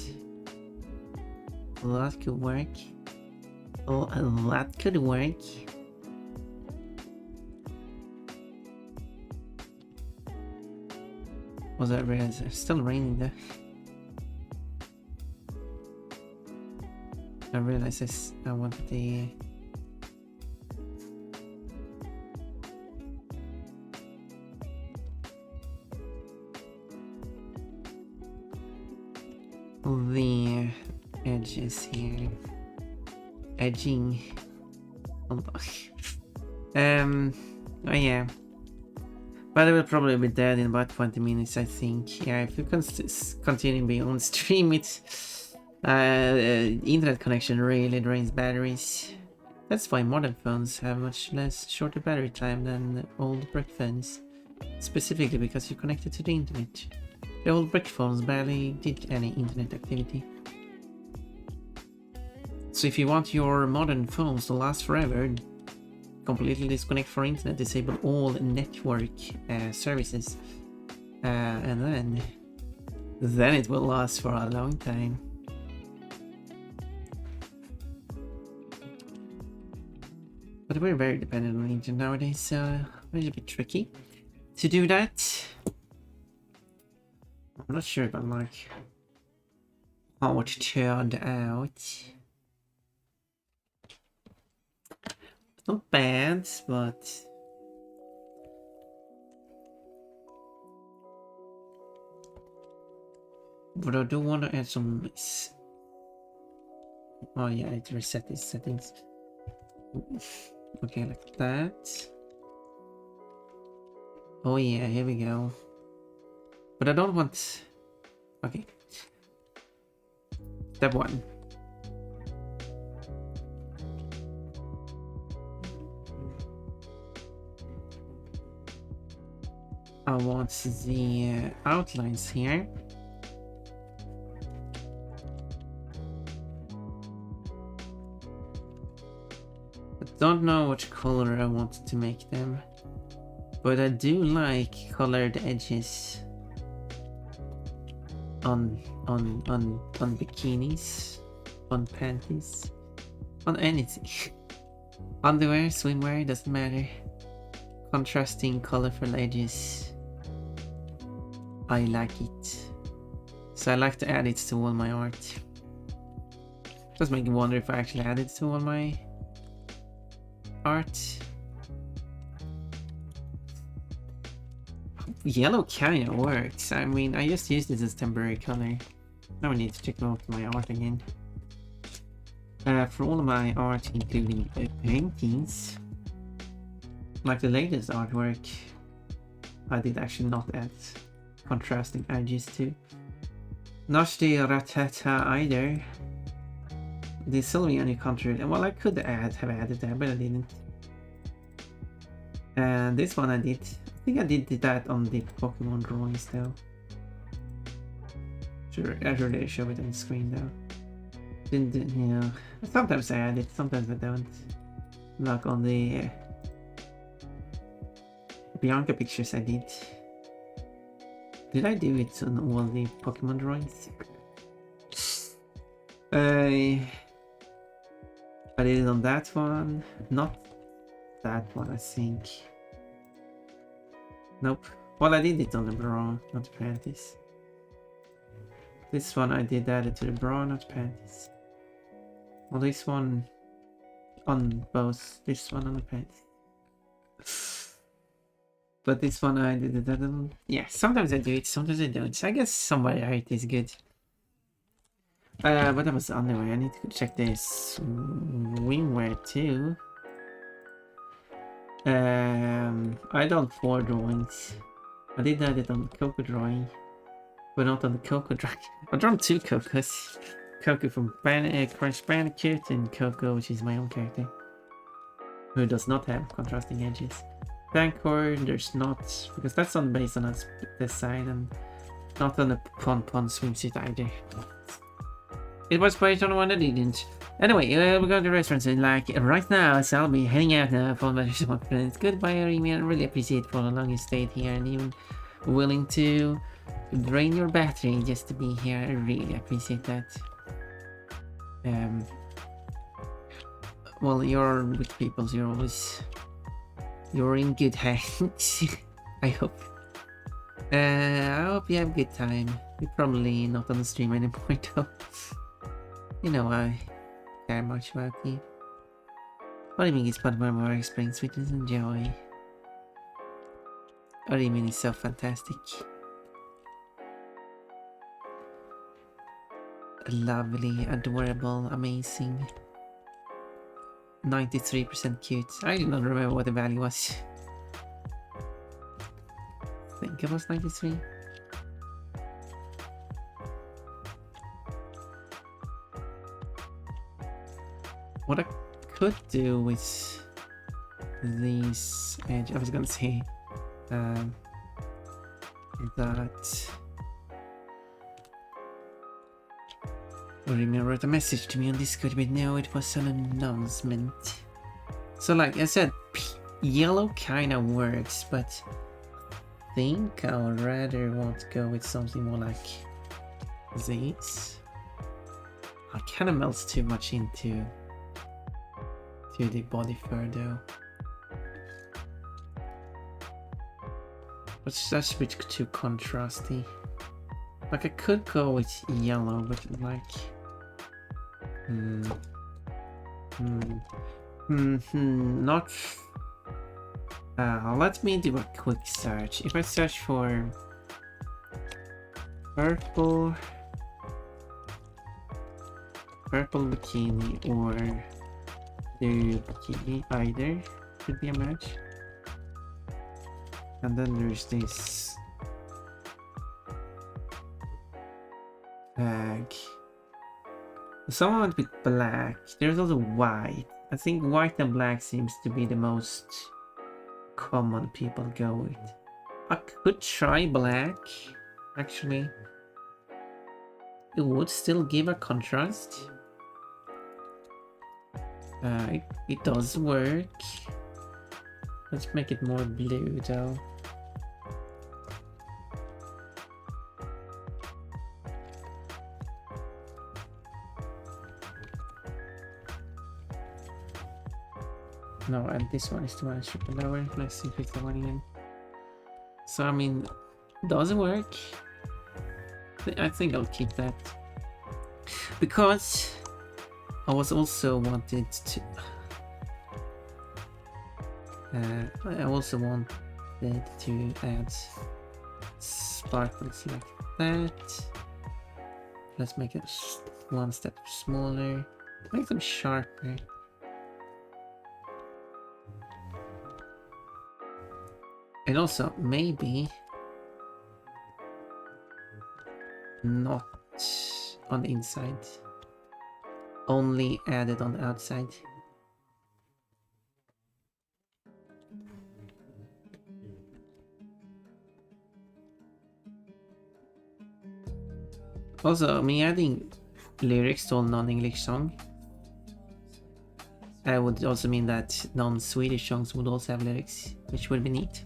That could work. Oh, that could work. Was that it's still raining there? I realized this. I want the. The edges here. Edging. Oh yeah. But it will probably be dead in about 20 minutes, I think. Yeah, if you continue being on stream, it's internet connection really drains batteries. That's why modern phones have much less shorter battery time than old brick phones. Specifically because you're connected to the internet. The old brick phones barely did any internet activity. So if you want your modern phones to last forever, completely disconnect from internet, disable all network services, and then it will last for a long time. But we're very dependent on internet nowadays, so it's a bit tricky to do that. I'm not sure about like how it turned out. Not bad, but I do want to add some. Oh yeah, it reset these settings. Okay, like that. Oh yeah, here we go. But I don't want. Okay. Step 1. I want the outlines here. I don't know which color I want to make them, but I do like colored edges on bikinis, on panties, on anything. Underwear, swimwear, doesn't matter. Contrasting colorful edges. I like it. So I like to add it to all my art. Just make me wonder if I actually add it to all my art. Yellow kind of works. I mean, I just used this as temporary color. Now I need to check out my art again. For all of my art, including paintings, like the latest artwork, I did actually not add contrasting edges to. Not the Ratata either. The Sylvian contrary. Well, I could have added that, but I didn't. And this one I did. I think I did that on the Pokemon drawings though. Sure, I should show it on the screen though. Didn't, you know. Sometimes I add it, sometimes I don't. Like on the Bianca pictures I did. Did I do it on all the Pokemon drawings? I did it on that one. Not that one, I think. Nope. Well, I did it on the bra, not the panties. This one I did add it to the bra, not panties. Well, this one on both. This one on the panties. But this one I did it on... Yeah, sometimes I do it, sometimes I don't. So I guess some variety is good. But that was the underwear. I need to check this swimwear too. I done 4 drawings. I did add it on the Coco drawing, but not on the Coco drawing. I drawn 2 Cocos. Coco from Crash Bandicoot and Coco, which is my own character, who does not have contrasting edges. Bancor, there's not, because that's on based on this side and not on the Pon swimsuit either. It was based on one that didn't. Anyway, we're going to restaurants and like right now, so I'll be heading out now for my friends. Goodbye, Remy. I really appreciate for how long you stayed here and even willing to drain your battery just to be here. I really appreciate that. Well, you're with people, so you're in good hands. I hope. I hope you have a good time. You're probably not on the stream anymore though. You know I care much about you. What do you mean it's part of my more explain sweetness and joy? What do you mean it's so fantastic? Lovely, adorable, amazing. 93% cute. I do not remember what the value was. I think it was 93. What I could do with these edges, I was gonna say that Remy wrote a message to me on Discord, but no, it was an announcement. So like I said, yellow kind of works, but I think I would rather want to go with something more like these. It kind of melts too much into the body fur though. But that's a bit too contrasty. Like I could go with yellow, but like not let me do a quick search. If I search for purple bikini or blue bikini, either could be a match. And then there's this tag. Someone with black. There's also white. I think white and black seems to be the most common people go with. I could try black, actually. It would still give a contrast. It does work. Let's make it more blue though. No, and this one is too much lower. Let's see if it's the one again. So I mean, doesn't work. I think I'll keep that because I was also wanted to. I also wanted to add sparkles like that. Let's make it one step smaller. Make them sharper. And also, maybe not on the inside, only added on the outside. Also, me adding lyrics to a non-English song would also mean that non-Swedish songs would also have lyrics, which would be neat.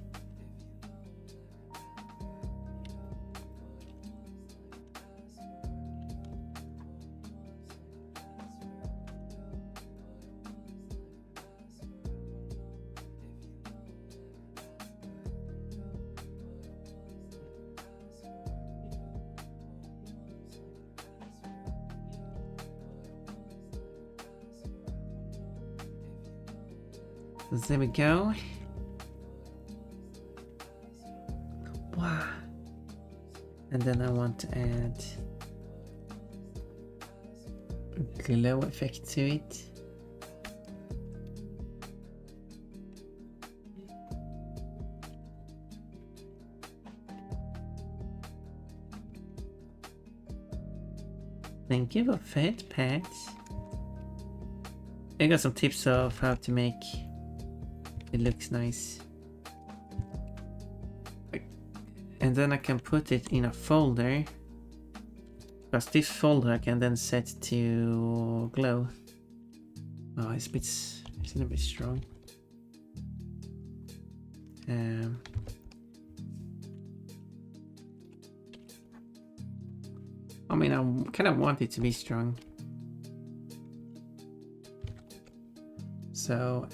So there we go. Wow. And then I want to add a glow effect to it. Thank you for fat packs. I got some tips of how to make it looks nice. And then I can put it in a folder. Because this folder I can then set to glow. Oh, it's a little bit strong. I mean, I kind of want it to be strong. So,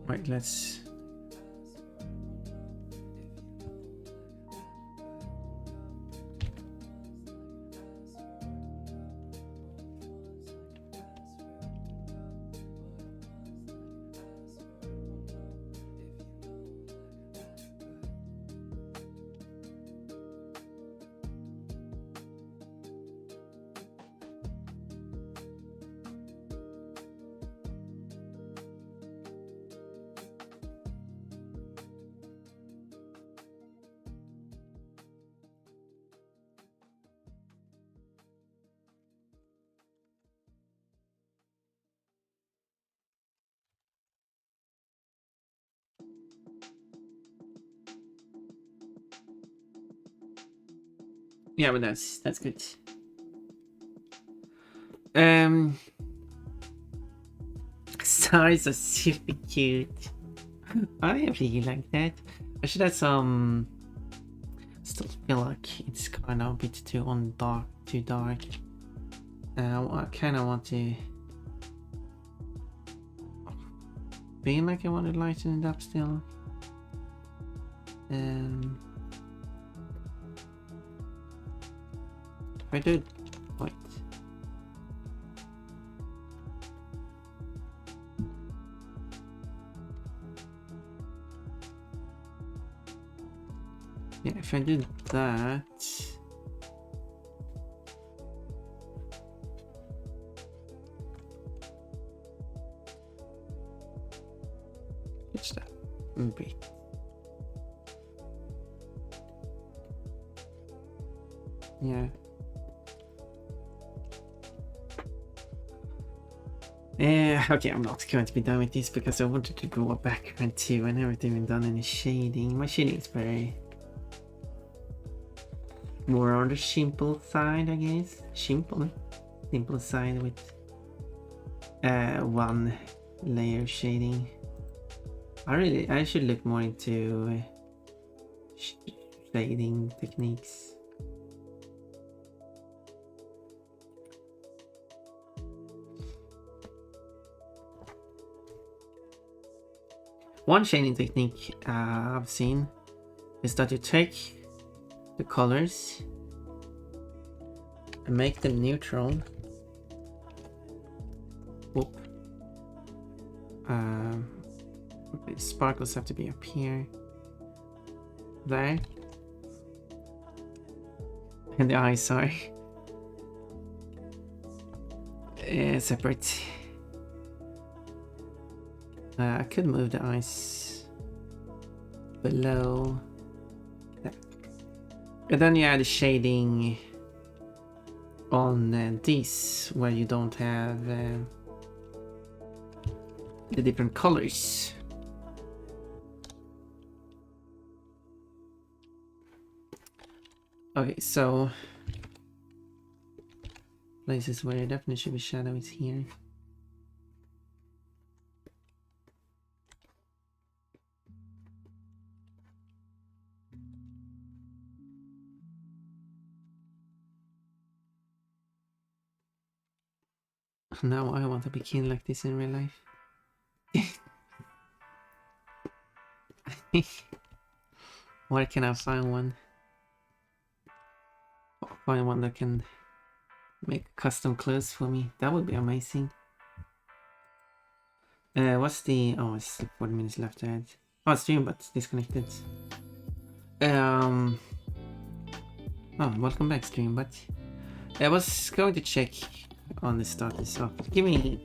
right, let's... Yeah, but that's good. Stars are super cute. I really like that. I should have some. Still feel like it's kind of a bit too dark. I kind of want to feel like I want to lighten it up still. If I do, wait. Yeah, if I did that. It's that bit. Yeah. Okay, I'm not going to be done with this because I wanted to draw a background too and everything done in the shading. My shading is very more on the simple side, I guess. Simple side with one layer shading. I should look more into shading techniques. One shading technique I've seen is that you take the colors and make them neutral. Whoop. The sparkles have to be up here. There. And the eyes are separate. I could move the eyes below that. And then you add the shading on this, where you don't have the different colors. Okay, so places where there definitely should be shadows here. Now I want a bikini like this in real life. Where can I find one? Find one that can make custom clothes for me. That would be amazing. What's the... Oh, it's 40 minutes left ahead. Oh, stream but disconnected. Oh, welcome back, stream but. I was going to check on the status of... Give me...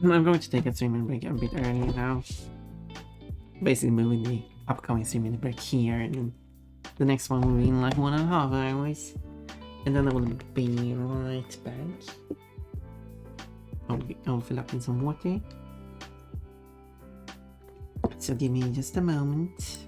I'm going to take a streaming break a bit early now. Basically moving the upcoming streaming break here, and the next one will be in like 1.5 hours. And then I will be right back. I'll fill up in some water. So give me just a moment.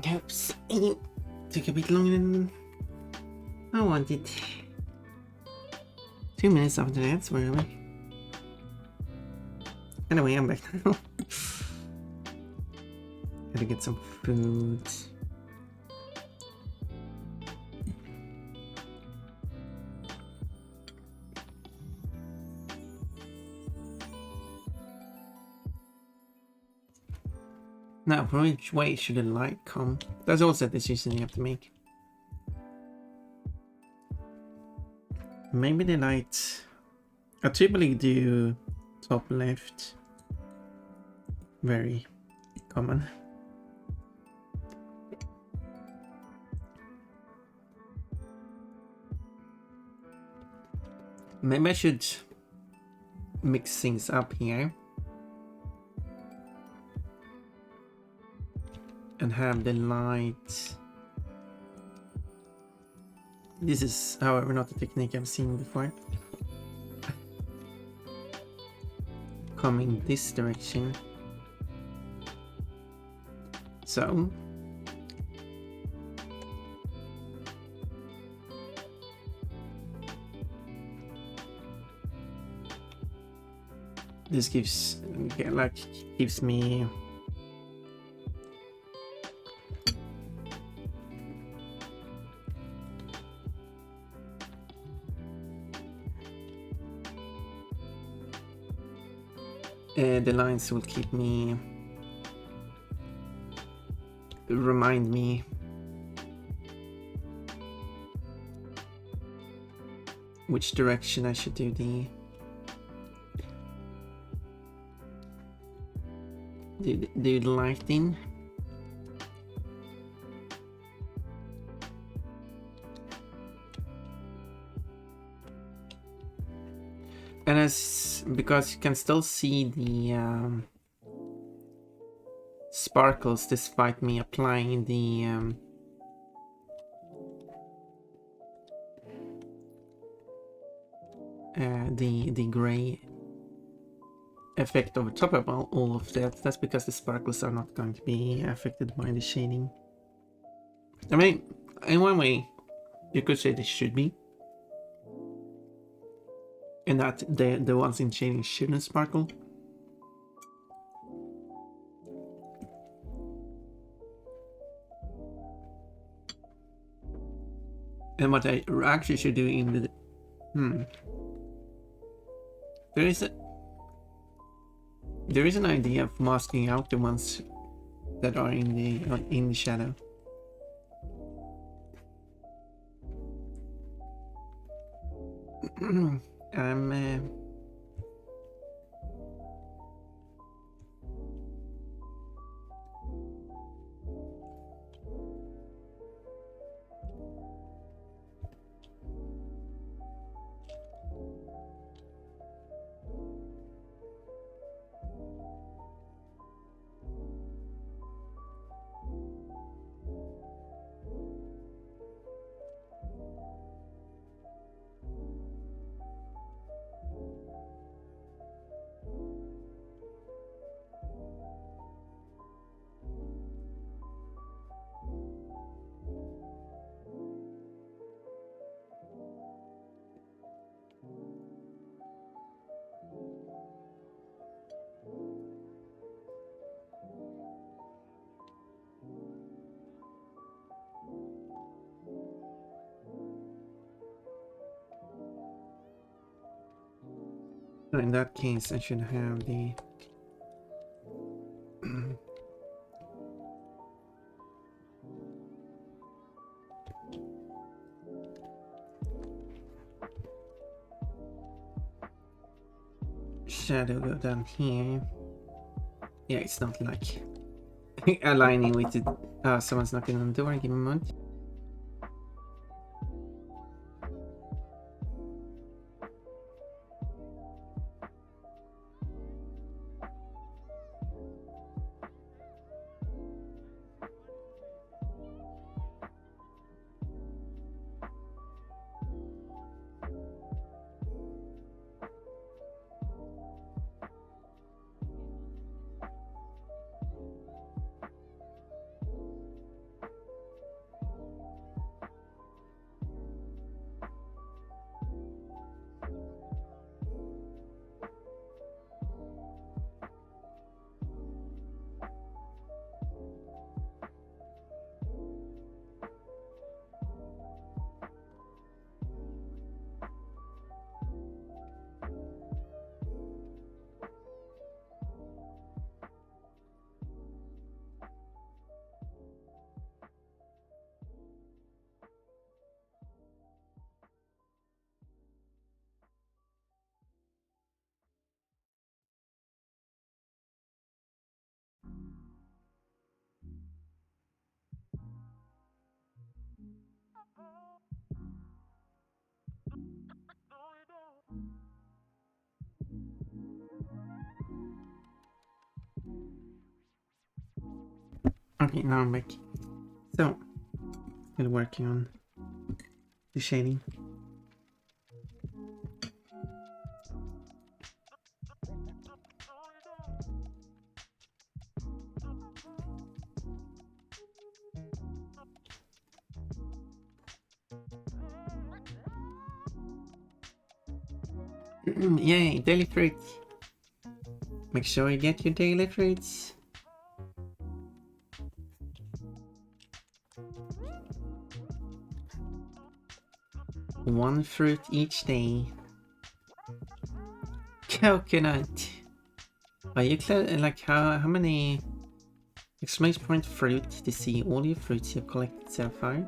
Oops, it took a bit longer than I wanted. 2 minutes after that, where am I? Anyway, I'm back now. Gotta get some food. Now, from which way should the light come? That's also a decision you have to make. Maybe the light... I typically do top left. Very common. Maybe I should mix things up here. And have the light... This is, however, not a technique I've seen before. Coming this direction. So... This gives me the lines will keep me, remind me which direction I should do the lighting. And because you can still see the sparkles despite me applying the gray effect over top of all of that. That's because the sparkles are not going to be affected by the shading. I mean, in one way, you could say they should be. And that the ones in shading shouldn't sparkle. And what I actually should do in the... There is an idea of masking out the ones that are in the shadow. So in that case, I should have the shadow go down here. Yeah, it's not like aligning with it. Someone's knocking on the door. Give me a moment. Okay, now I'm back. So, still working on the shading. Yay, daily fruits. Make sure you get your daily fruits. One fruit each day. Coconut. Are you like how many exclamation point fruit to see all your fruits you've collected so far?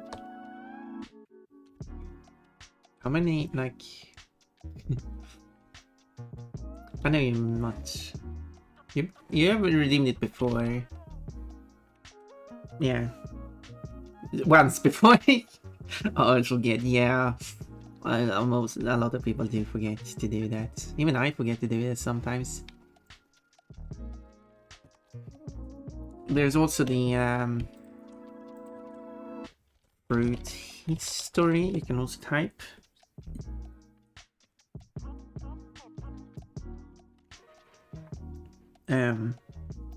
How many like I know you're not you haven't redeemed it before. Yeah. Once before. Oh, I forget, yeah. Almost a lot of people do forget to do that. Even I forget to do it sometimes. There's also the fruit history you can also type.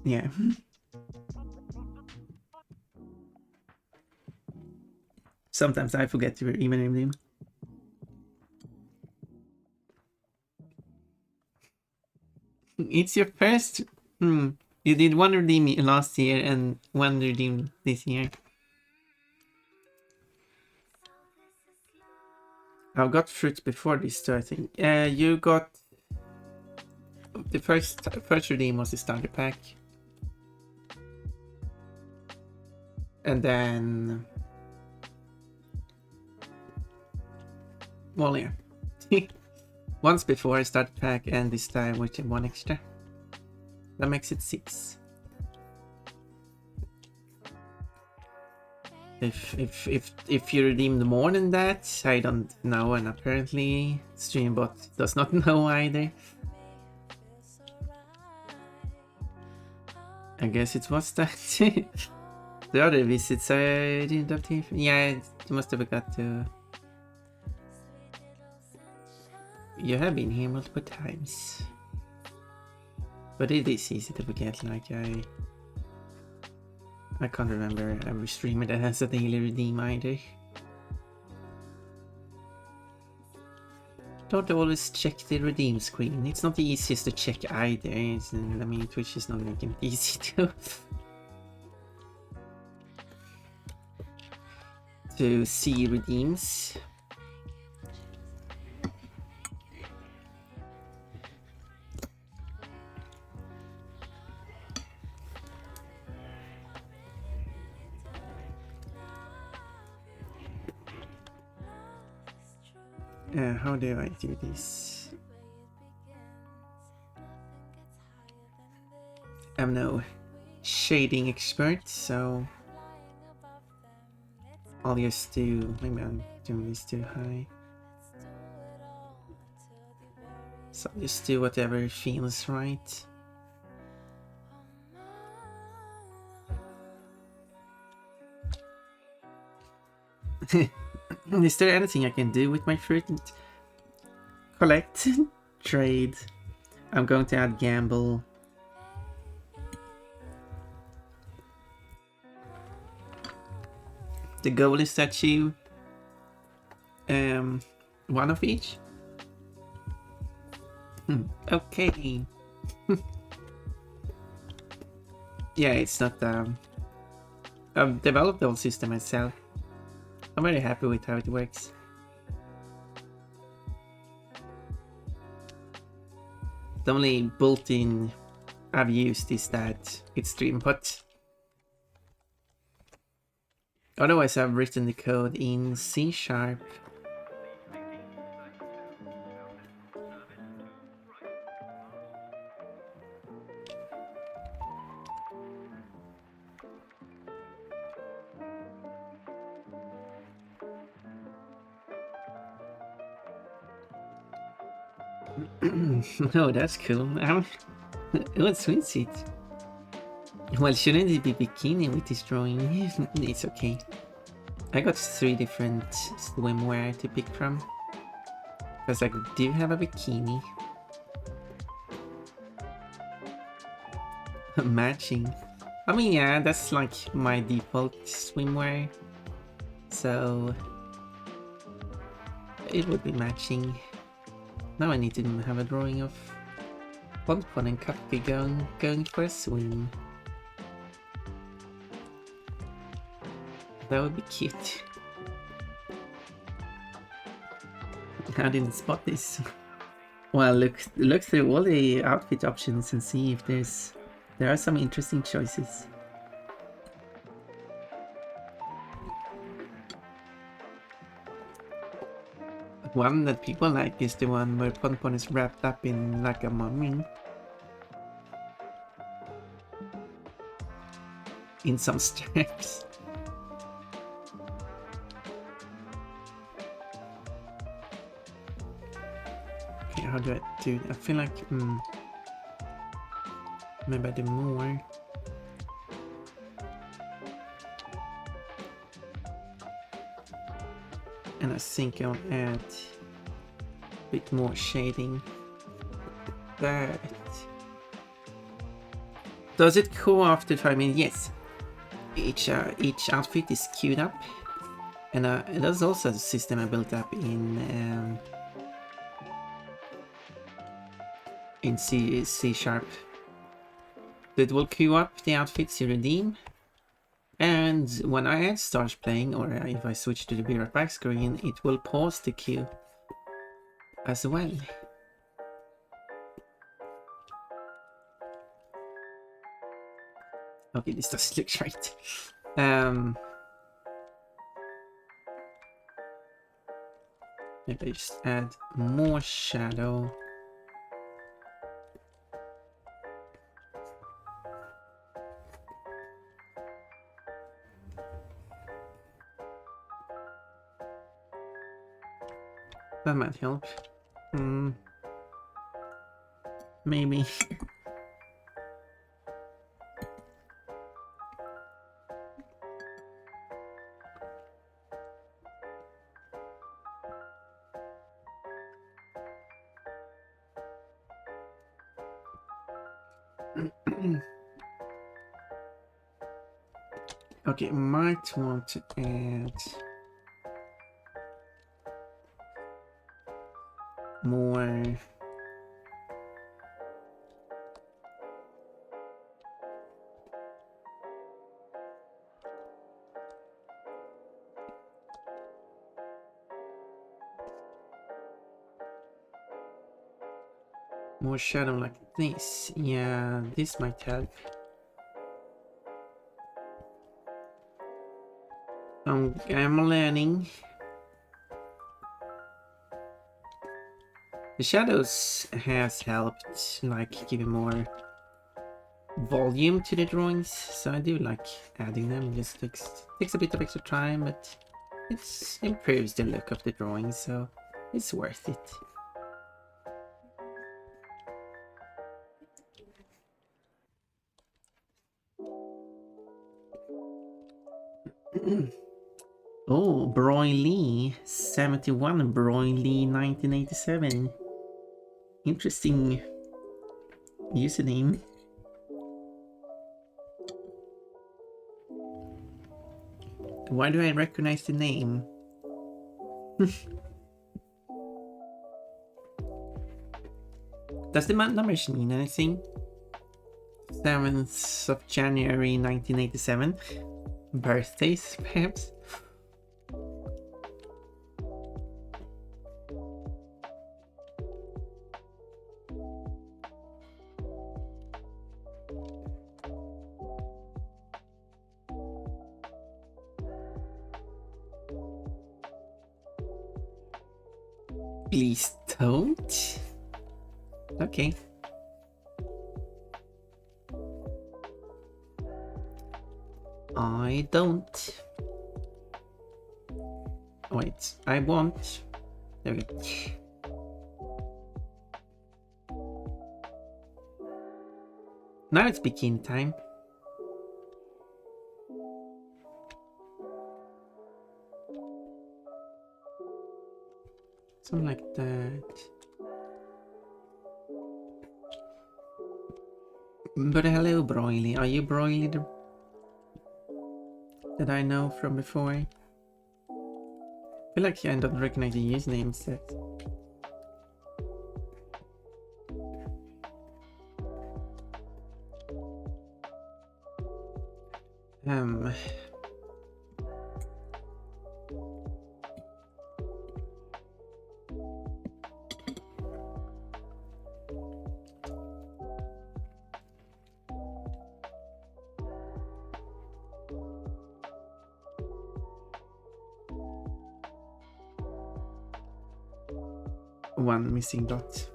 Yeah. Sometimes I forget to even redeem. It's your first. You did one redeem last year and one redeem this year. I've got fruits before this too, I think. You got the first redeem was the starter pack, and then well, yeah, once before I started pack, and this time with one extra. That makes it 6. If you redeemed more than that, I don't know, and apparently Streambot does not know either. I guess it was that. The other visits I didn't have to. Yeah, you must have got to. You have been here multiple times. But it is easy to forget, like I can't remember every streamer that has a daily redeem either. Don't always check the redeem screen. It's not the easiest to check either. I mean, Twitch is not making it easy to see redeems. How do I do this? I'm no shading expert, so I'll just do. Maybe I'm doing this too high. So I'll just do whatever feels right. Is there anything I can do with my fruit? Collect, trade. I'm going to add gamble. The goal is to achieve one of each. Okay. Yeah, it's not I've developed the whole system myself. I'm very happy with how it works. The only built-in I've used is that it's Dreambot. Otherwise, I've written the code in C#. Oh, that's cool. What swimsuit? Well, shouldn't it be bikini with this drawing? It's okay. I got 3 different swimwear to pick from. Because I do have a bikini. Matching. I mean, yeah, that's like my default swimwear. So it would be matching. Now I need to have a drawing of Bonbon and Cuppy going for a swim. That would be cute. I didn't spot this. Well, look through all the outfit options and see if there are some interesting choices. One that people like is the one where Ponpon is wrapped up in like a mummy. In some straps. Okay, how do I do it? I feel like maybe I do more. And I think I'll add a bit more shading. That. Does it go after 5 minutes? Yes. Each outfit is queued up. And there's also a system I built up in C Sharp. It will queue up the outfits you redeem. And when I start playing, or if I switch to the Be Right Back screen, it will pause the queue as well. Okay, this doesn't look right. Maybe I just add more shadow. That might help. Maybe. Okay, might want to add more shadow like this. Yeah, this might help. I'm learning. The shadows has helped, like, giving more volume to the drawings, so I do like adding them. It just takes a bit of extra time, but it improves the look of the drawing, so it's worth it. Oh, Broy Lee 71, Broy Lee 1987. Interesting username. Why do I recognize the name? Does the numbers mean anything? 7th of January 1987. Birthdays, perhaps? Please don't. Okay. I don't. Wait, I won't. There we go. Now it's bikini time. Something like that. But hello, Broily. Are you Broily that I know from before? I feel like I don't recognize the username set. One missing dot.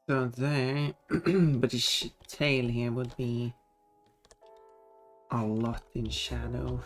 So there, but the tail here would be a lot in shadow.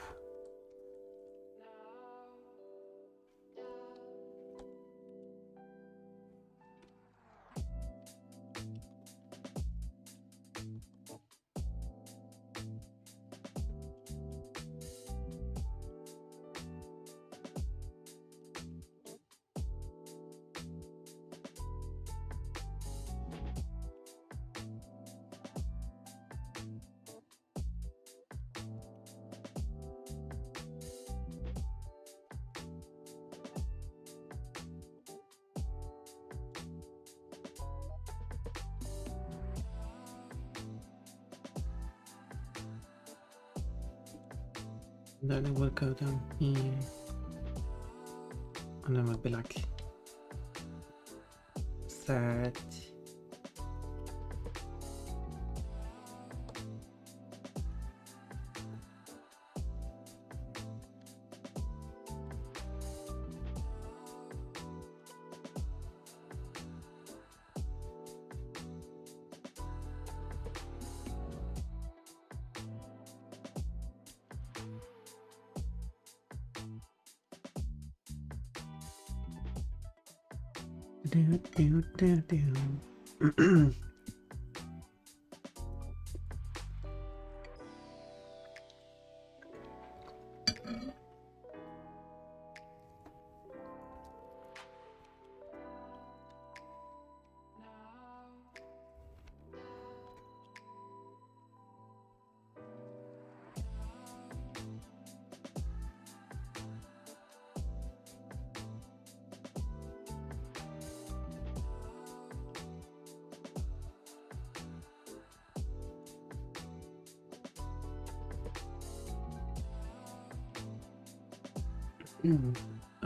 Then it will go down here. And then it will be like that.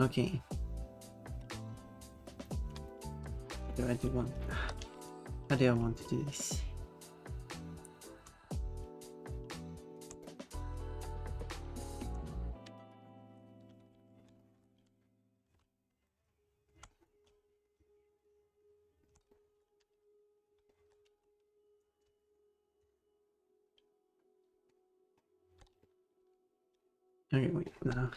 Okay. How do I want to do this? Okay, wait, no.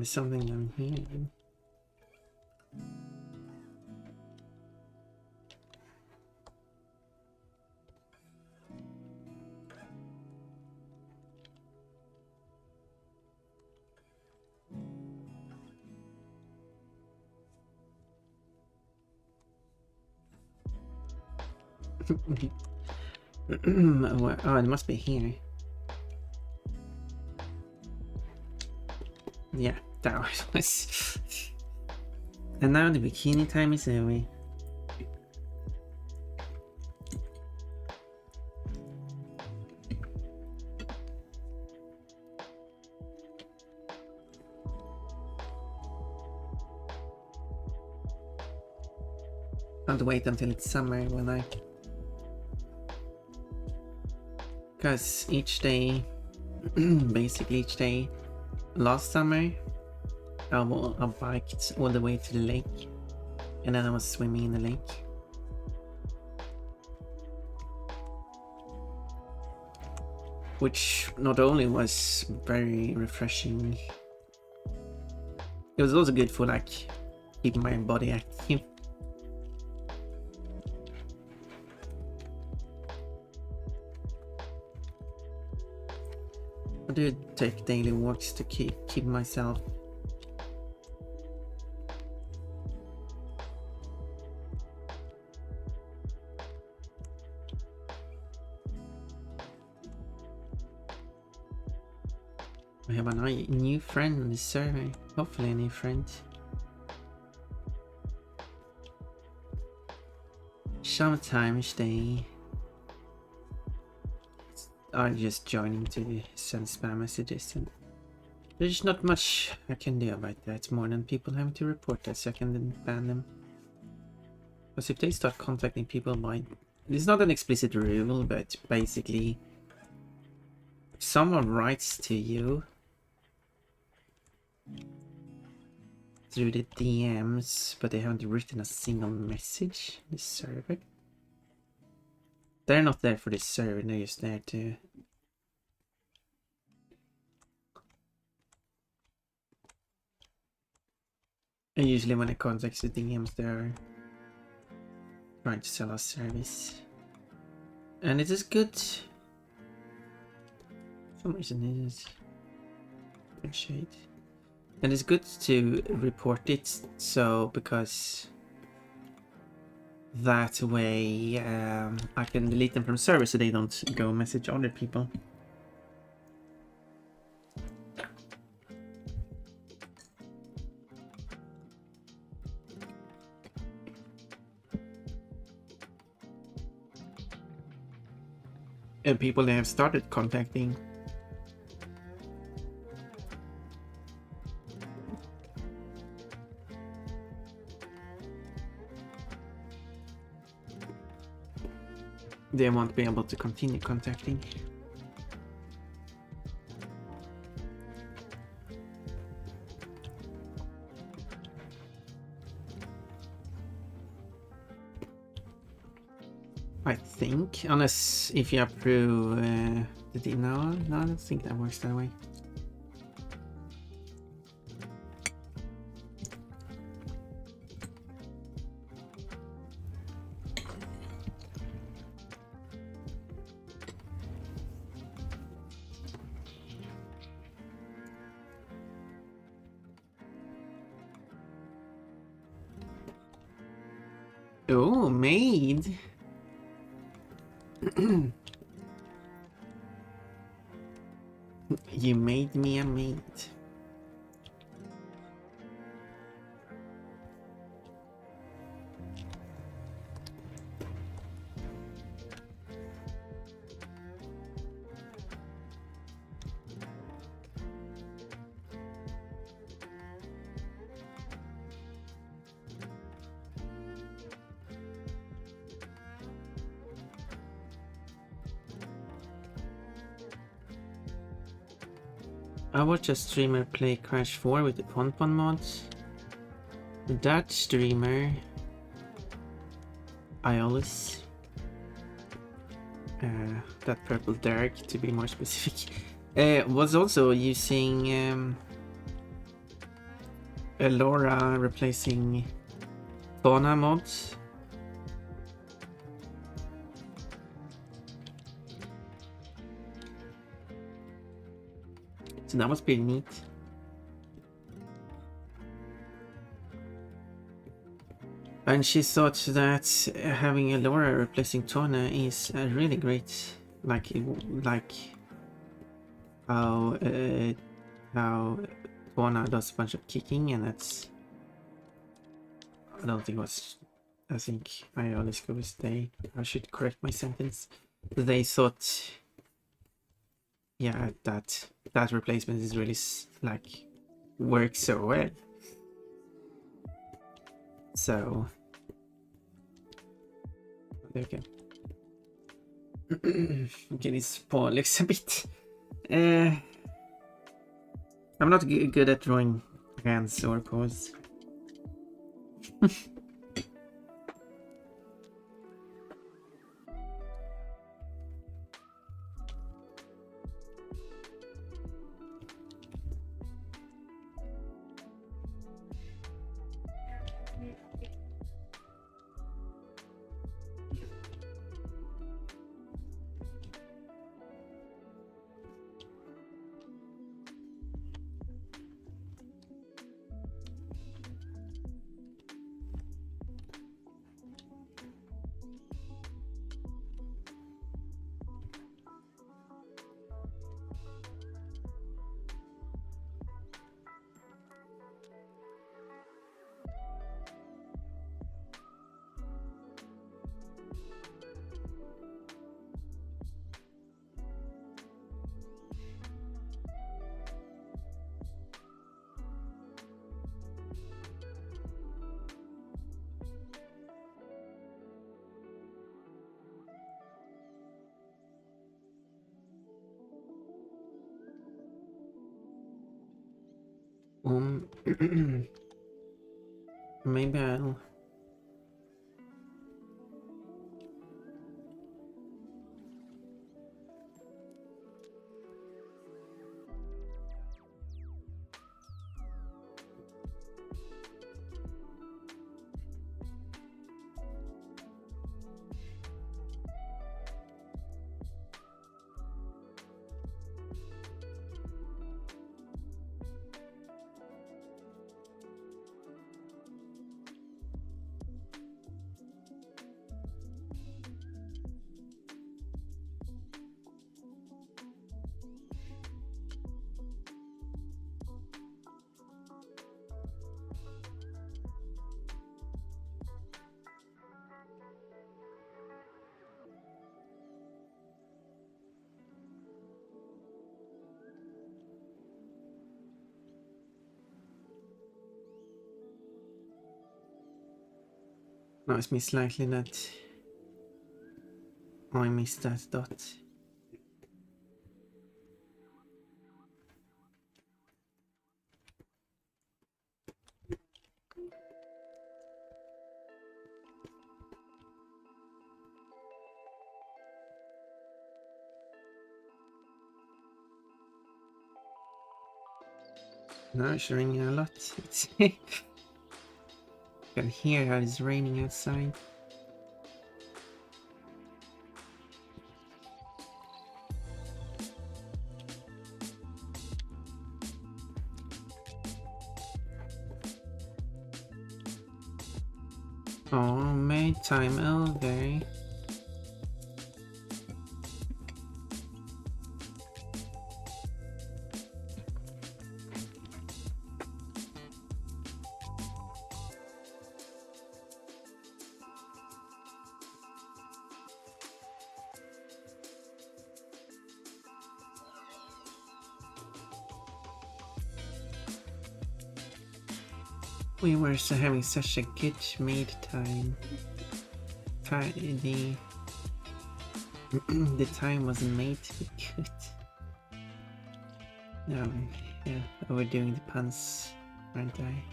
Something down here. Oh, it must be here. Yeah, that was. And now the bikini time is away. Can't wait until it's summer when I. Because each day, basically each day, last summer, I biked all the way to the lake, and then I was swimming in the lake. Which not only was very refreshing, it was also good for like keeping my body active. I do take daily walks to keep myself. We have a new friend on this server. Hopefully a new friend. Sometimes they are just joining to send spam messages, and there's not much I can do about that more than people having to report that so I can then ban them. Because if they start contacting people by... It's not an explicit rule, but basically if someone writes to you through the DMs, but they haven't written a single message in the server, they're not there for this server, they're just there to... And usually when it contacts the DMs, they're trying to sell us service. And it is good. For some reason it is... Good shade. And it's good to report it, so because that way I can delete them from server so they don't go message other people. And people they have started contacting. They won't be able to continue contacting. I think, unless if you approve the deal. No, I don't think that works that way. Oh, maid. You made me a maid. I watched a streamer play Crash 4 with the Ponpon mods. That streamer, Iolus, that purple Derek to be more specific, was also using Laura replacing Fauna mods. So that was pretty neat. And she thought that having a Laura replacing Tona is really great. Like how Tona does a bunch of kicking, and that's, I don't think it was, I think I always go with they. I should correct my sentence. They thought, yeah, that replacement is really like works so well. So okay. Okay, this paw looks a bit. I'm not good at drawing hands or paws. Maybe I'll. No, it's me slightly that I missed that dot. Now it's raining a lot. You can hear how it's raining outside. Oh, made time over. We were having such a good made time. The the time wasn't made to be good. Yeah, overdoing the puns, aren't I?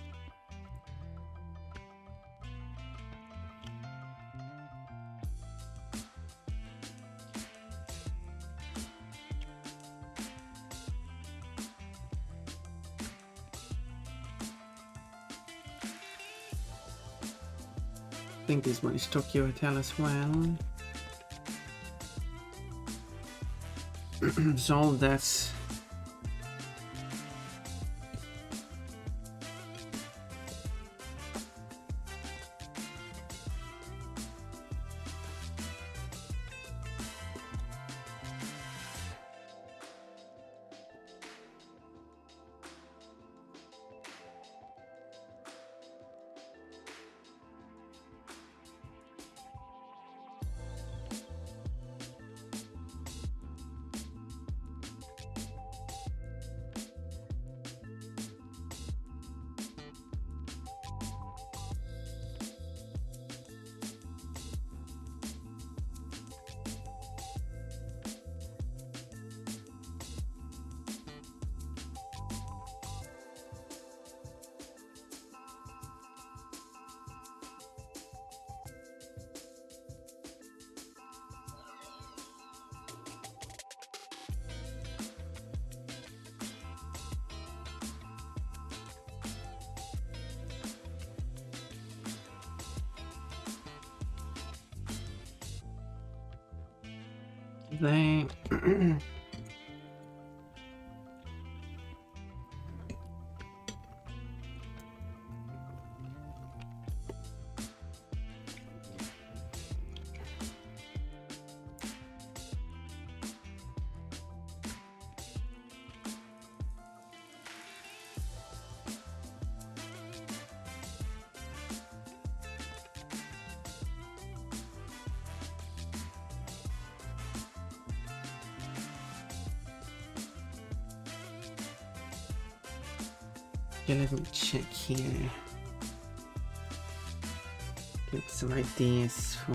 I think this one is Tokyo Hotel as well. So that's They okay, let me check here. Get some ideas for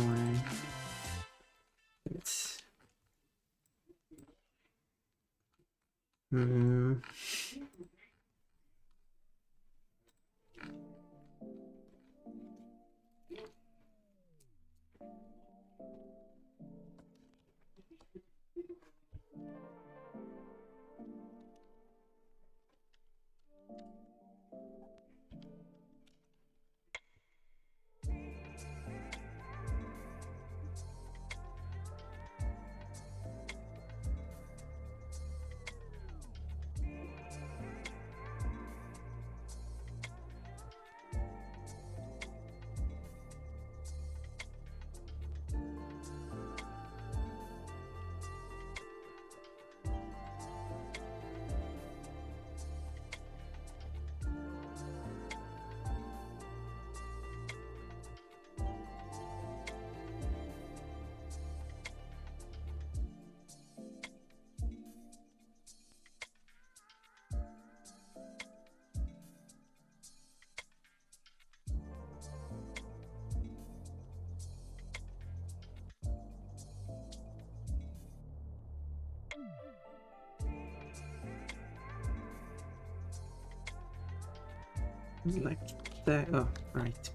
it's like that. Oh, right.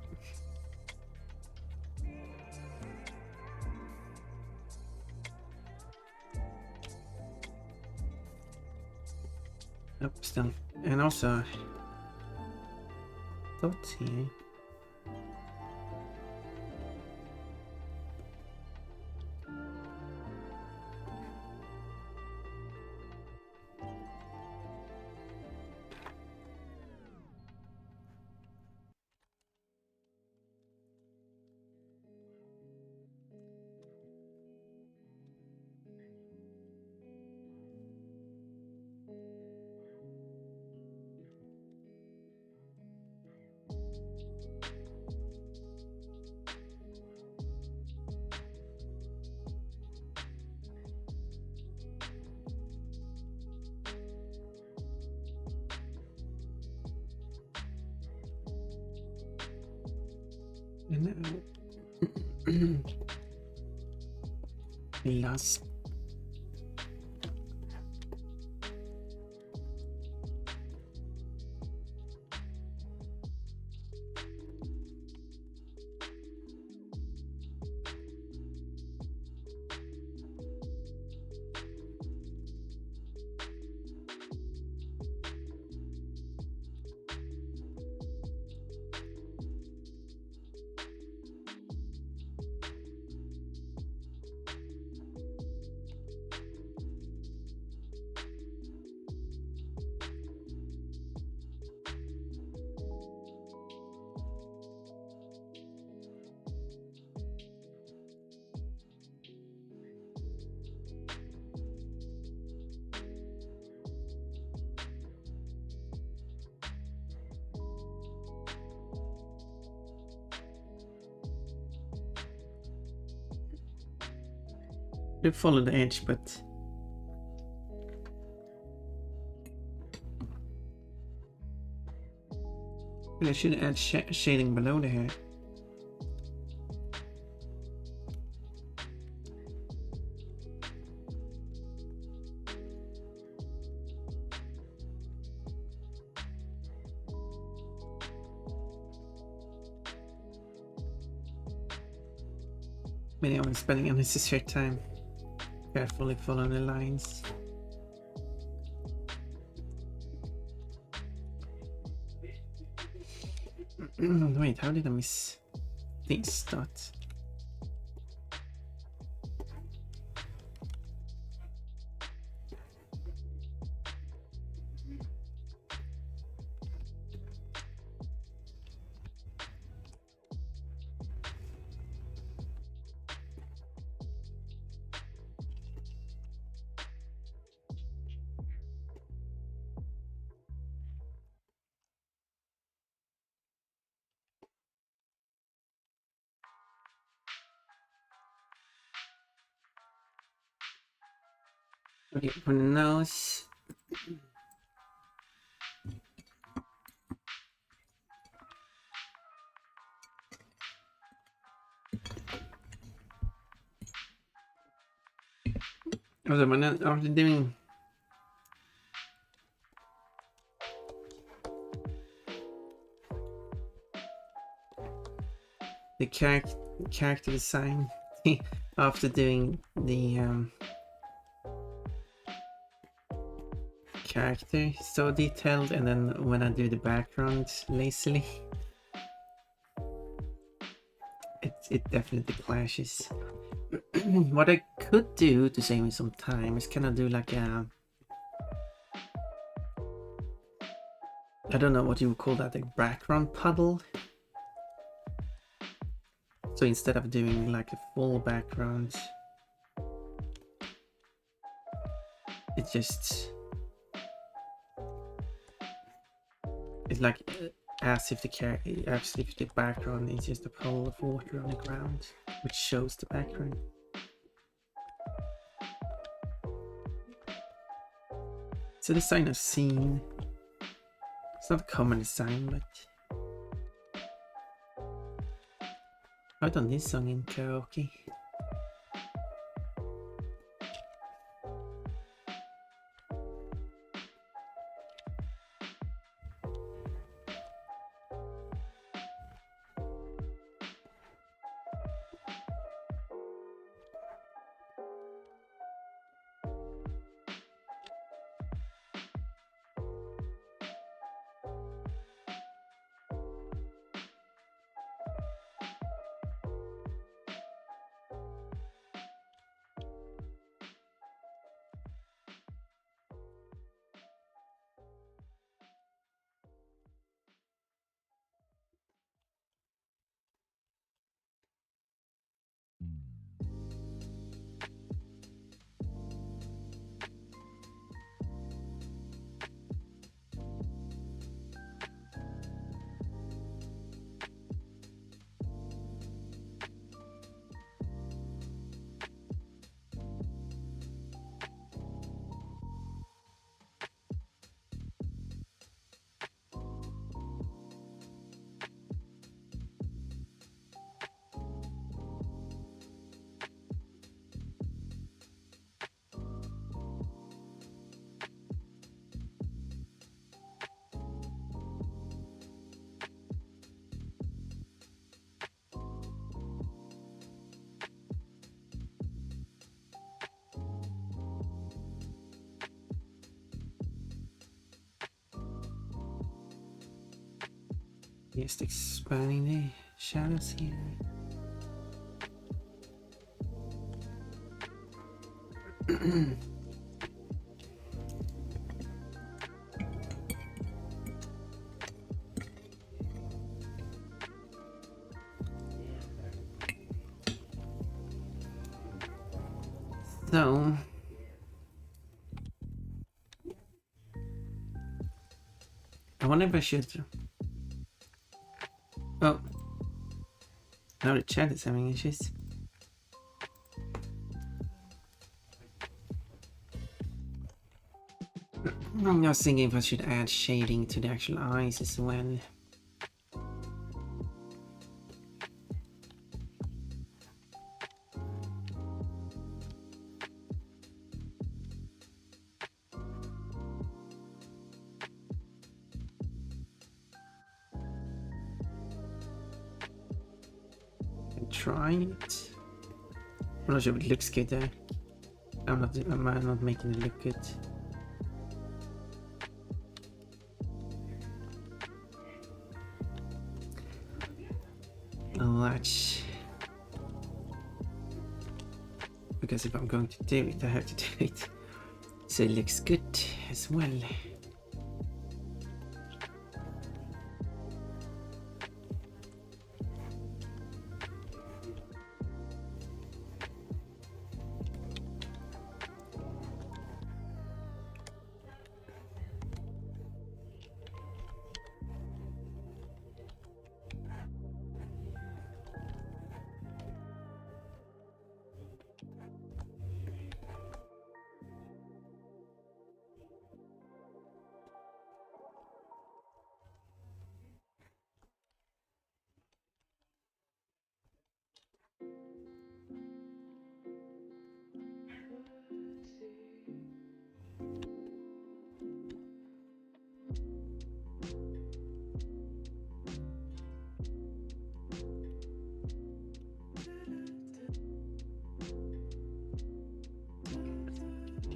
Up still, and also dots here. And last. You follow the edge, but I should add shading below the hair. Maybe I'm spending unnecessary time. Carefully follow the lines. Wait, how did I miss this dot? Okay, for the nose. Also, after doing the character design, after doing the character so detailed, and then when I do the background lazily, it definitely clashes. What I could do to save me some time is kind of do like a, I don't know what you would call that, a background puddle. So instead of doing like a full background, it just, it's like as if the background is just a puddle of water on the ground, which shows the background. It's a design I've seen. It's not a common design, but I've done this song in karaoke. Just expanding the shadows here. So I wonder if I should. Oh, now the chat is having issues. I was thinking if I should add shading to the actual eyes as well. Try it. I'm not sure if it looks good though. I'm not making it look good. Let's, because if I'm going to do it, I have to do it so it looks good as well.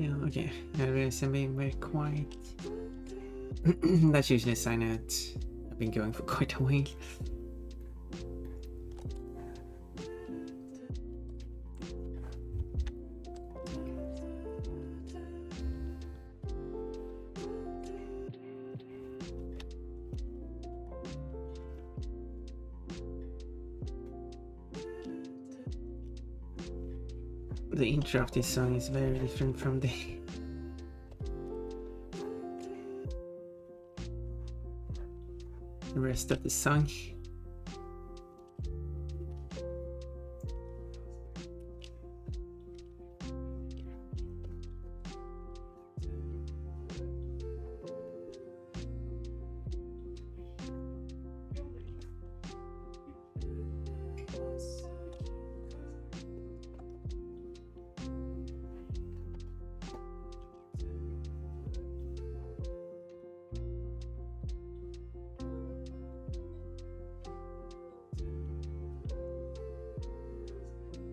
Yeah, okay. I realize I'm being very quiet. That's usually a sign that I've been going for quite a while. The intro of this song is very different from the rest of the song.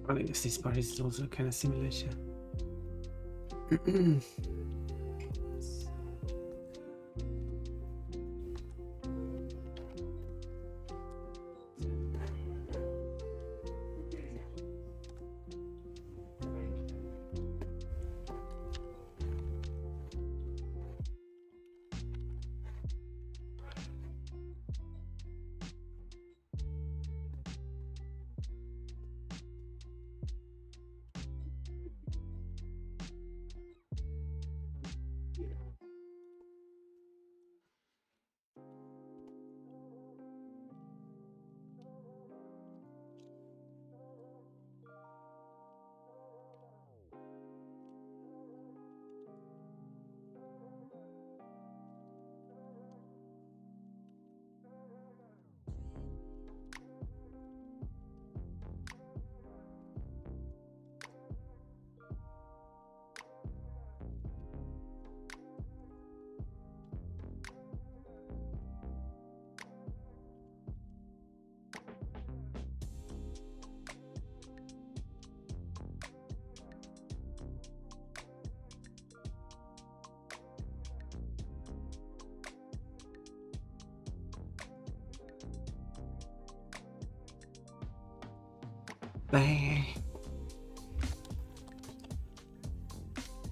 Well, I guess this part is also kind of similar.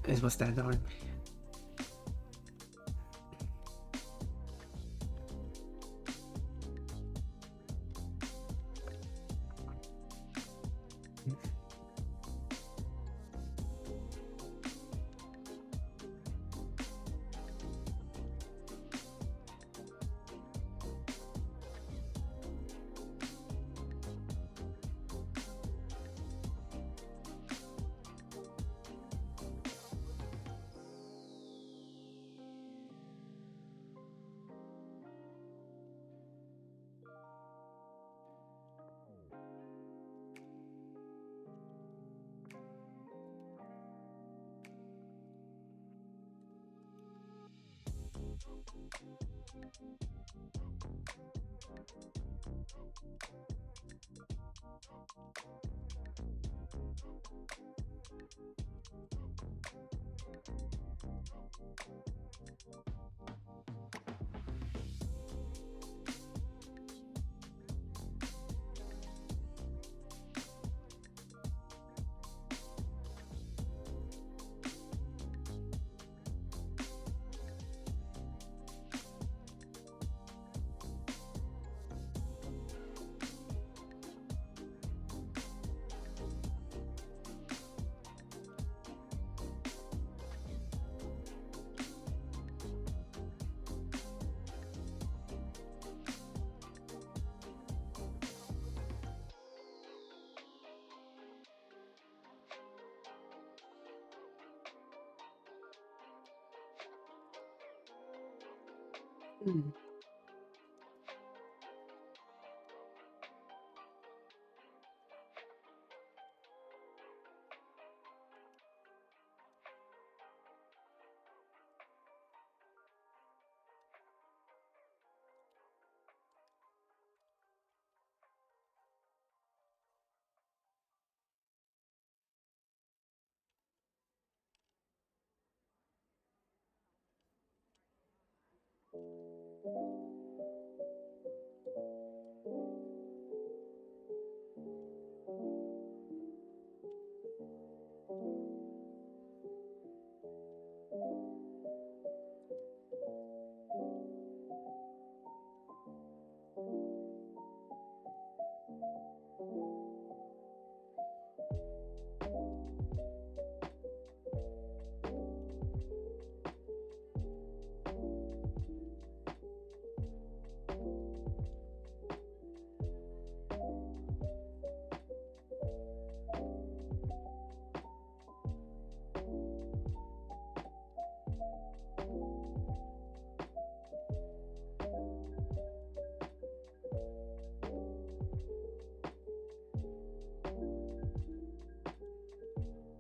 It was that dark. Mm.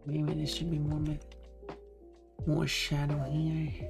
Maybe there should be more shadow here.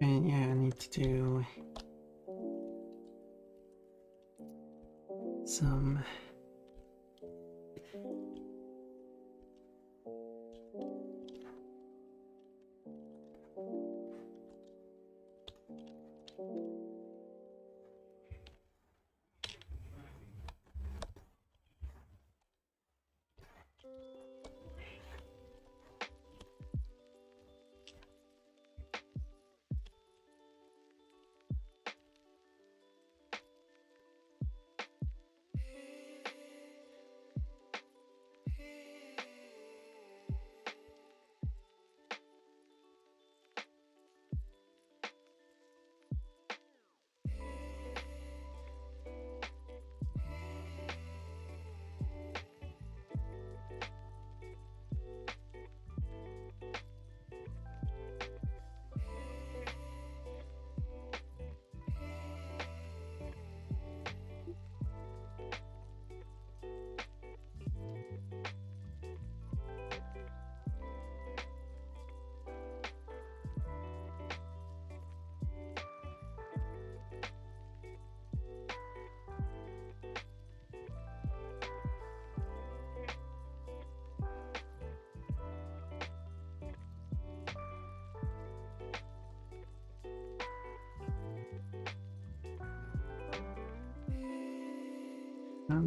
And yeah, I need to do some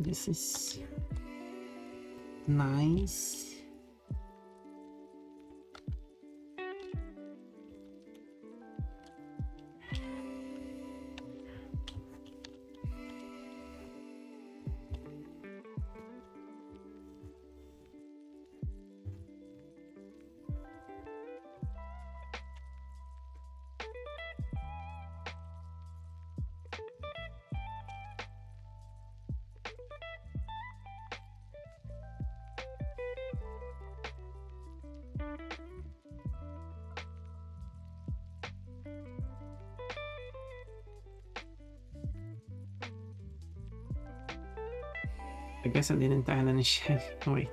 this is nice. I guess I didn't add any shell. Wait.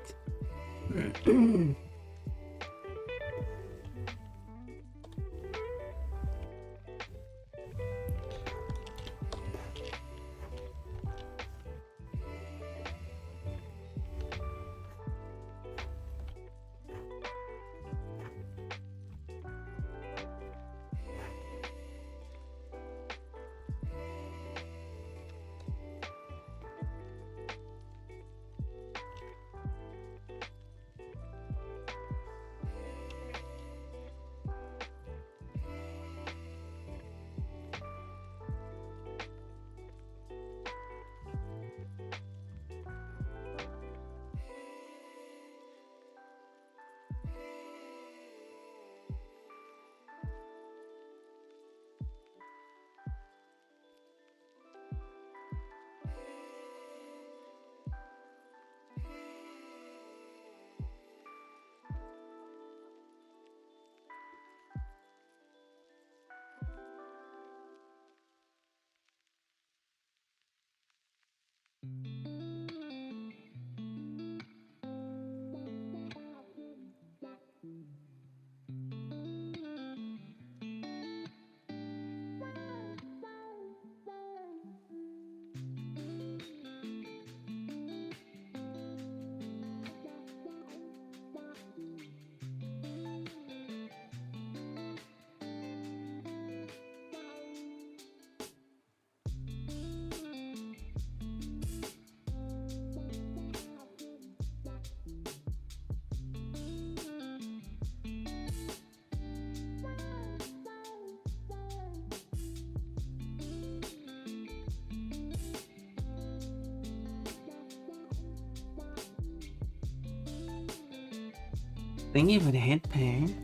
Thank you for the headband.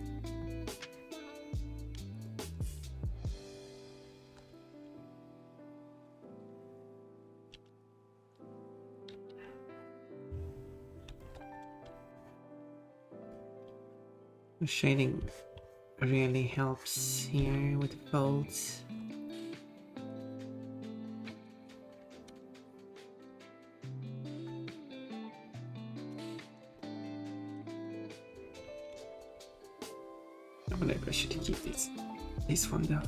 The shading really helps here with the folds. Maybe I should keep this one though.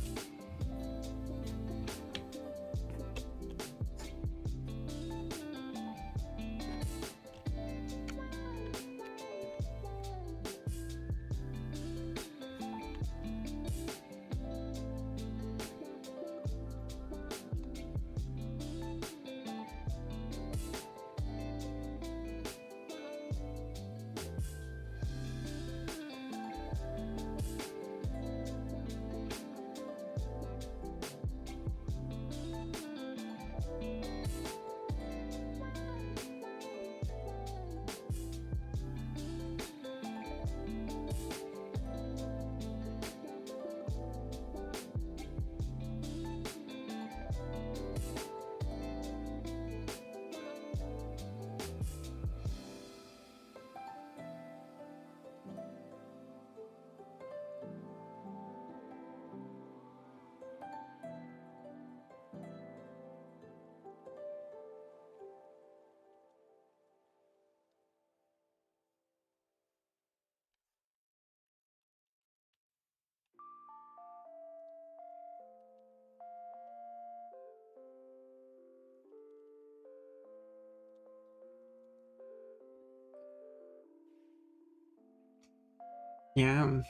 Yeah, I'm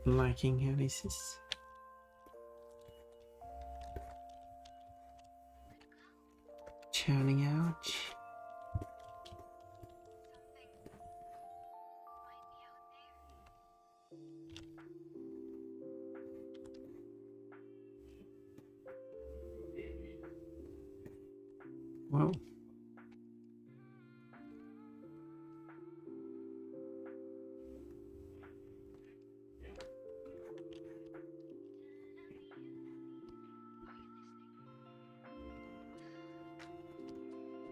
liking how this is. Churning out. Whoa.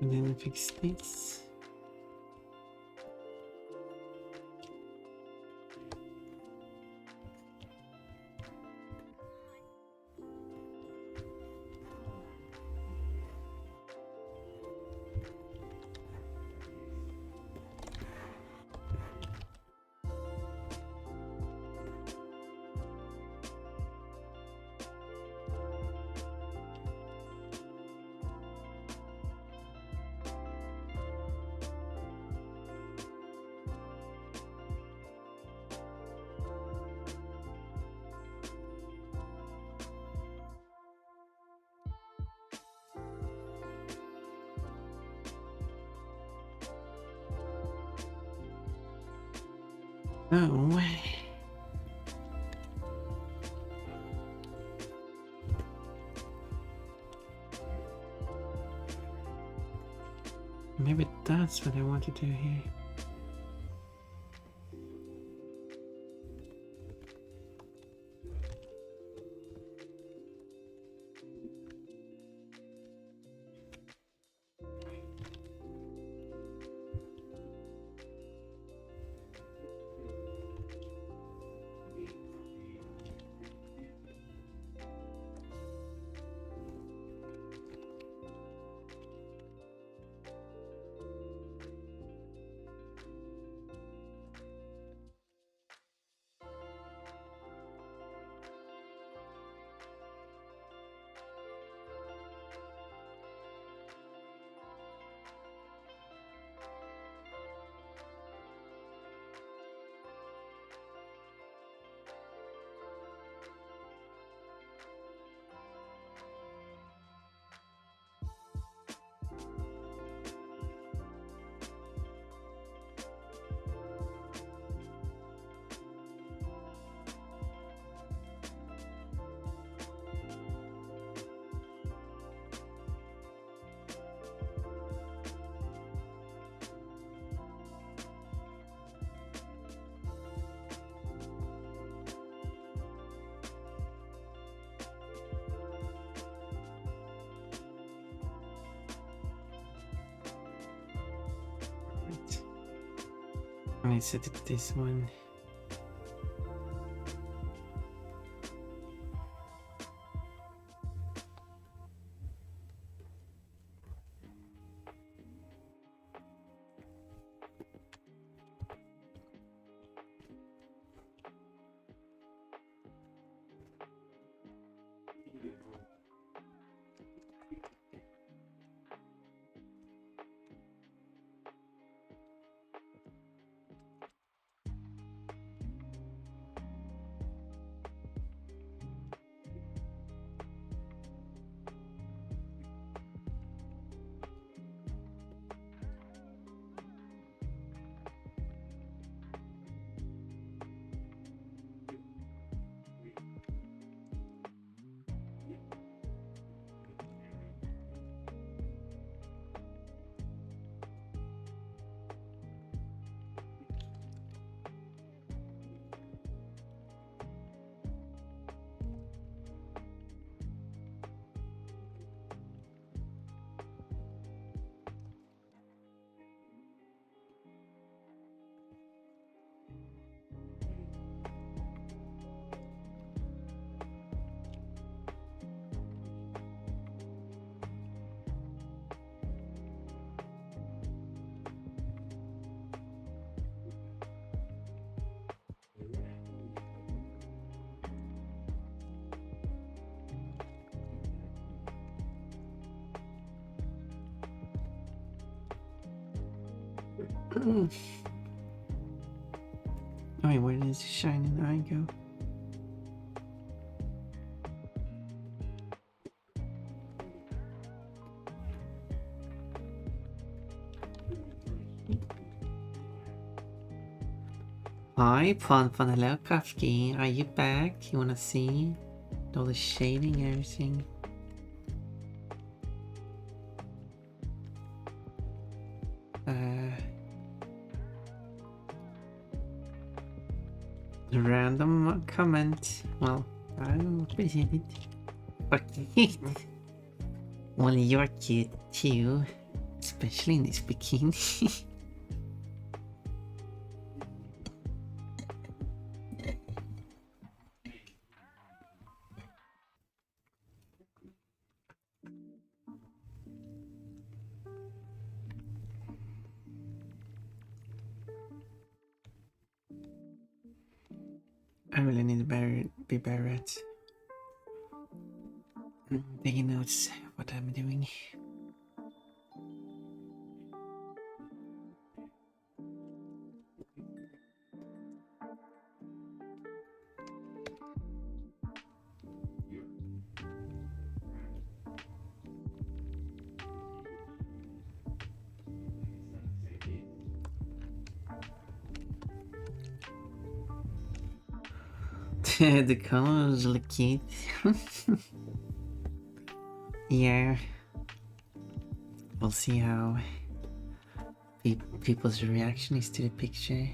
And then fix this. Oh. Maybe that's what I want to do here. I set it this one. Oh, wait, where does the shining eye go? Hi, Fun Hello, Kafki. Are you back? You wanna see all the shading, everything? Random comment. Well, I appreciate it. But well, you're cute too, especially in this bikini. I really need to be better at taking notes what I'm doing. The colors look cute. Yeah. We'll see how people's reaction is to the picture.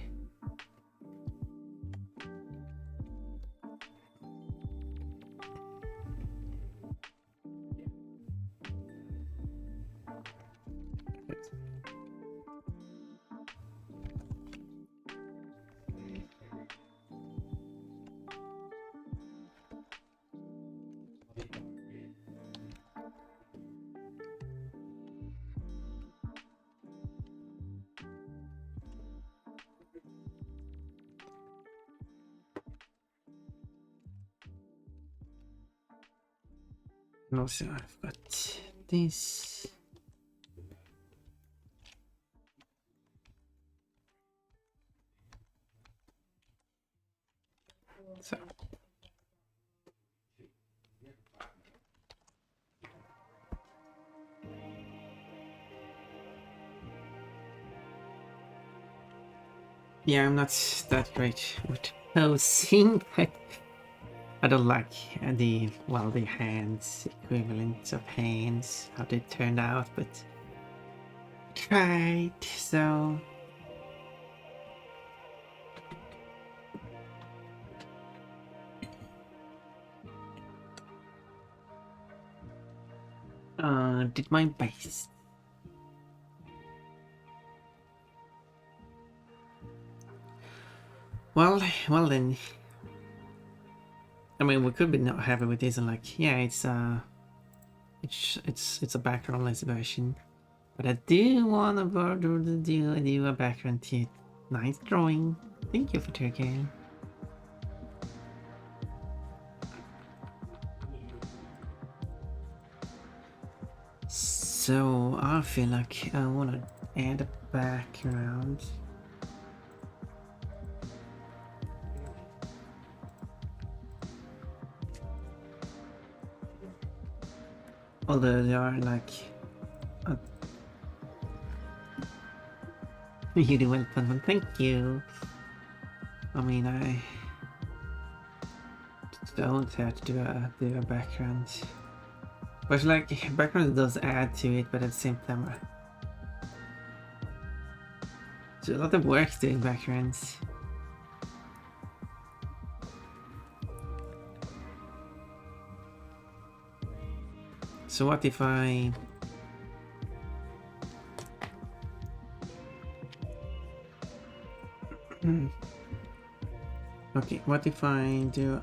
And also I've got this. So yeah, I'm not that great with posing, but I don't like the hands equivalent of hands, how they turned out, but tried, so did my best. Well then. I mean, we could be not happy with this and like, yeah, it's a backgroundless version, but I do want to do a background to it. Nice drawing. Thank you for Turkey. So I feel like I want to add a background. Although there are like you do welcome, thank you. I mean, I don't have to do a background, but like background does add to it, but at the same time, it's a lot of work doing backgrounds. So what if I okay, what if I do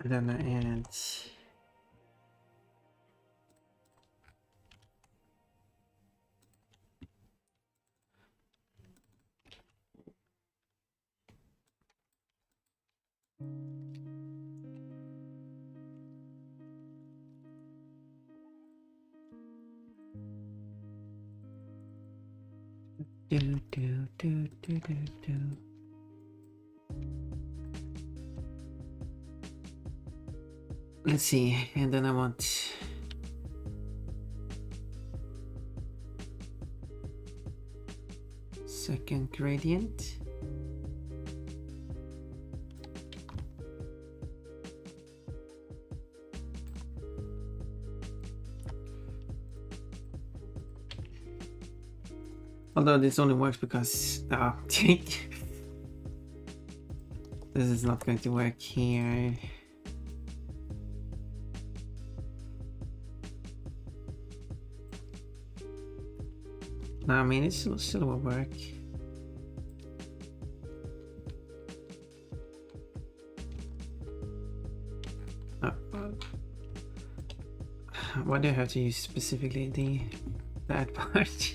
then I add do. Let's see, and then I want second gradient. Although this only works because this is not going to work here. No, I mean, it still will work. Why do I have to use specifically that part?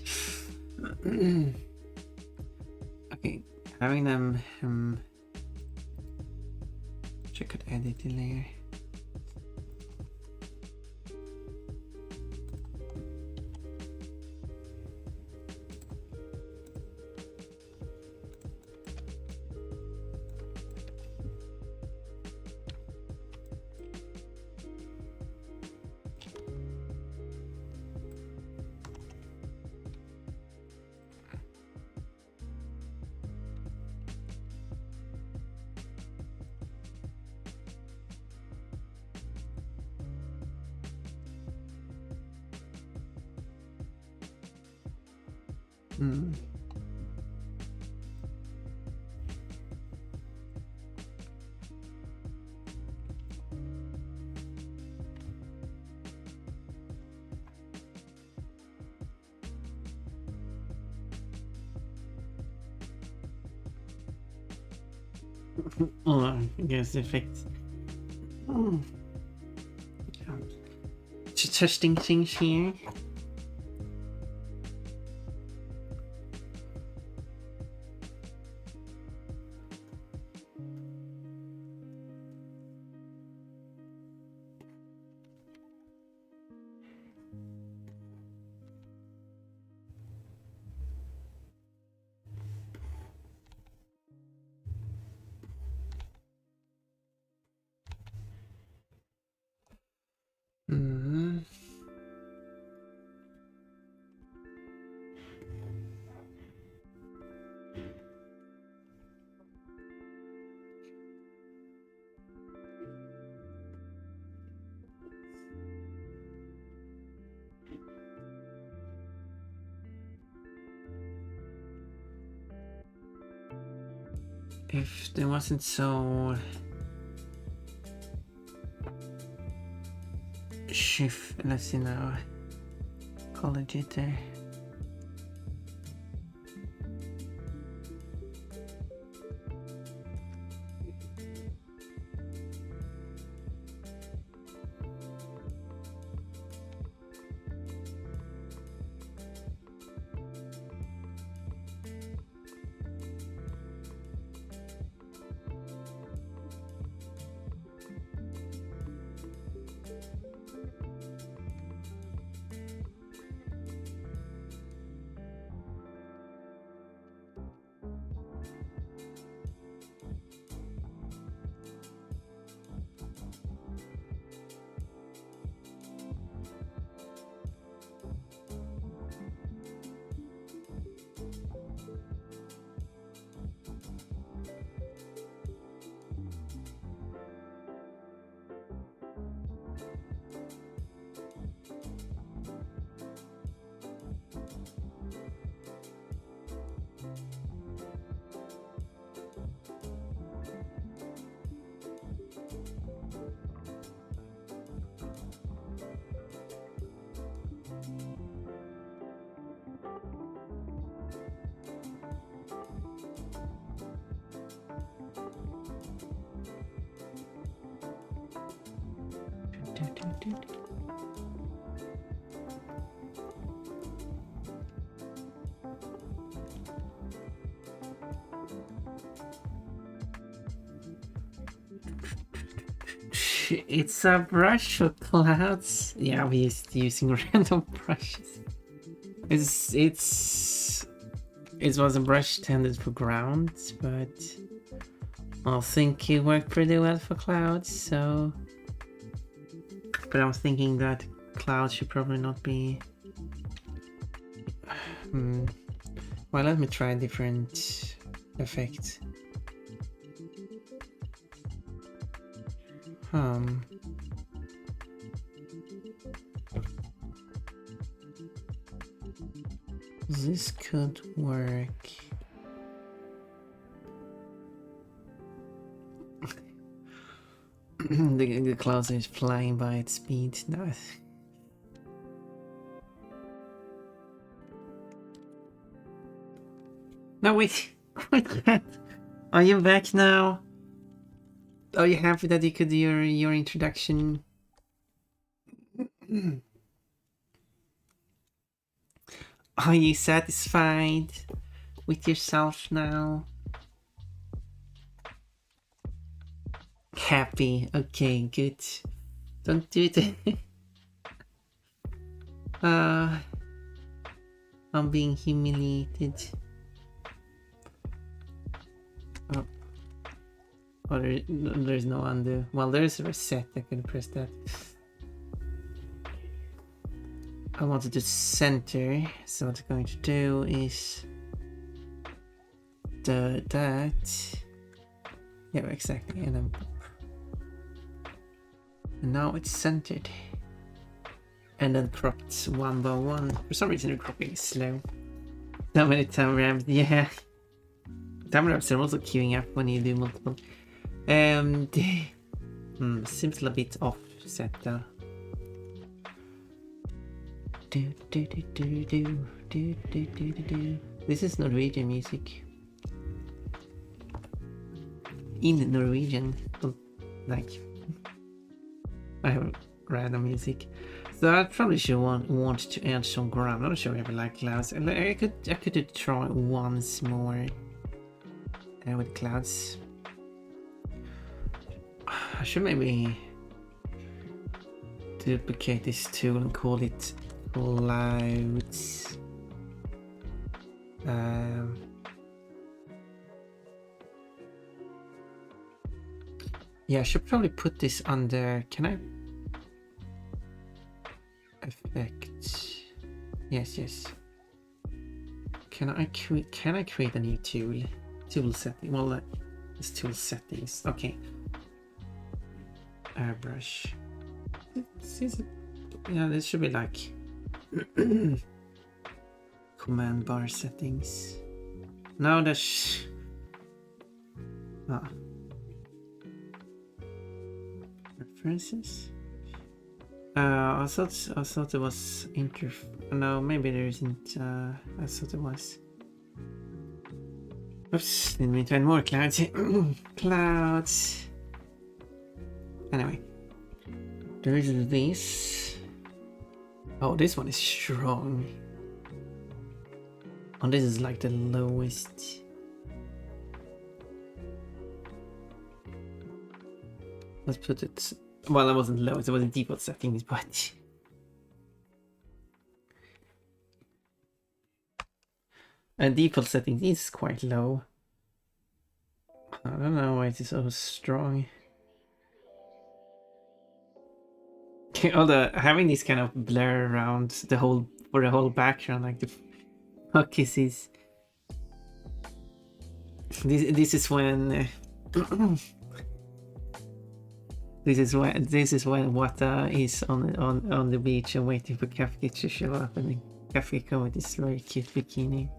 Okay, having them check out edit the layer. Oh, I guess the effect. Just testing things here. If there wasn't so shift, let's see now, color jitter. It's a brush for clouds. Yeah, we're using random brushes. It was a brush intended for grounds, but I think it worked pretty well for clouds. So, but I was thinking that clouds should probably not be. Well, let me try a different effect. This could work. The cloud is flying by its speed now. No, wait. Are you back now? Are you happy that you could do your introduction? Are you satisfied with yourself now? Happy? Okay, good. Don't do it. I'm being humiliated. Oh, there's no undo. Well, there's a reset. I can press that. I wanted to center, so what I'm going to do is do that. Yeah, exactly. And now it's centered. And then cropped one by one. For some reason, the cropping is slow. That many time ramps, yeah. Time ramps are also queuing up when you do multiple. Seems a bit offset though. This is Norwegian music. In Norwegian, like I have random music. So I probably should want to add some ground. I'm not sure if I like clouds. I could try once more with clouds. I should maybe duplicate this tool and call it clouds. Yeah, I should probably put this under. Can I? Effect. Yes. Can I create a new tool? Tool setting. Well, it's tool settings. Okay. Airbrush. Yeah, this should be like command bar settings. No, that's preferences. I thought it was no, maybe there isn't. I thought it was. Oops, didn't mean to add more clouds. Clouds. Anyway, there is this. Oh, this one is strong. Oh, this is like the lowest. Let's put it. Well, it wasn't lowest, it was default settings, but default settings is quite low. I don't know why it is so strong. Although having this kind of blur around the whole background, like the fuck is this? This is when. This is when Wata is on the beach and waiting for Kafka to show up, and then Kafka come with this very cute bikini,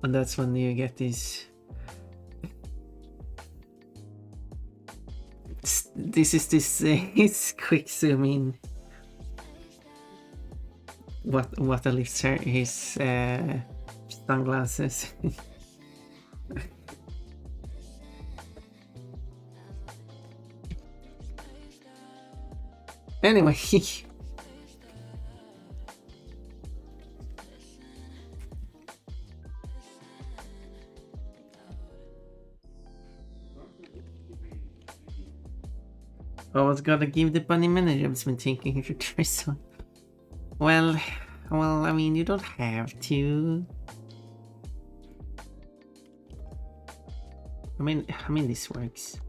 and that's when you get this. This is quick zoom in. Wata lifts his sunglasses. Anyway. I was gonna give the bunny manager. I've been thinking if you try some. Well, I mean, you don't have to. I mean, this works.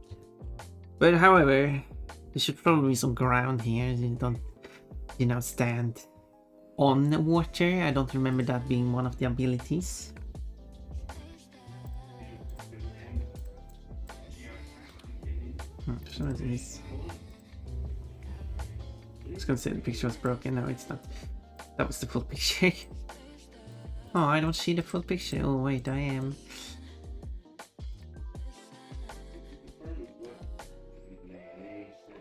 But however, there should probably be some ground here. You don't, stand on the water. I don't remember that being one of the abilities. So this. I was gonna say the picture was broken. No, it's not. That was the full picture. Oh, I don't see the full picture. Oh wait, I am.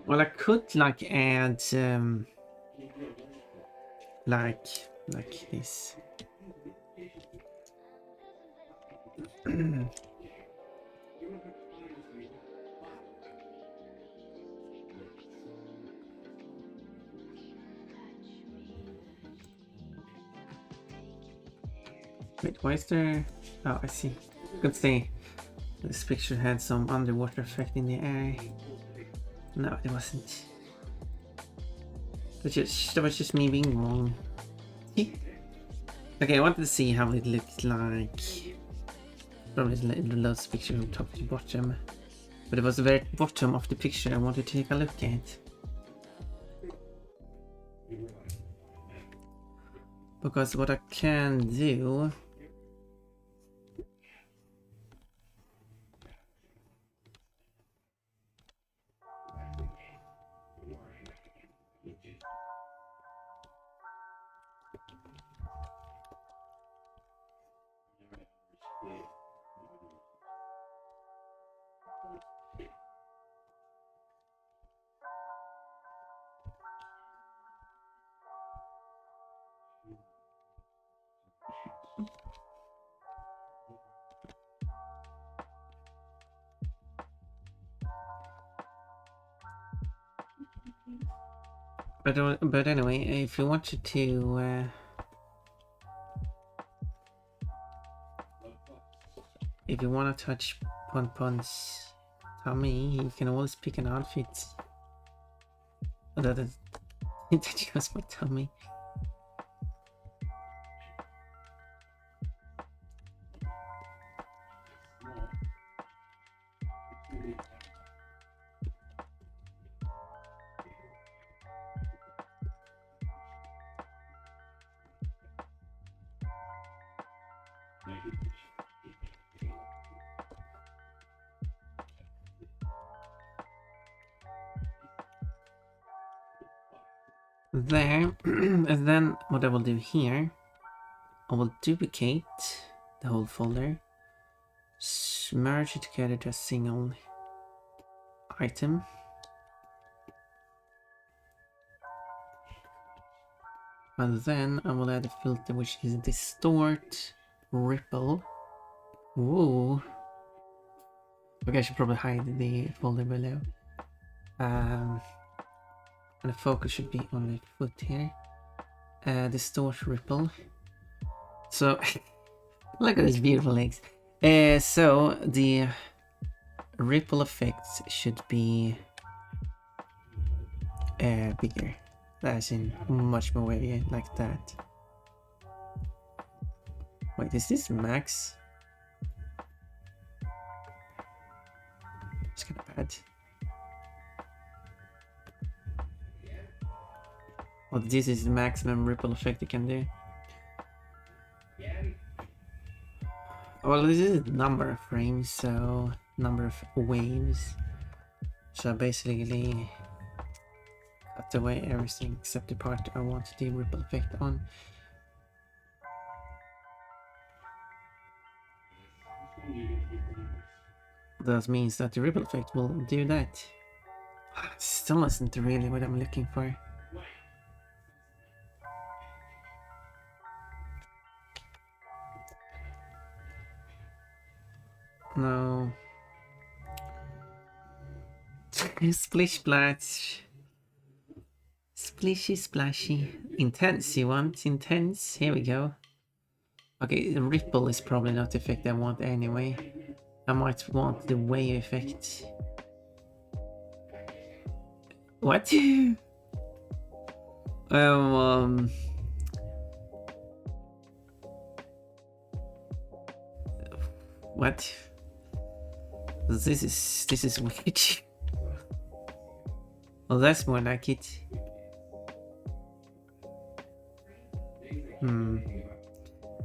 Well, I could like add like this. Wait, why is there... Oh, I see. Could say this picture had some underwater effect in the air. No, it wasn't. That was just me being wrong. Okay, I wanted to see how it looked like. Probably loads of picture from top to bottom. But it was the very bottom of the picture I wanted to take a look at. Because what I can do... But anyway, if you wanted to... if you want to touch Pon's tummy, you can always pick an outfit that shows my tummy. There, and then what I will do here, I will duplicate the whole folder, merge it together to a single item, and then I will add a filter which is distort ripple. Ooh. Okay, I should probably hide the folder below. And the focus should be on the foot here. Distort ripple. So, look at these beautiful legs. So the ripple effects should be bigger. As in much more wavy, like that. Wait, is this max? It's kind of bad. Well, this is the maximum ripple effect you can do. Well, this is the number of frames, so number of waves. So basically cut away everything except the part I want the ripple effect on. That means that the ripple effect will do that. Still isn't really what I'm looking for. No. Splish splash. Splishy splashy. Intense you want? Intense? Here we go. Okay, the ripple is probably not the effect I want anyway. I might want the wave effect. What? What? This is weird. Well, that's more like it.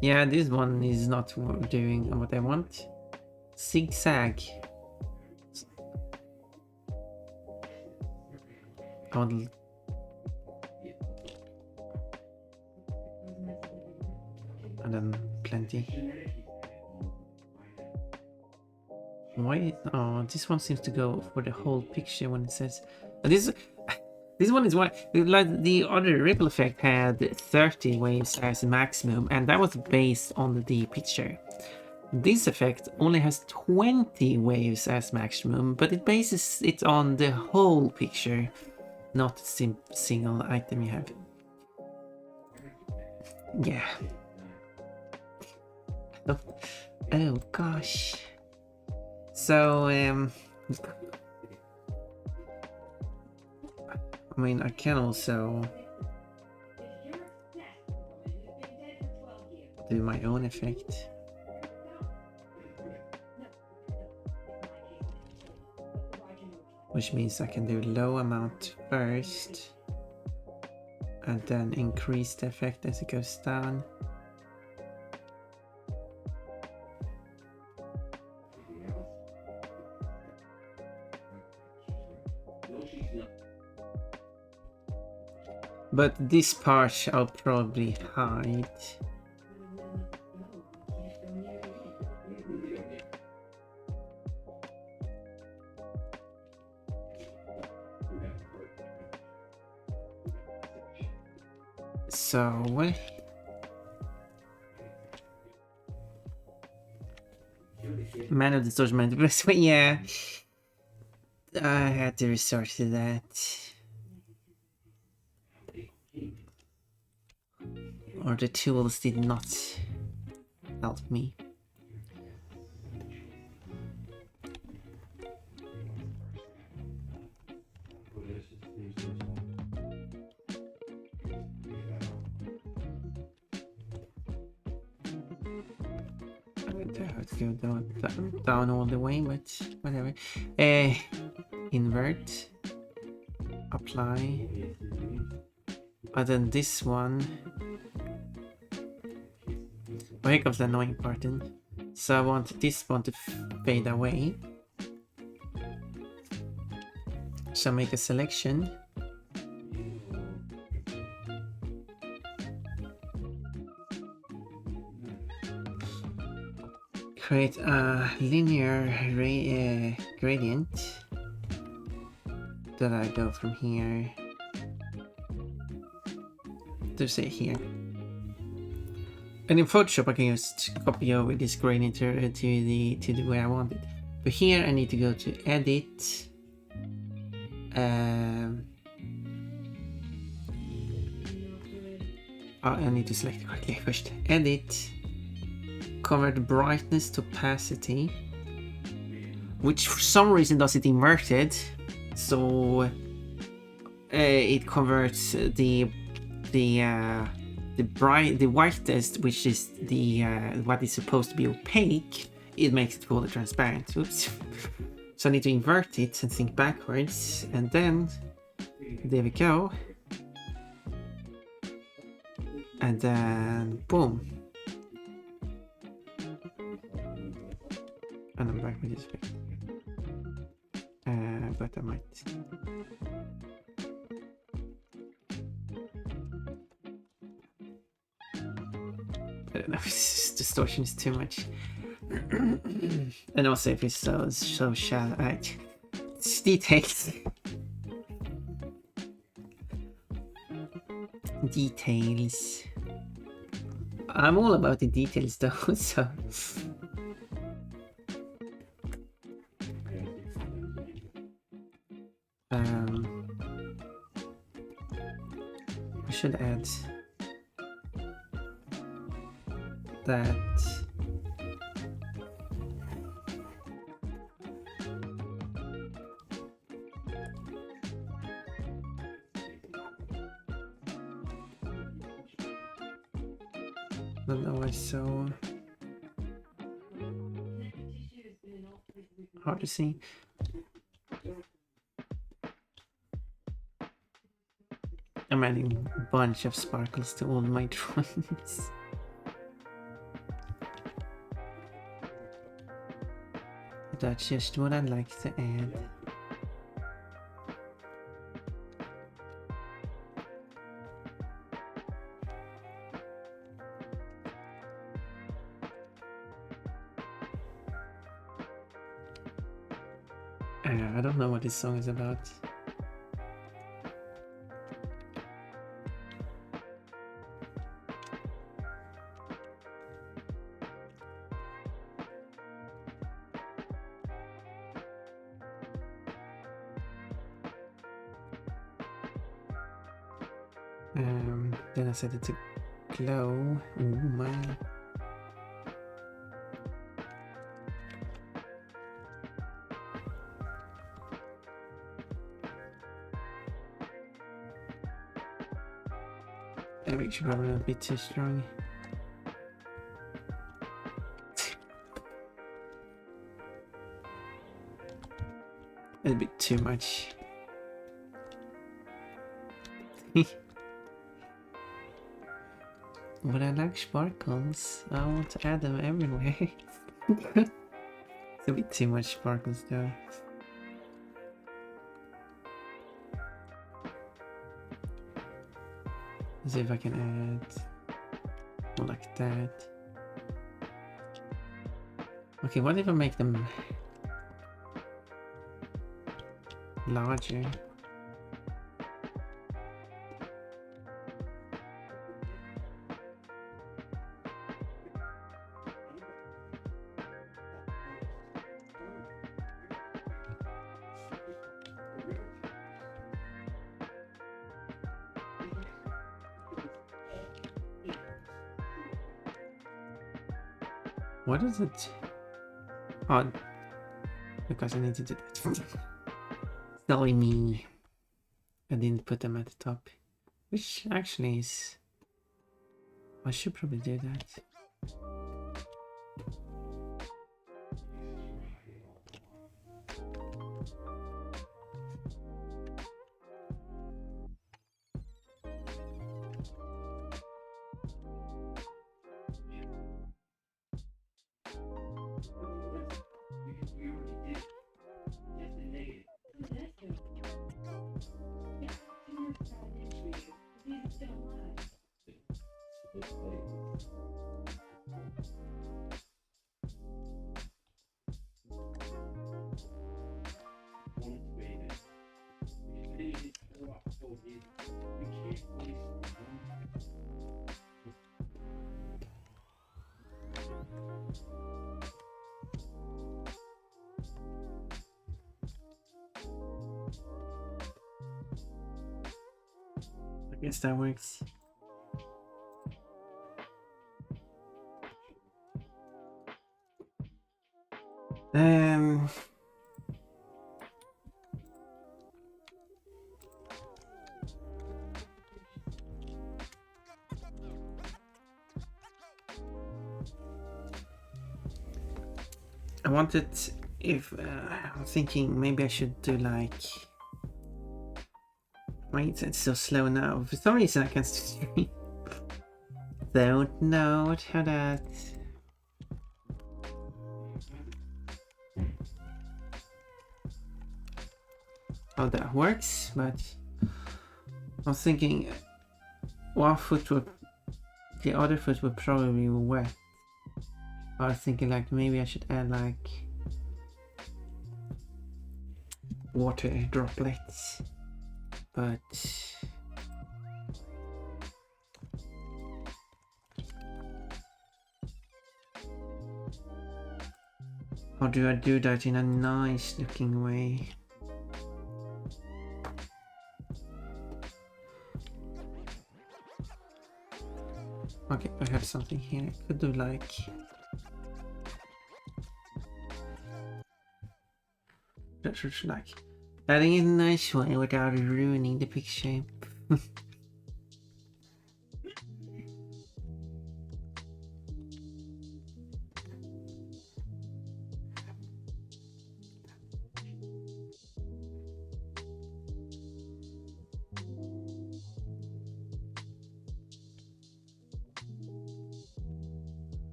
Yeah, this one is not doing what I want. Zigzag. And then plenty. Why? Oh, this one seems to go for the whole picture when it says this one is what, like the other ripple effect had 30 waves as maximum, and that was based on the picture. This effect only has 20 waves as maximum, but it bases it on the whole picture, not a single item you have. Yeah. Oh gosh. So I mean, I can also do my own effect. Which means I can do low amount first and then increase the effect as it goes down. But this part I'll probably hide. So Man of Distortion, but yeah, I had to resort to that. Or the tools did not help me. I have to go down all the way, but whatever. Invert, apply, and then this one. Oh, here comes the annoying part then. So I want this one to fade away. So make a selection. Create a linear gradient that I go from here to say here. And in Photoshop I can just copy over this gradient to the way I want it. But here I need to go to edit. I need to select it correctly first. Edit. Convert brightness to opacity, which for some reason does it inverted, so it converts the whitest, which is the what is supposed to be opaque, it makes it fully transparent. Oops. So I need to invert it and think backwards, and then there we go, and then boom. And I'm back with this effect. But I might. I don't know if this distortion is too much. And also if it's so shallow. Right. It's details. Details. I'm all about the details though, so. I should add that I don't know why it's so hard to see. I'm adding a bunch of sparkles to all my drawings. That's just what I'd like to add. I don't know what this song is about. Then I set it to glow. Oh my. That makes you probably not be too strong. A bit too much. But I like sparkles. I want to add them everywhere. It's a bit too much sparkles though. Let's see if I can add more like that. Okay, what if I make them larger? What is it? Oh, because I need to do that. Silly me. I didn't put them at the top. Which actually is... I should probably do that. I guess that works. I wanted, if I'm thinking maybe I should do like, why is it so slow now? For some reason I can't stream. Don't know how that. How that works, but I was thinking one foot would, the other foot would probably be wet. I was thinking like maybe I should add like water droplets, but how do I do that in a nice looking way? Okay, I have something here. I could do like that's just like adding in a nice way without ruining the picture.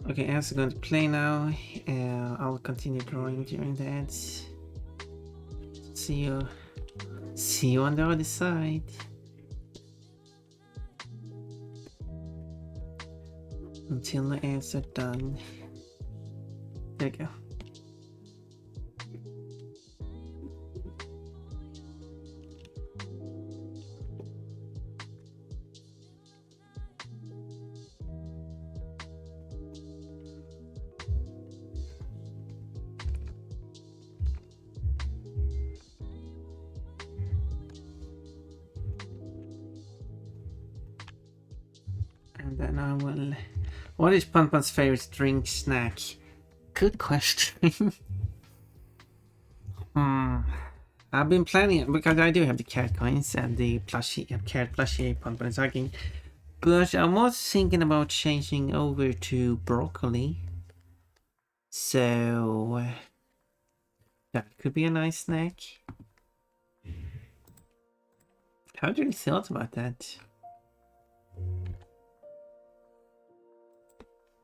Okay, as I'm going to play now, I'll continue drawing during the ads. See you on the other side. Until the ads are done. There we go. And then I will... What is Pon-Pon's favorite drink snack? Good question. I've been planning, because I do have the cat coins and the plushie, cat plushie Pon-Pon is hugging. But I was thinking about changing over to broccoli. So that could be a nice snack. How do you thought about that?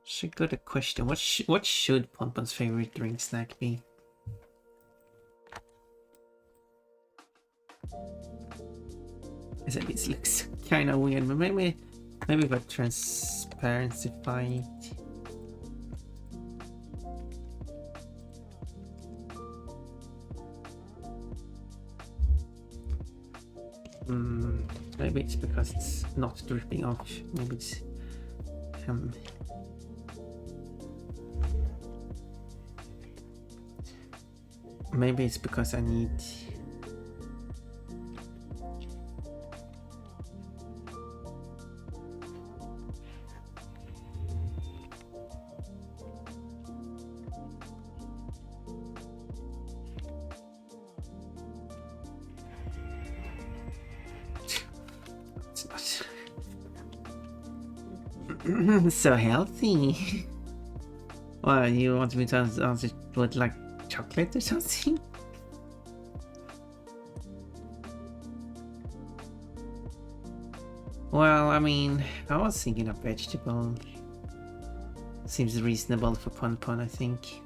It's a good question. What should Pon-Pon's favorite drink snack be? This looks kind of weird, but maybe with transparency fight. Maybe it's because it's not dripping off. Maybe it's maybe it's because I need so healthy. Well, you want me to answer with like chocolate or something? Well, I mean, I was thinking of vegetable. Seems reasonable for Pon-Pon, I think.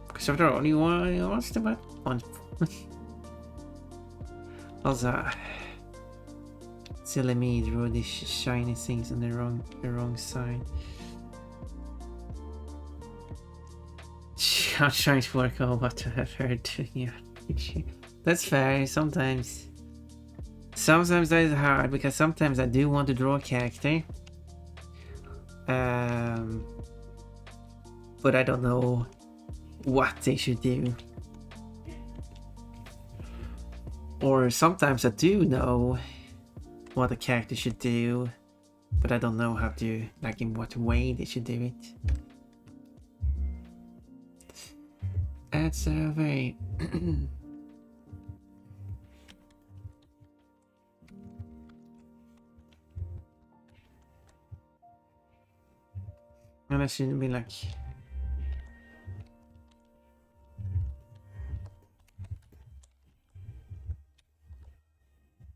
Because after all, you asked about Pon-Pon. Also, silly me drew these shiny things on the wrong side. I'm trying to work out what to have heard. Yeah, that's fair. Sometimes that is hard because sometimes I do want to draw a character, but I don't know what they should do. Or sometimes I do know what a character should do, but I don't know how to, like, in what way they should do it. That's a very and I shouldn't be like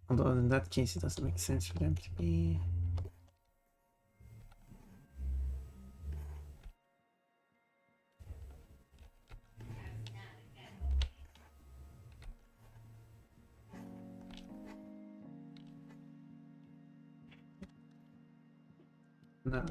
although in that case it doesn't make sense for them to be no.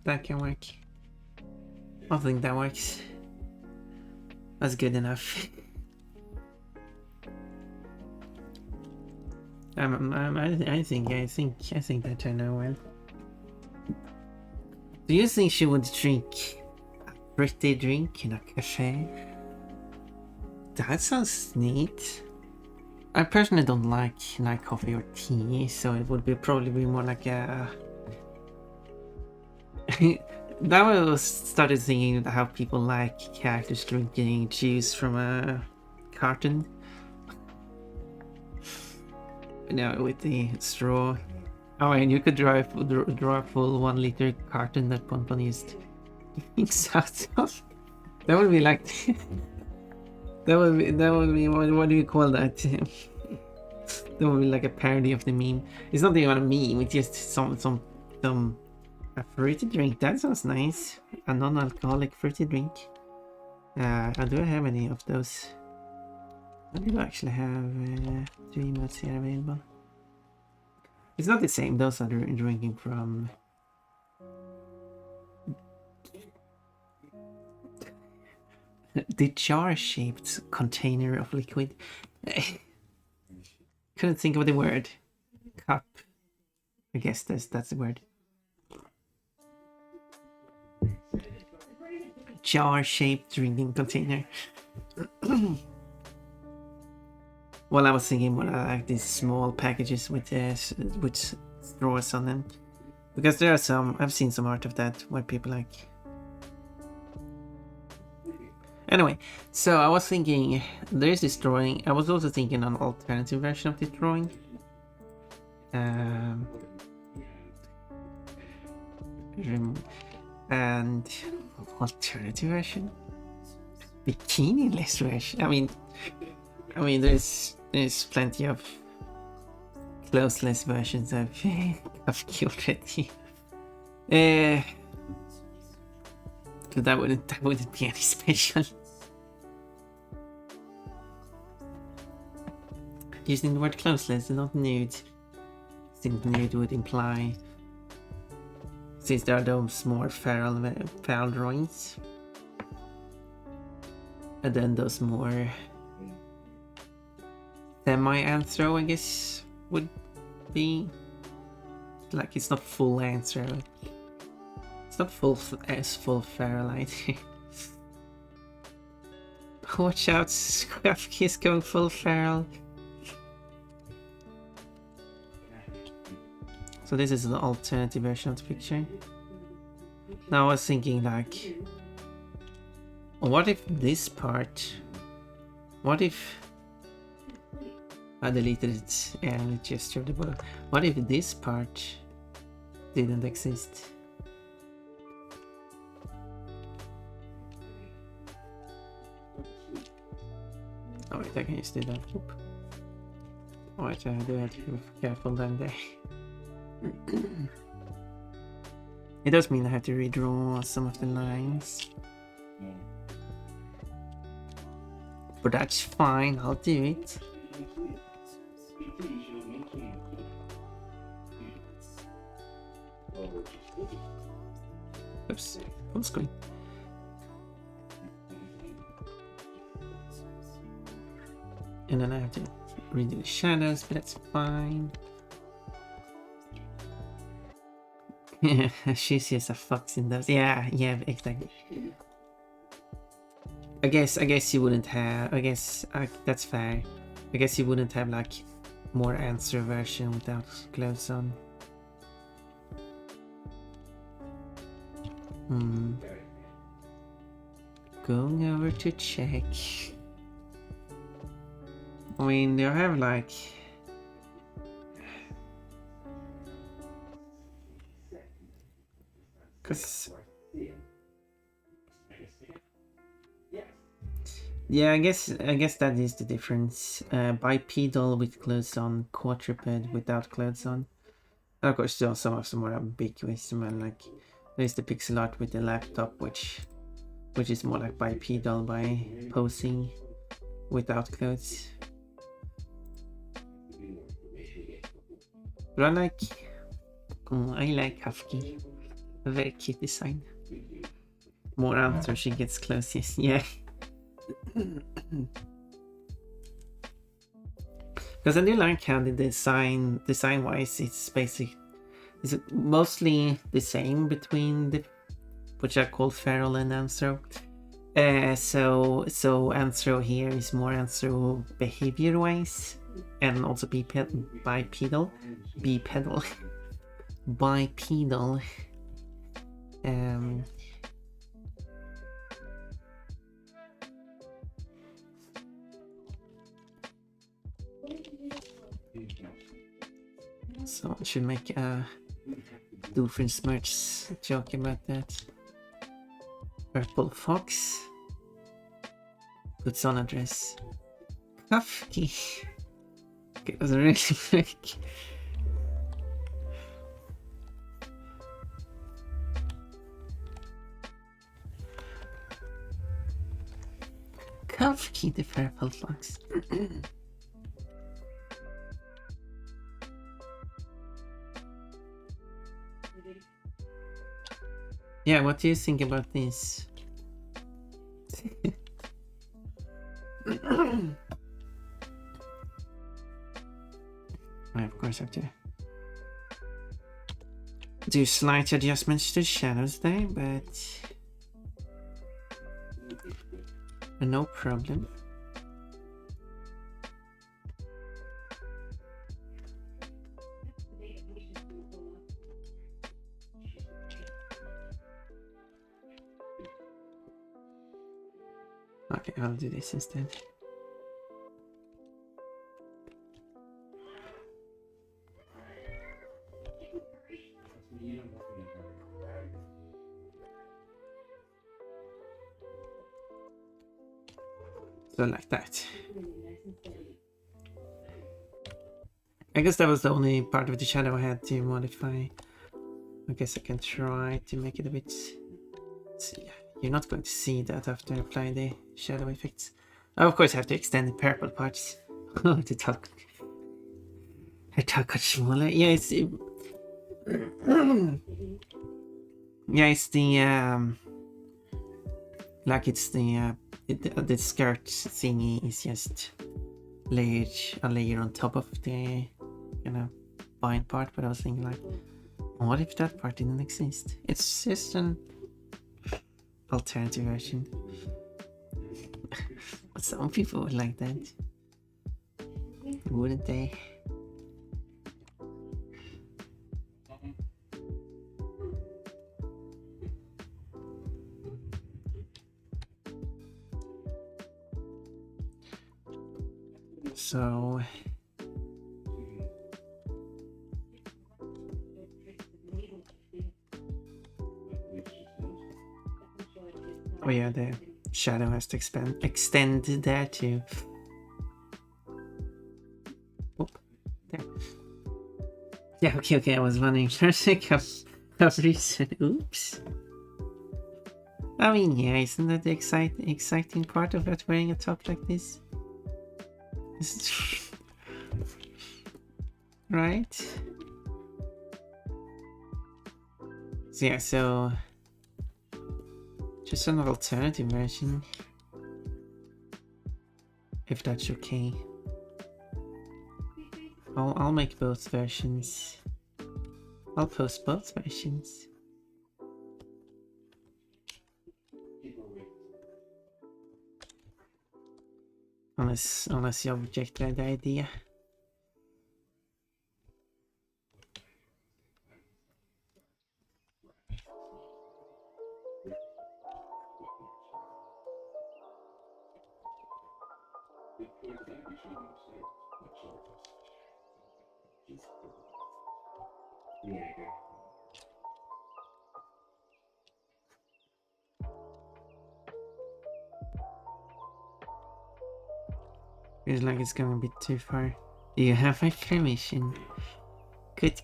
That can work. I think that works. That's good enough. I think that turned out well. Do you think she would drink a birthday drink in a cafe? That sounds neat. I personally don't like coffee or tea, so it would probably be more like a. Now I started thinking how people like characters drinking juice from a carton. With the straw. Oh, and you could draw a full 1 liter carton that Pon-Pon used drinks out of. That would be like. that would be what do you call that? That would be like a parody of the meme. It's not even a meme. It's just some a fruity drink. That sounds nice. A non-alcoholic fruity drink. Do I have any of those? I do actually have 2 emotes here available. It's not the same. Those are drinking from The jar-shaped container of liquid. Couldn't think of the word. Cup. I guess that's the word. Jar-shaped drinking container. Well, I was thinking more like these small packages with straws on them, because there are some. I've seen some art of that where people like. Anyway, so I was thinking there's this drawing. I was also thinking an alternative version of this drawing. And alternative version, bikini-less version. I mean, there's plenty of clothesless versions of already. But that wouldn't be any special. Using the word clothesless and not nude, since nude would imply, since there are those more feral drawings, and then those more semi-anthro, I guess, would be like, it's not full anthro, it's not full feral either. Watch out, Scruffy is going full feral. So this is the alternative version of the picture. Now I was thinking like, what if this part, what if, I deleted it and it just showed the bottom. What if this part didn't exist? Oh wait, I can just do that. Oop. Oh wait, I do have to be careful down there. It does mean I have to redraw some of the lines. But that's fine, I'll do it. Oops, full screen. And then I have to redo the shadows, but that's fine. She's just a fox in those. Yeah, exactly. I guess you wouldn't have. That's fair. I guess you wouldn't have like more answer version without clothes on. Going over to check. I mean, they have like. Cause yeah, I guess that is the difference. Bipedal with clothes on, quadruped without clothes on. And of course, still some of them more ambiguous. Man, like there's the pixel art with the laptop, which is more like bipedal by posing without clothes. But I like Husky. A very cute design. More after she gets close, yes. Yeah. Because I do like how the design wise it's mostly the same between the which are called feral and anthro. So anthro here is more anthro behavior wise and also bipedal. Bipedal. Someone should make a Doofenshmirtz joke about that. Purple fox puts on a dress. Kafki. It was really quick. Kafki the purple fox. Yeah, what do you think about this? I of course have to do slight adjustments to shadows there, but no problem. Okay, I'll do this instead. So like that. I guess that was the only part of the shadow I had to modify. I guess I can try to make it a bit... You're not going to see that after I apply the shadow effects. I of course have to extend the purple parts. The talk got smaller. Yeah, it's... yeah, it's the... like it's the skirt thingy is just a layer on top of the bind part, but I was thinking like, what if that part didn't exist? It's just an alternative version. Some people would like that, wouldn't they? So oh yeah, the shadow has to extend there too. Oop, there. Yeah, okay, I was wondering for a second of reason. Oops. I mean, yeah, isn't that the exciting part of that, wearing a top like this? Right? So yeah, so just an alternative version, if that's okay. I'll make both versions. I'll post both versions. Unless you object to the idea. Feels like it's going a bit too far. You have my permission. Good.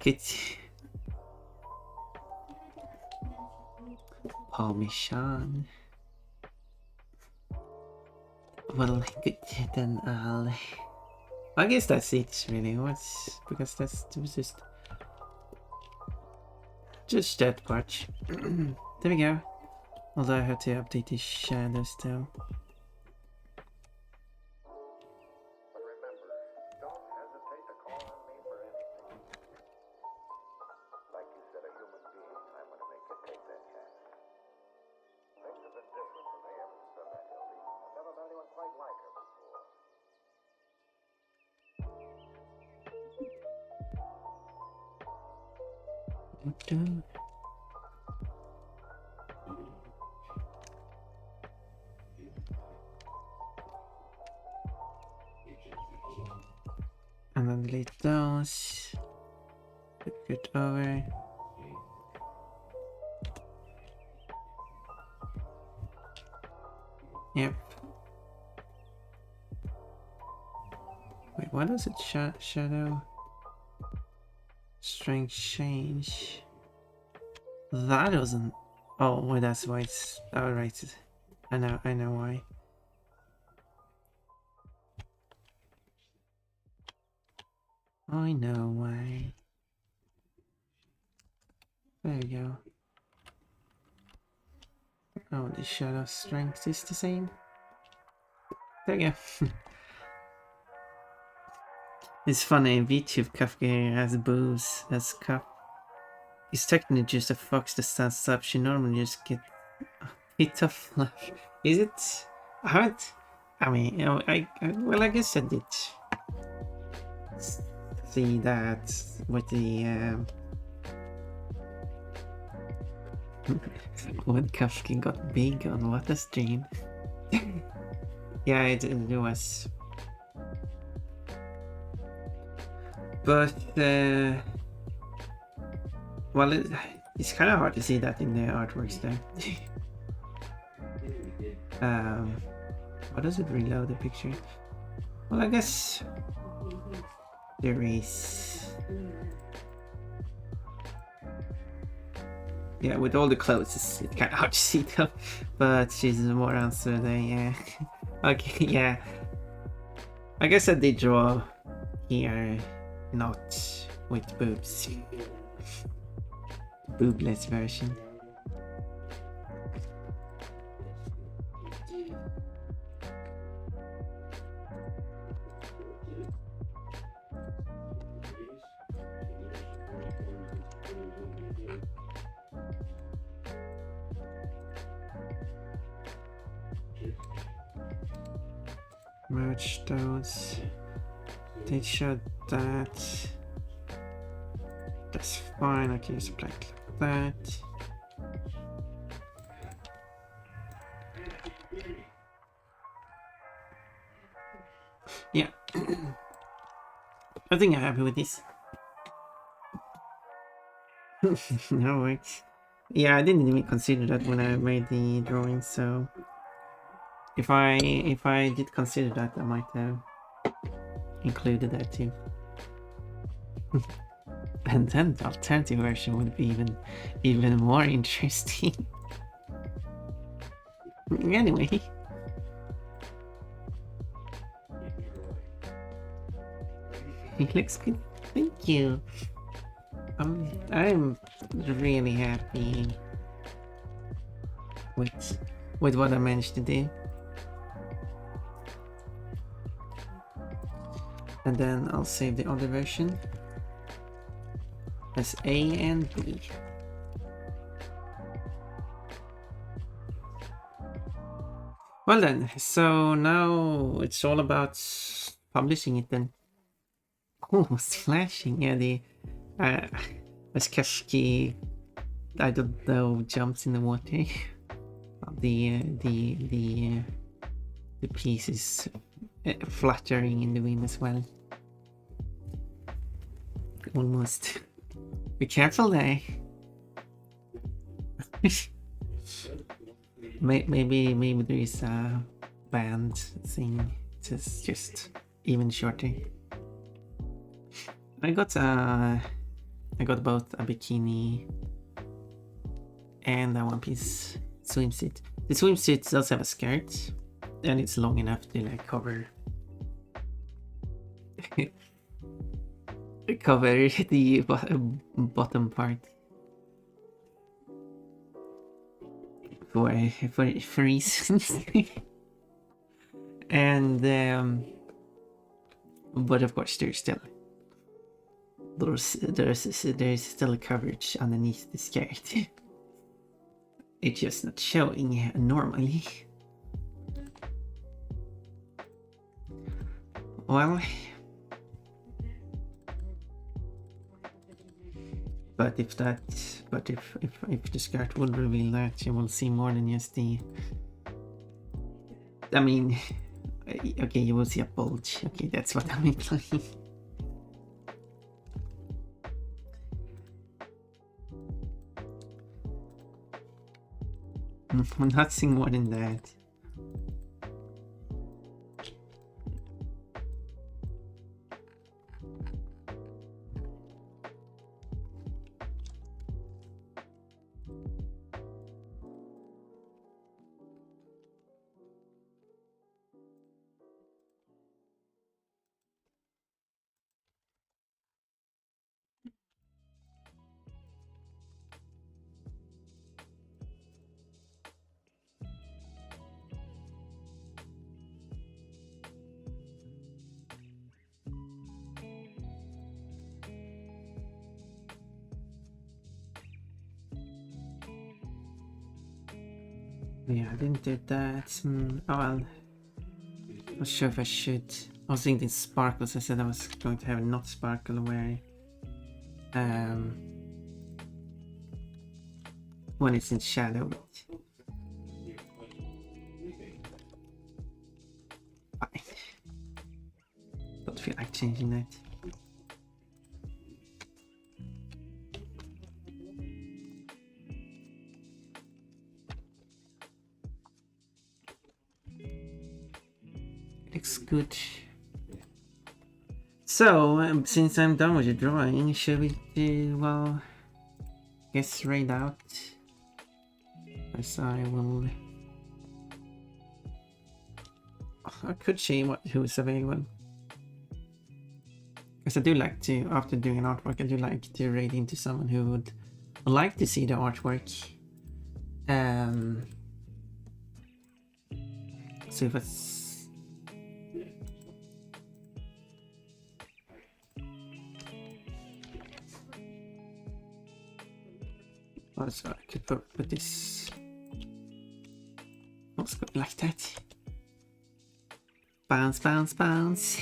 Parmesan. Well, good, then I guess that's it, really. Because that's just that part. There we go. Although I have to update the shadows though. And then delete those. Put it over. Yep. Wait, what does it shadow? Strength change. That doesn't. Oh, well, that's why it's. Oh, right. I know why. I know why. There we go. Oh, the shadow strength is the same. There we go. It's funny, VTube Kafka has boobs. That's cup. He's technically just a fox that stands up. She normally just get hit of flesh. Is it? I haven't. I mean, you know, well, I guess I did see that with the when Kafka got big on what a stream. Yeah, it was. But well, it's kind of hard to see that in the artworks there. How does it reload the picture? Well, I guess there is. Yeah, with all the clothes, it's kind of hard to see them. But she's more answer there, yeah. Okay, yeah. I guess I did draw here, not with boobs. Boobless version. Merge those. They showed that. That's fine. Okay, so like that. Yeah. I think I'm happy with this. No worries. Yeah, I didn't even consider that when I made the drawing, so if I did consider that, I might have included that too. And then the alternative version would be even more interesting. Anyway. He looks good. Thank you. I'm really happy with what I managed to do. And then I'll save the other version as A and B. Well then, so now it's all about publishing it then. Oh, it's flashing. Yeah, the Kashki, I don't know, jumps in the water. The piece is fluttering in the wind as well. Almost. Be careful there. maybe there is a band thing. It's just even shorter. I got both a bikini and a one piece swimsuit. The swimsuit does have a skirt, and it's long enough to like cover the bottom part for reasons. And but of course there's still coverage underneath the skirt. It's just not showing normally. Well, but if the skirt would reveal that, you will see more than just the. I mean, okay, you will see a bulge. Okay, that's what I'm implying. I'm not seeing more than that. Yeah, I didn't do that. Oh well. Not sure if I should. I was thinking sparkles. I said I was going to have a not sparkle where when it's in shadow. Fine. Don't feel like changing that. Looks good. So, since I'm done with the drawing, should we do, well, guess right out? As I will... I could see who's available. Because I do like to, after doing an artwork, I do like to raid into someone who would like to see the artwork. So if it's... Also, I could put this... Let's go like that. Bounce, bounce, bounce.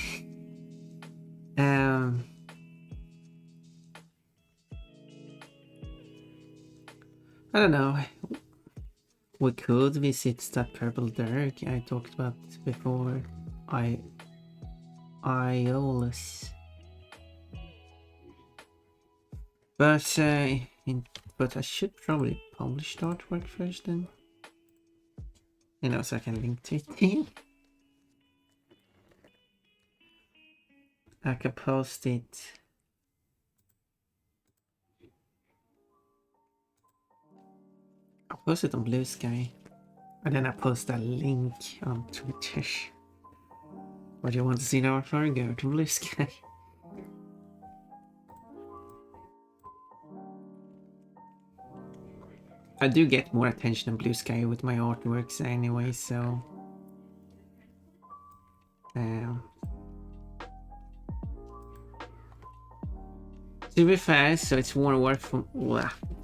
I don't know. We could visit that purple dirk I talked about before. Iolus. But but I should probably publish the artwork first then. You know, so I can link to it. I can post it. I'll post it on Blue Sky. And then I post a link on Twitter. What do you want to see the artwork? Go to Blue Sky. I do get more attention on Blue Sky with my artworks anyway, so... to be fair, so it's more work for...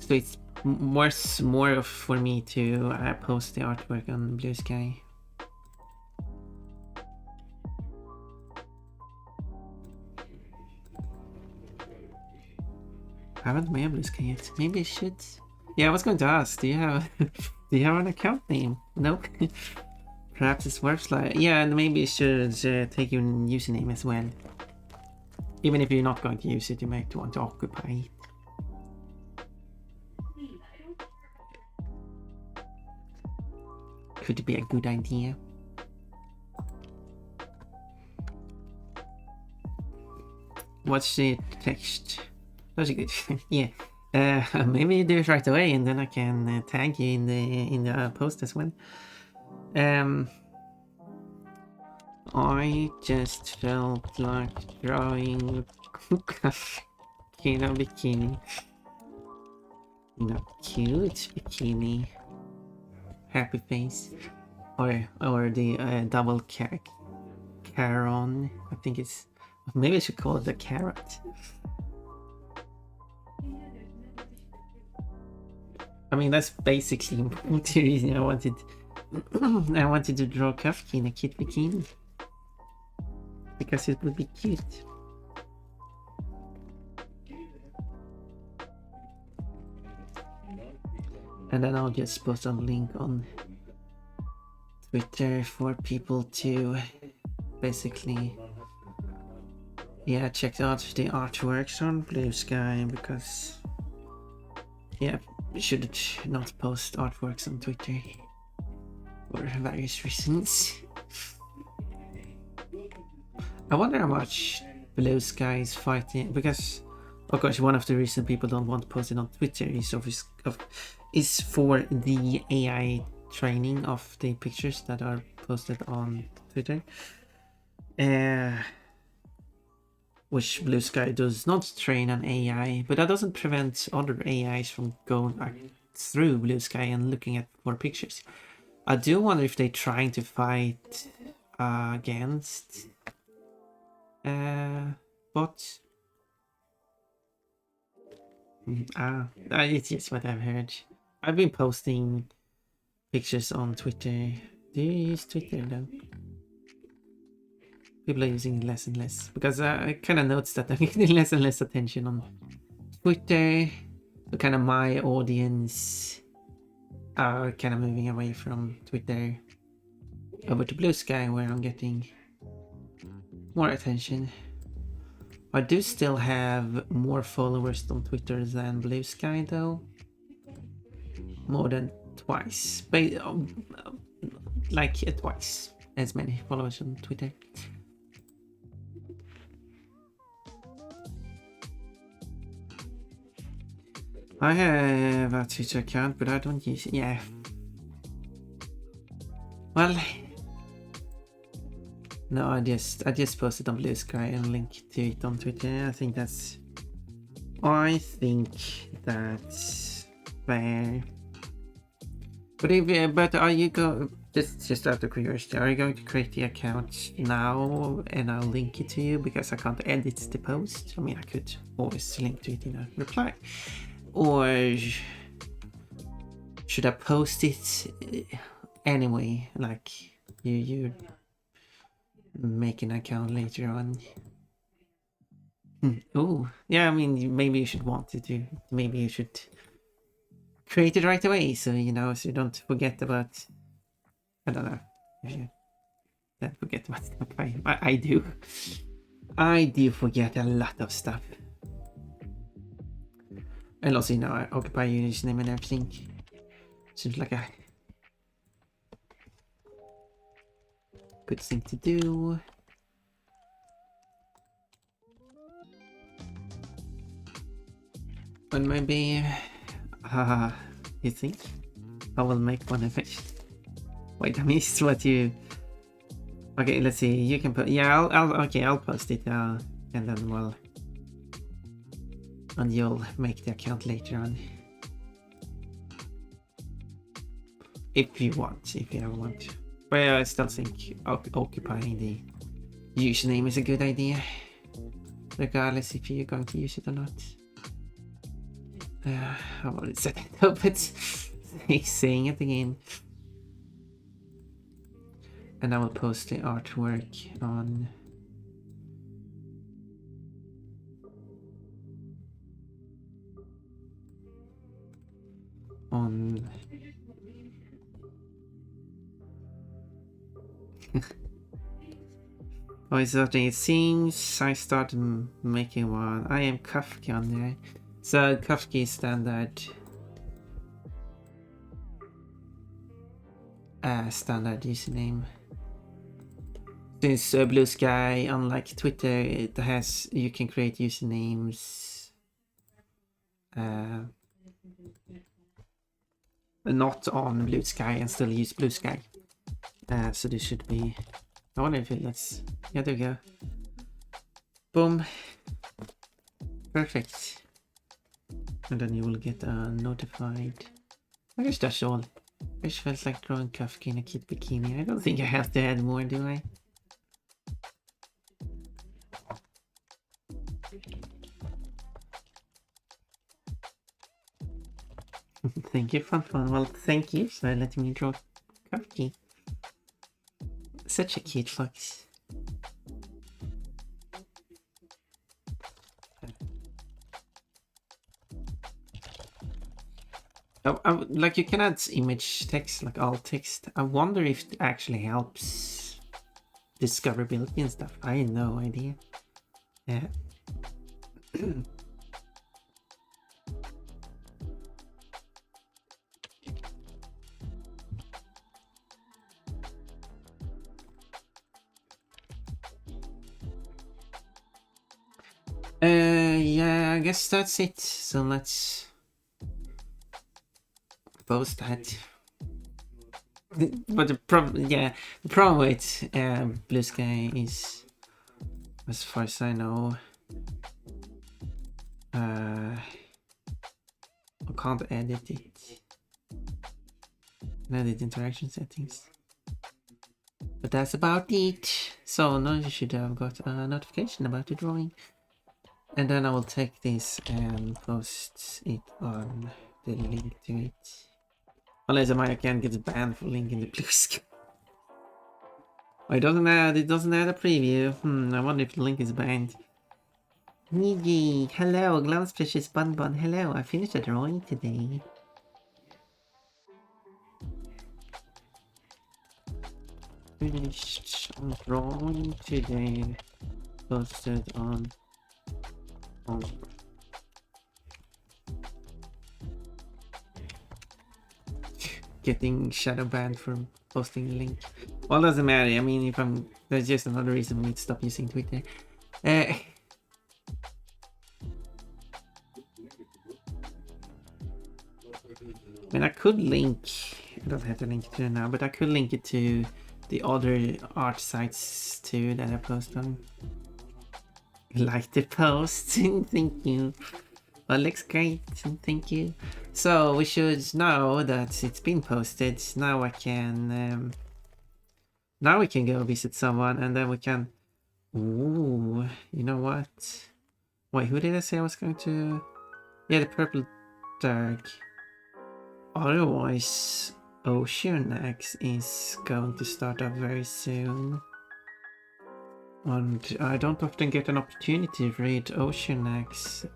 So it's more for me to post the artwork on Blue Sky. I haven't made Blue Sky yet. Maybe I should. Yeah, I was going to ask, do you have an account name? Nope. Perhaps it's worth like, yeah, and maybe you should take your username as well. Even if you're not going to use it, you might want to occupy it. Could be a good idea. What's the text? That's a good. Yeah. Maybe you do it right away, and then I can tag you in the post as well. I just felt like drawing Kino bikini. Not cute bikini. Happy face. Or the double Caron. I think it's... Maybe I should call it the carrot. I mean, that's basically the reason I wanted to draw Kafka in a kid bikini. Because it would be cute. And then I'll just post a link on Twitter for people to basically, yeah, check out the artworks on Blue Sky, because, yeah, you should not post artworks on Twitter for various reasons. I wonder how much Blue Sky is fighting, because of course one of the reasons people don't want to post it on Twitter is for the AI training of the pictures that are posted on Twitter. Which Blue Sky does not train an AI, but that doesn't prevent other AIs from going through Blue Sky and looking at more pictures. I do wonder if they're trying to fight against bots. It's just what I've heard. I've been posting pictures on Twitter. Do you use Twitter though? People are using it less and less because I kind of noticed that I'm getting less and less attention on Twitter. So kind of my audience are kind of moving away from Twitter over to Blue Sky, where I'm getting more attention. I do still have more followers on Twitter than Blue Sky though. More than twice. Like twice as many followers on Twitter. I have a Twitter account, but I don't use it. Yeah. Well, no, I just posted on Blue Sky and linked to it on Twitter. I think that's fair. But are you just out of curiosity, are you going to create the account now and I'll link it to you because I can't edit the post? I mean, I could always link to it in a reply. Or should I post it anyway? Like you make an account later on. Oh, yeah. I mean, maybe you should want to do. Maybe you should create it right away, so you don't forget about. I don't know if you don't forget about stuff. I do. I do forget a lot of stuff. And also, I occupy your username and everything. Seems like a good thing to do. But maybe, you think I will make one of it? Wait, I missed what you. Okay, let's see. You can put. Yeah, I'll post it. And then and you'll make the account later on. If you ever want. But I still think occupying the username is a good idea. Regardless if you're going to use it or not. I've already set it up, but saying it again. And I will post the artwork on Oh, it's something. It seems I started making one. I am Kafka on there. So Kafka is standard username. Since Blue Sky, unlike Twitter, you can create usernames not on Blue Sky and still use Blue Sky. So this should be. I wonder if yeah, there we go. Boom. Perfect. And then you will get notified. I guess that's all. I just felt like drawing Kafka in a cute bikini. I don't think I have to add more, do I? Thank you, fun. Well, thank you for letting me draw Kafka. Such a cute fox. Like you can add image text, like alt text. I wonder if it actually helps discoverability and stuff. I have no idea. Yeah. Yeah, I guess that's it. So let's post that. But the problem with Blue Sky is, as far as I know, I can't edit it. Edit interaction settings. But that's about it. So now you should have got a notification about the drawing. And then I will take this and post it on the link to it. Unless my account gets banned for linking the blue sky. It doesn't add a preview. I wonder if the link is banned. Niji, hello, Gloves Precious Bun Bun, hello, I finished a drawing today. Finished a drawing today. Posted on getting shadow banned for posting a link. Well, doesn't matter. I mean, if I'm, there's just another reason we need to stop using Twitter. I mean, I could link. I don't have to link it to it now, but I could link it to the other art sites too that I post on. Like the post, thank you. Well, looks great, thank you. So we should know that it's been posted. Now I can, now we can go visit someone, and then we can. Ooh, you know what? Wait, who did I say I was going to? Yeah, the purple dark. Otherwise, Oceanax is going to start up very soon. And I don't often get an opportunity to read Oceanax.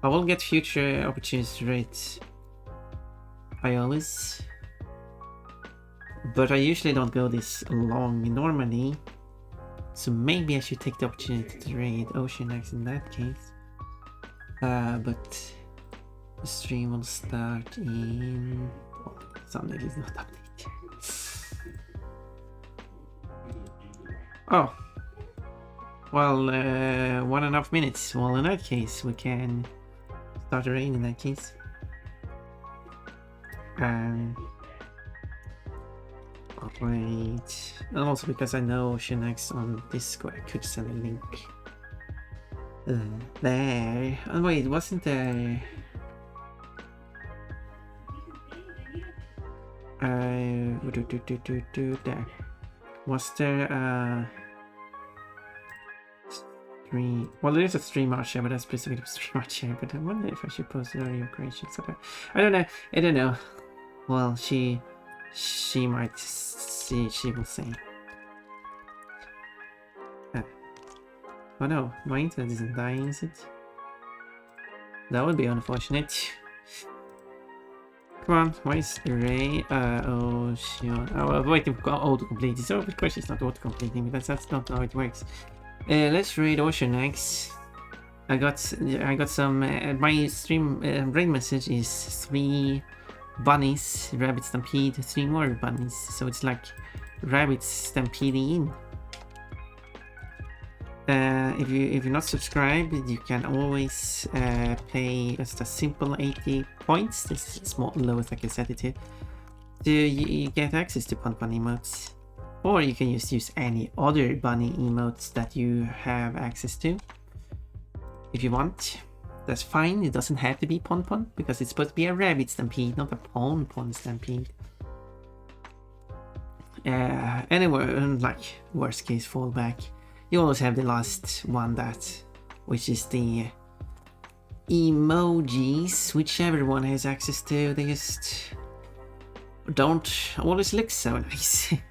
I will get future opportunities to read Iolis. But I usually don't go this long normally. So maybe I should take the opportunity to read Oceanax in that case. But the stream will start in... Oh, Sunday is not updated. Oh. Well, 1.5 minutes. Well, in that case, we can start a rain in that case. Wait. And also because I know Oceanax on Discord, I could send a link. There. Oh wait, wasn't there... there. Was there stream? Well, there is a stream art share, but that's specifically stream art share. But I wonder if I should post it on your creations. I don't know. I don't know. Well, she might see. She will say. Oh no, my internet isn't dying, is it? That would be unfortunate. Come on, why is Ray? Oh, sure. Oh, I'm waiting for auto-complete. So, of course, it's not auto-completing, but that's not how it works. Let's read Oceanax. I got some. My stream raid message is 3 bunnies, rabbit stampede, 3 more bunnies. So it's like rabbits stampeding in. If you're not subscribed, you can always pay just a simple 80 points. This is the lowest I can set it to. You get access to Punt Bunny emotes, or you can just use any other bunny emotes that you have access to. If you want, that's fine. It doesn't have to be Pon Pon because it's supposed to be a rabbit stampede, not a Pon Pon stampede. Anyway, like worst case fallback. You always have the last one which is the emojis, which everyone has access to. They just don't always look so nice. It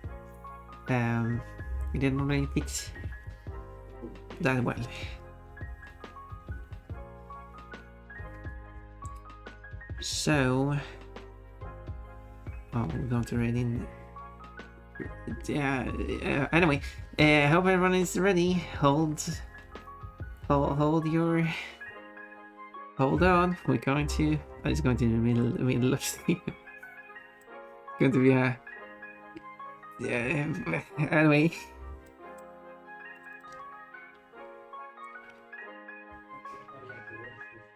didn't really fit that well. So, we're going to read in. Anyway, I hope everyone is ready. Hold on. We're going to. It's going to be the middle of the. Going to be a. Anyway.